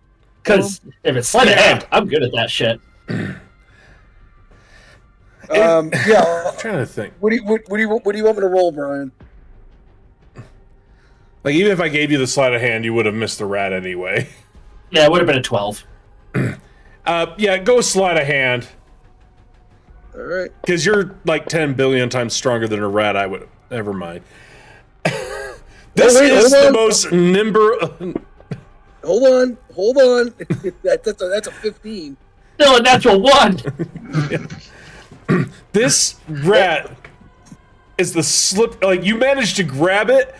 Because if it's sleight of hand, I'm good at that shit. Yeah. I'm trying to think. What do you want me to roll, Brian? Like, even if I gave you the sleight of hand, you would have missed the rat anyway. Yeah, it would have been a 12. Yeah, go sleight of hand. All right. Because you're like 10 billion times stronger than a rat, I would. Never mind. This is the most nimble. Hold on. That's a 15. Still a natural 1. This rat is the slip. Like, you managed to grab it,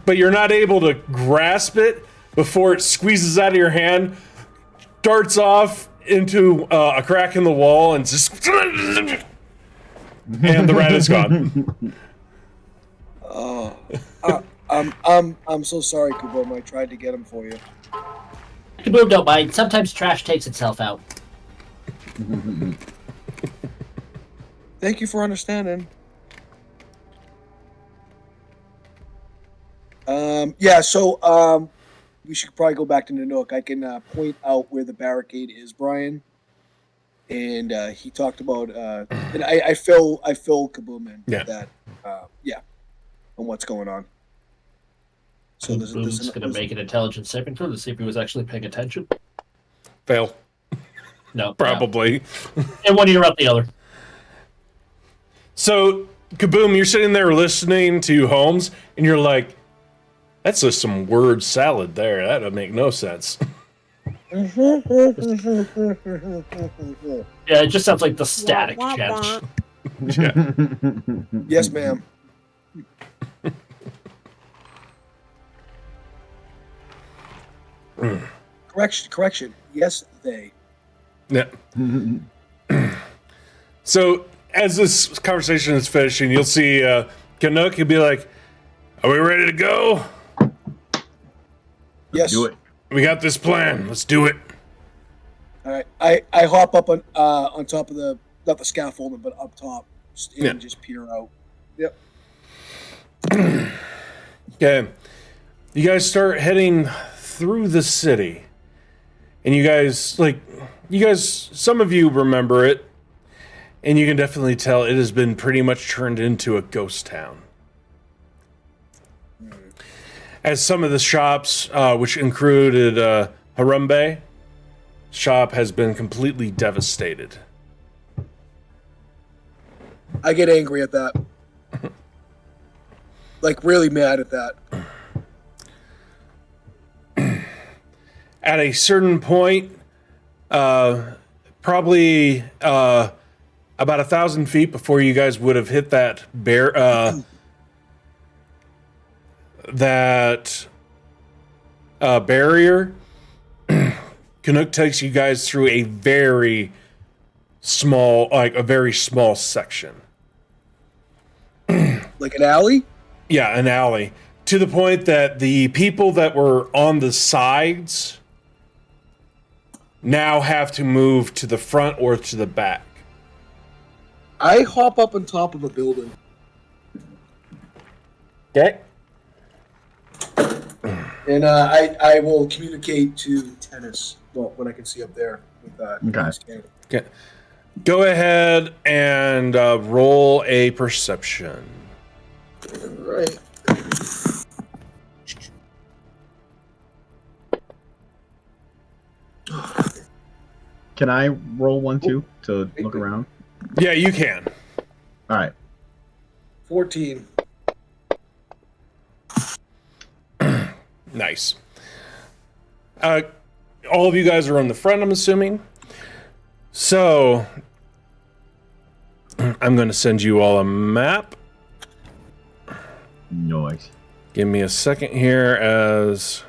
but you're not able to grasp it before it squeezes out of your hand, darts off into a crack in the wall, and just. And the rat is gone. Oh, I'm so sorry, Kaboom. I tried to get him for you. Kaboom, don't mind. Sometimes trash takes itself out. Thank you for understanding. So we should probably go back to Nanook. I can point out where the barricade is, Brian. And he talked about, and I fill Kaboom in with that, on what's going on. So Kaboom's going to make an intelligence saving throw to see if he was actually paying attention. Fail. No. Probably. No. And one ear out the other. So, Kaboom, you're sitting there listening to Holmes, and you're like, that's just some word salad there. That would make no sense. Yeah, it just sounds like the static Wah, wah, chant. wah. Yeah. Yes, ma'am. Correction. Yes, they. Yeah. So as this conversation is finishing, you'll see Canuck. He'll be like, "Are we ready to go? Yes. Do it. We got this plan. Let's do it." All right. I hop up on top of the not the scaffolding, but up top, and just peer out. Yep. Okay. You guys start heading through the city. And you guys, some of you remember it. And you can definitely tell it has been pretty much turned into a ghost town. As some of the shops, which included Harambe, shop has been completely devastated. I get angry at that. Like, really mad at that. At a certain point, probably about 1,000 feet before you guys would have hit that barrier, Canuck takes you guys through a very small section. Like an alley? Yeah, an alley. To the point that the people that were on the sides now have to move to the front or to the back. I hop up on top of a building. Okay. And I will communicate to Tennis. Well, when I can see up there with Okay. Okay. Go ahead and roll a perception. Right. Can I roll one too to look around? Yeah, you can. All right. 14. Nice. All of you guys are on the front, I'm assuming. So, I'm going to send you all a map. Nice. Give me a second here as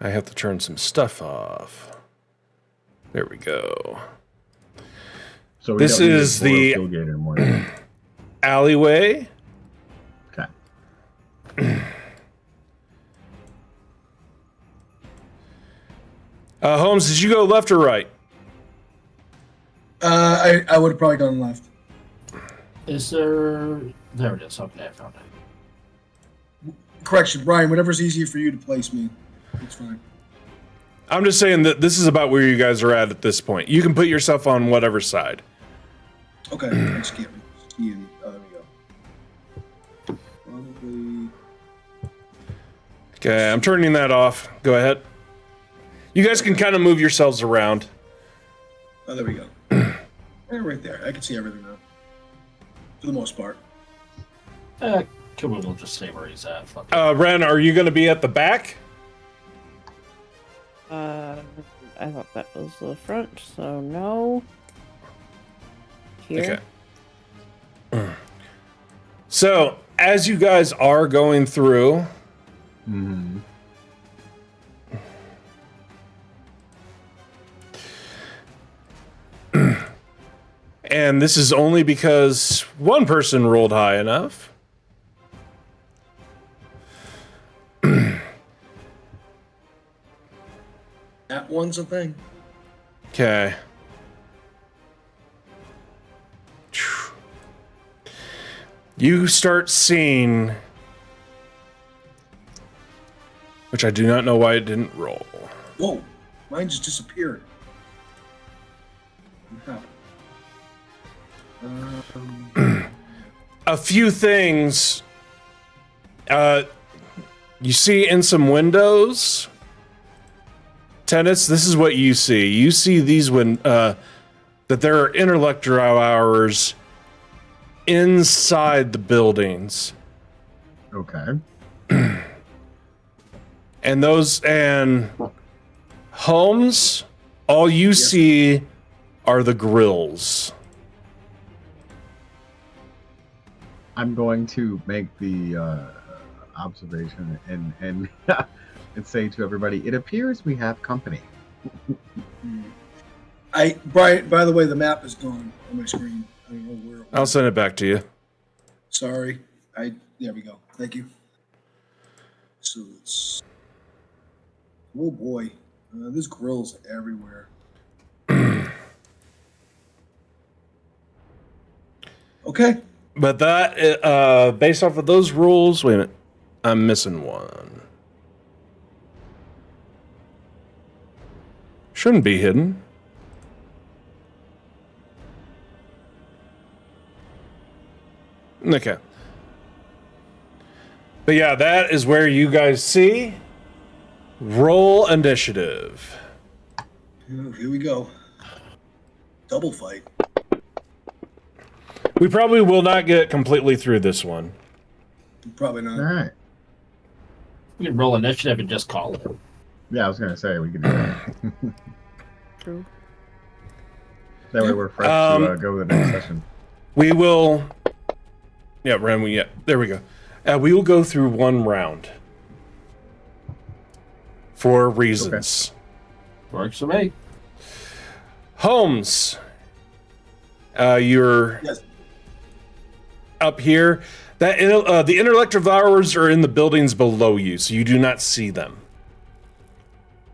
I have to turn some stuff off. There we go. So This don't need is a Boyle the Tailgate anymore. alleyway. Okay. Holmes, did you go left or right? I would have probably gone left. Is there... There it is. Okay, I found it. Correction, Brian, whatever's easier for you to place me. It's fine. I'm just saying that this is about where you guys are at this point. You can put yourself on whatever side. Okay, I just can't see any. Oh, there we go. Probably. Okay, I'm turning that off. Go ahead. You guys can kind of move yourselves around. Oh, there we go. Right there. I can see everything now. For the most part. Kibble will just stay where he's at. Fuck it. Ren, are you going to be at the back? I thought that was the front, so no. Here. Okay. So, as you guys are going through, Mm-hmm. and this is only because one person rolled high enough. That one's a thing. Okay. You start seeing, which I do not know why it didn't roll. Whoa, mine just disappeared. What happened? A few things. You see in some windows. Tennis, this is what you see. You see these that there are interlector hours inside the buildings. Okay. And homes, all you see are the grills. I'm going to make the observation and and say to everybody, it appears we have company. Brian, by the way, the map is gone on my screen. I don't know where it I'll went. send it back to you. Sorry. There we go. Thank you. So it's. Oh boy. There's grills everywhere. Okay. But that, based off of those rules, wait a minute. I'm missing one. Shouldn't be hidden. Okay. But yeah, that is where you guys see. Roll initiative. Here we go. Double fight. We probably will not get completely through this one. Probably All not. right. We can roll initiative and just call it. Yeah, I was gonna say we could do that. True. That way we're fresh to go to the next session. We will. Yeah, Ren. Yeah, there we go. We will go through one round for reasons. Works for me. Holmes, you're Yes. up here. That the intellect devourers are in the buildings below you, so you do not see them.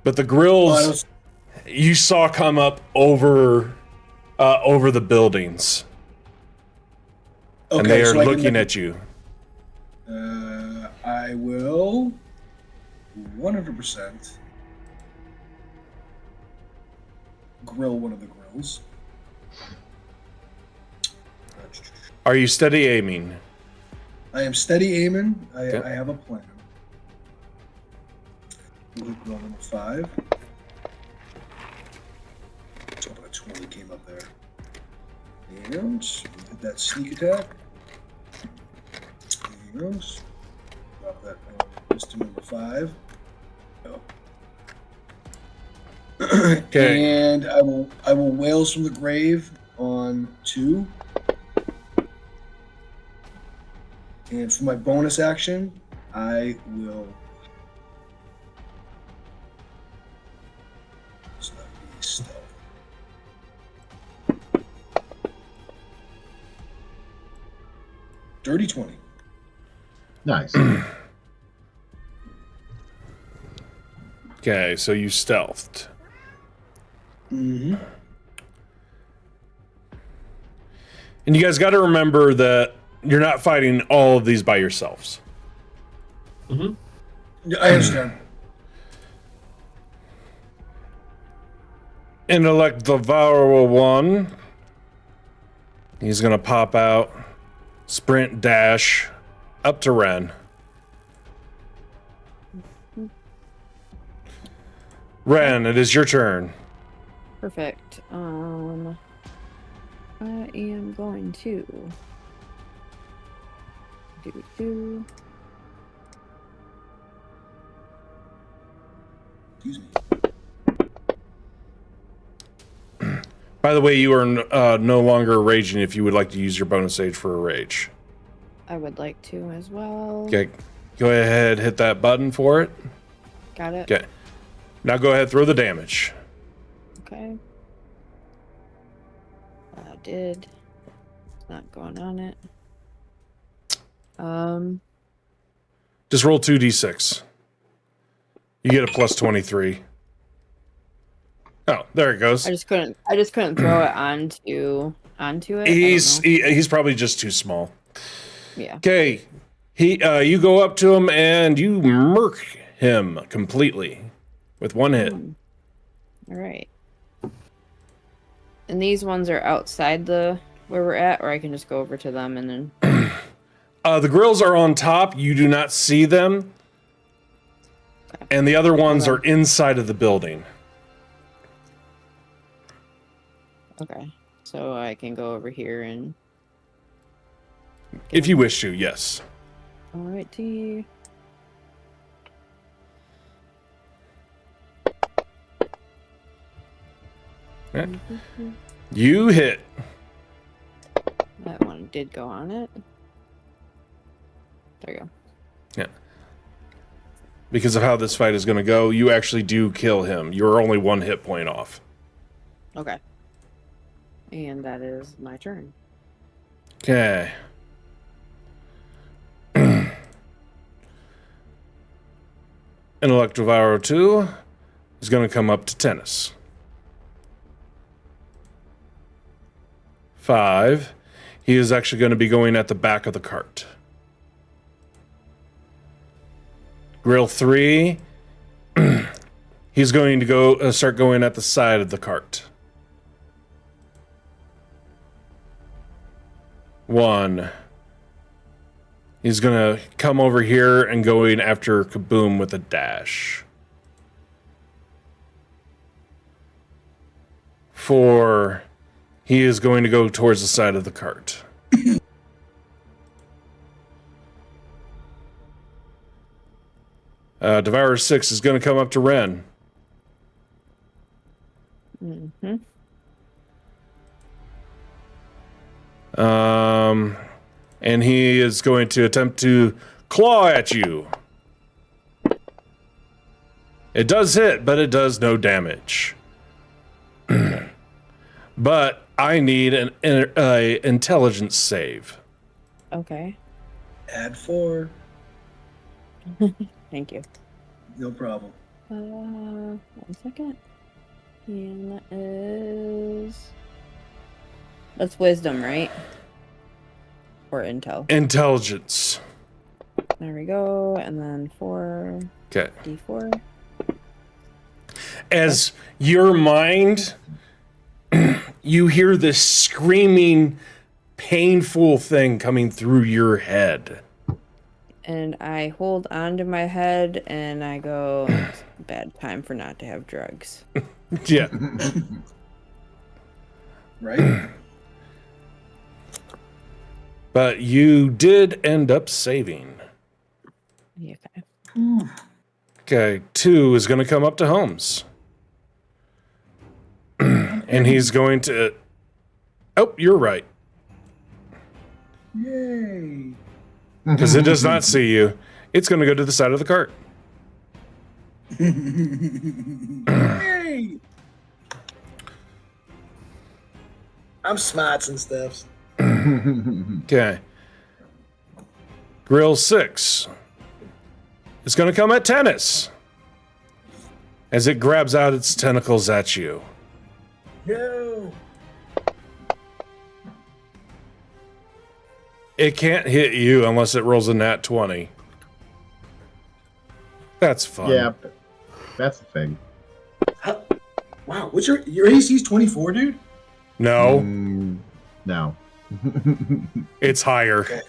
But the grills you saw come up over the buildings, Okay, and they are so looking at you. I will 100% grill one of the grills. Are you steady aiming? I am steady aiming. Okay. I have a plan. Grill number 5. Let's hope a 20 came up there. And hit that sneak attack. There he goes. Drop that wisdom number 5. Go. Okay. And I will Wails from the Grave on 2. And for my bonus action, I will. So that would be stealth. Dirty 20. Nice. Okay, so you stealthed. Mm-hmm. And you guys got to remember that you're not fighting all of these by yourselves. Mm-hmm. Yeah, I understand. Intellect Devourer 1. He's going to pop out. Sprint dash up to Ren. Ren, it is your turn. Perfect. I am going to do. Excuse me. By the way, you are no longer raging if you would like to use your bonus age for a rage. I would like to as well. Okay, go ahead, hit that button for it. Got it. Okay. Now go ahead, throw the damage. Okay. I did. It's not going on it. Just roll 2d6. You get a plus 23. Oh, there it goes. I just couldn't throw it onto it. He's probably just too small. Yeah. Okay, you go up to him and you murk him completely with one hit. All right. And these ones are outside where we're at, or I can just go over to them and then. The grills are on top. You do not see them, and the other ones are inside of the building. Okay, so I can go over here and. If you wish to, yes. All right, T. Okay. You hit. That one did go on it. There you go. Yeah. Because of how this fight is going to go, you actually do kill him. You're only 1 hit point off. Okay. And that is my turn. Okay. Intellect Devour 2 is going to come up to tennis. 5. He is actually going to be going at the back of the cart. Grill 3. He's going to go start going at the side of the cart. 1. He's going to come over here and going after Kaboom with a dash. 4. He is going to go towards the side of the cart. Devourer 6 is going to come up to Ren. Mm-hmm. And he is going to attempt to claw at you. It does hit, but it does no damage. But I need an intelligence save. Okay. Add 4. Thank you. No problem. 1 second. And that is... That's wisdom, right? Or intel. Intelligence. There we go. And then 4 Okay. D4. As your mind, you hear this screaming, painful thing coming through your head. And I hold on to my head and I go, it's a bad time for not to have drugs. Yeah. Right? But you did end up saving. Yeah, okay. Okay, 2 is going to come up to Holmes. And he's going to... Oh, you're right. Yay. Because it does not see you. It's going to go to the side of the cart. Yay. I'm smarts and stuff. Okay. Grill 6 is going to come at tennis. As it grabs out its tentacles at you. No. It can't hit you unless it rolls a nat 20. That's fun. Yeah, that's the thing. Wow, what's your AC's 24, dude? No, No. it's higher. Okay,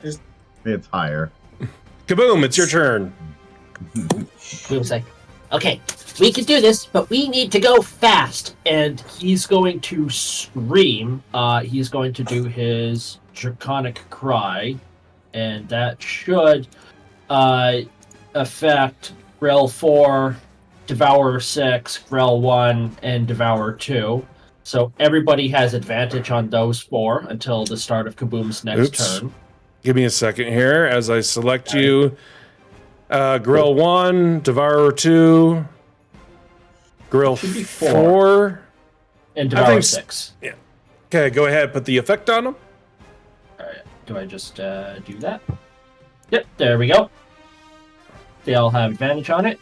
It's higher. Kaboom, it's your turn. Boom's like, okay, we can do this, but we need to go fast. And he's going to scream. He's going to do his draconic cry, and that should affect Grell 4, Devourer 6, Grell 1, and Devourer 2. So everybody has advantage on those 4 until the start of Kaboom's next turn. Give me a second here as I select you. Grill 1, Devourer 2, Grill Should be 4. And I Devourer think 6. Yeah. Okay, go ahead. Put the effect on them. Alright, do I just do that? Yep, there we go. They all have advantage on it.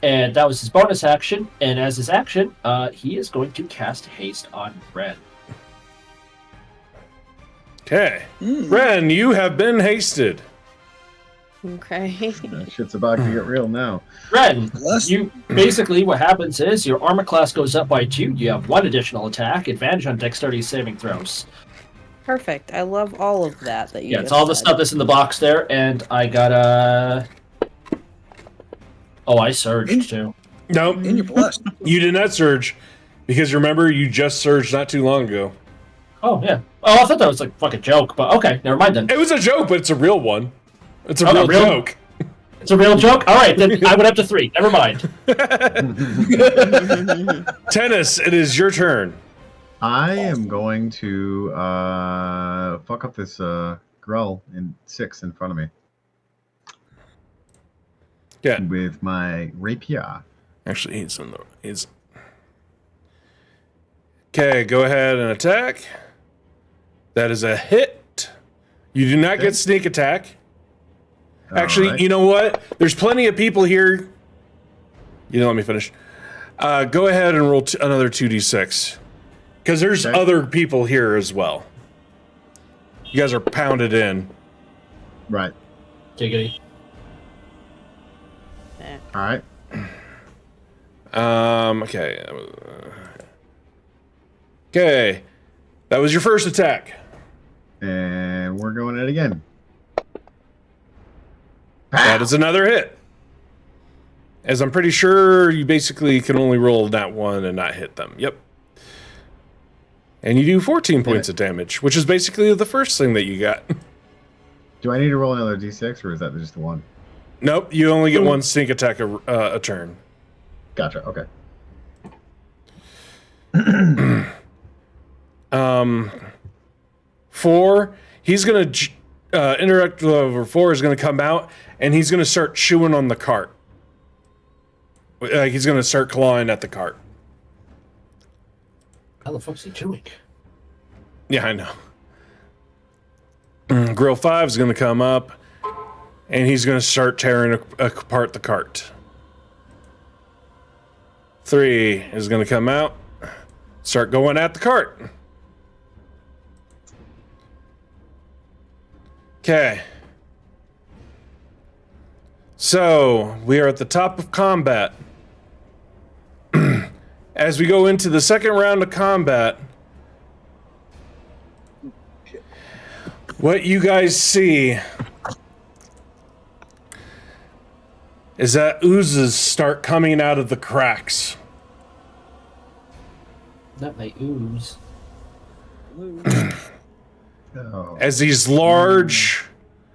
And that was his bonus action. And as his action, he is going to cast Haste on Ren. Okay. Ren, you have been hasted. Okay. That shit's about to get real now. Ren, Bless- you basically what happens is your armor class goes up by 2. You have 1 additional attack, advantage on dexterity saving throws. Perfect. I love all of that you Yeah, it's just all the said. stuff that's in the box there, and I got a. Oh, I surged too. No, And you're blessed. you did not surge. Because remember, you just surged not too long ago. Oh yeah. Oh, I thought that was like a fucking joke, but okay, never mind then. It was a joke, but it's a real one. It's a Oh, real real? joke. It's a real joke. All right, then I went up to 3. Never mind. Tennis, it is your turn. I am going to fuck up this Grell in 6 in front of me. Yeah. with my rapier. Actually, he's. Okay, go ahead and attack. That is a hit. You do not get sneak attack. Actually, right. you know what? There's plenty of people here. You know, let me finish. Go ahead and roll another 2d6. Because there's other people here as well. You guys are pounded in. Right. Giggity. All right. Okay. Okay. That was your first attack. And we're going it again. That is another hit. As I'm pretty sure you basically can only roll that one and not hit them. Yep. And you do 14 points of damage, which is basically the first thing that you got. Do I need to roll another d6, or is that just the one? Nope, you only get one sneak attack a turn. Gotcha. Okay. 4, he's gonna interact with over 4 is gonna come out and he's gonna start chewing on the cart. He's gonna start clawing at the cart. How the fuck's he doing? Yeah, I know. Grill 5 is gonna come up and he's gonna start tearing apart the cart. 3 is gonna come out, start going at the cart. Okay. So, we are at the top of combat. As we go into the second round of combat, what you guys see is that oozes start coming out of the cracks. Not my ooze. Oh. As these large,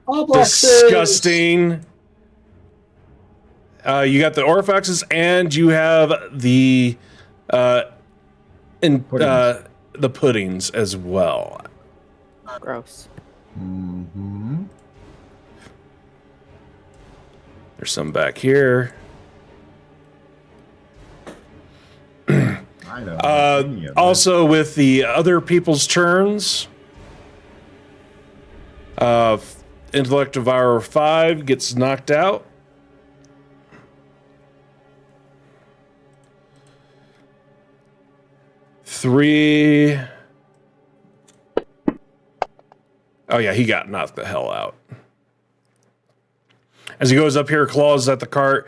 Oblexes! disgusting... you got the Orphaxes and you have the the puddings as well. Gross. Mm-hmm. There's some back here. I know. Also, with the other people's turns, Intellect Devourer 5 gets knocked out. Three. Oh yeah, he got knocked the hell out. As he goes up here, claws at the cart.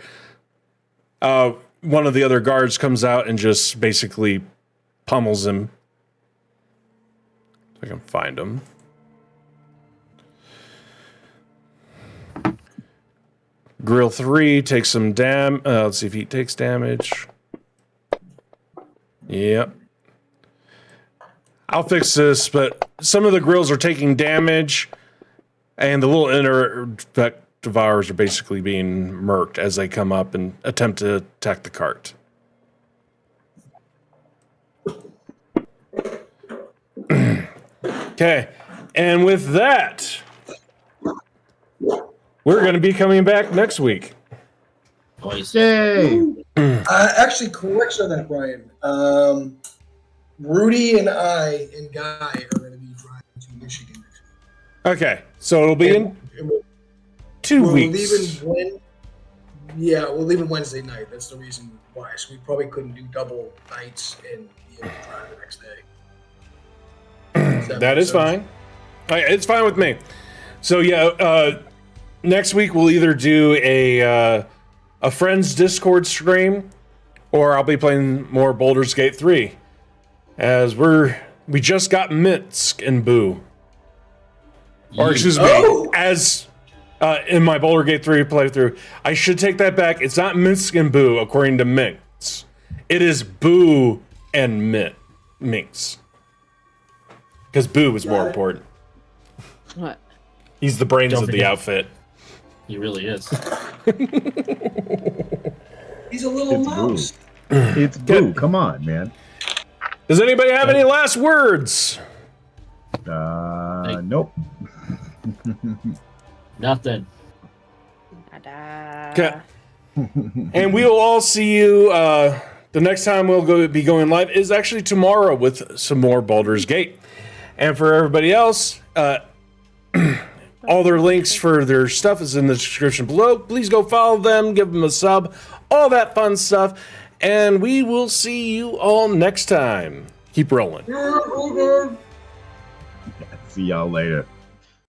One of the other guards comes out and just basically pummels him. If I can find him. Grill 3 takes some let's see if he takes damage. Yep. I'll fix this, but some of the grills are taking damage, and the little intellect devourers are basically being murked as they come up and attempt to attack the cart. Okay, and with that, we're going to be coming back next week. Boys. Yay! Actually, correction on that, Brian. Rudy and I and Guy are going to be driving to Michigan next week. Okay, so it'll be in 2 weeks. We're leaving Wednesday night. That's the reason why. So we probably couldn't do double nights and be able to drive the next day. That is fine. It's fine with me. So yeah, next week we'll either do a friend's Discord stream, or I'll be playing more Baldur's Gate 3. As we just got Minsk and Boo. Or excuse me, as in my Baldur's Gate 3 playthrough. I should take that back. It's not Minsk and Boo, according to Minx. It is Boo and Minx. Because Boo is more important. What? He's the brains Don't of the forget. outfit. He really is. He's a little It's mouse. It's Boo. Come on, man. Does anybody have any last words? Nope. Nothing. Ta-da. Okay. And we will all see you. The next time we'll be going live is actually tomorrow with some more Baldur's Gate. And for everybody else, all their links for their stuff is in the description below. Please go follow them, give them a sub, all that fun stuff. And we will see you all next time. Keep rolling. See y'all later.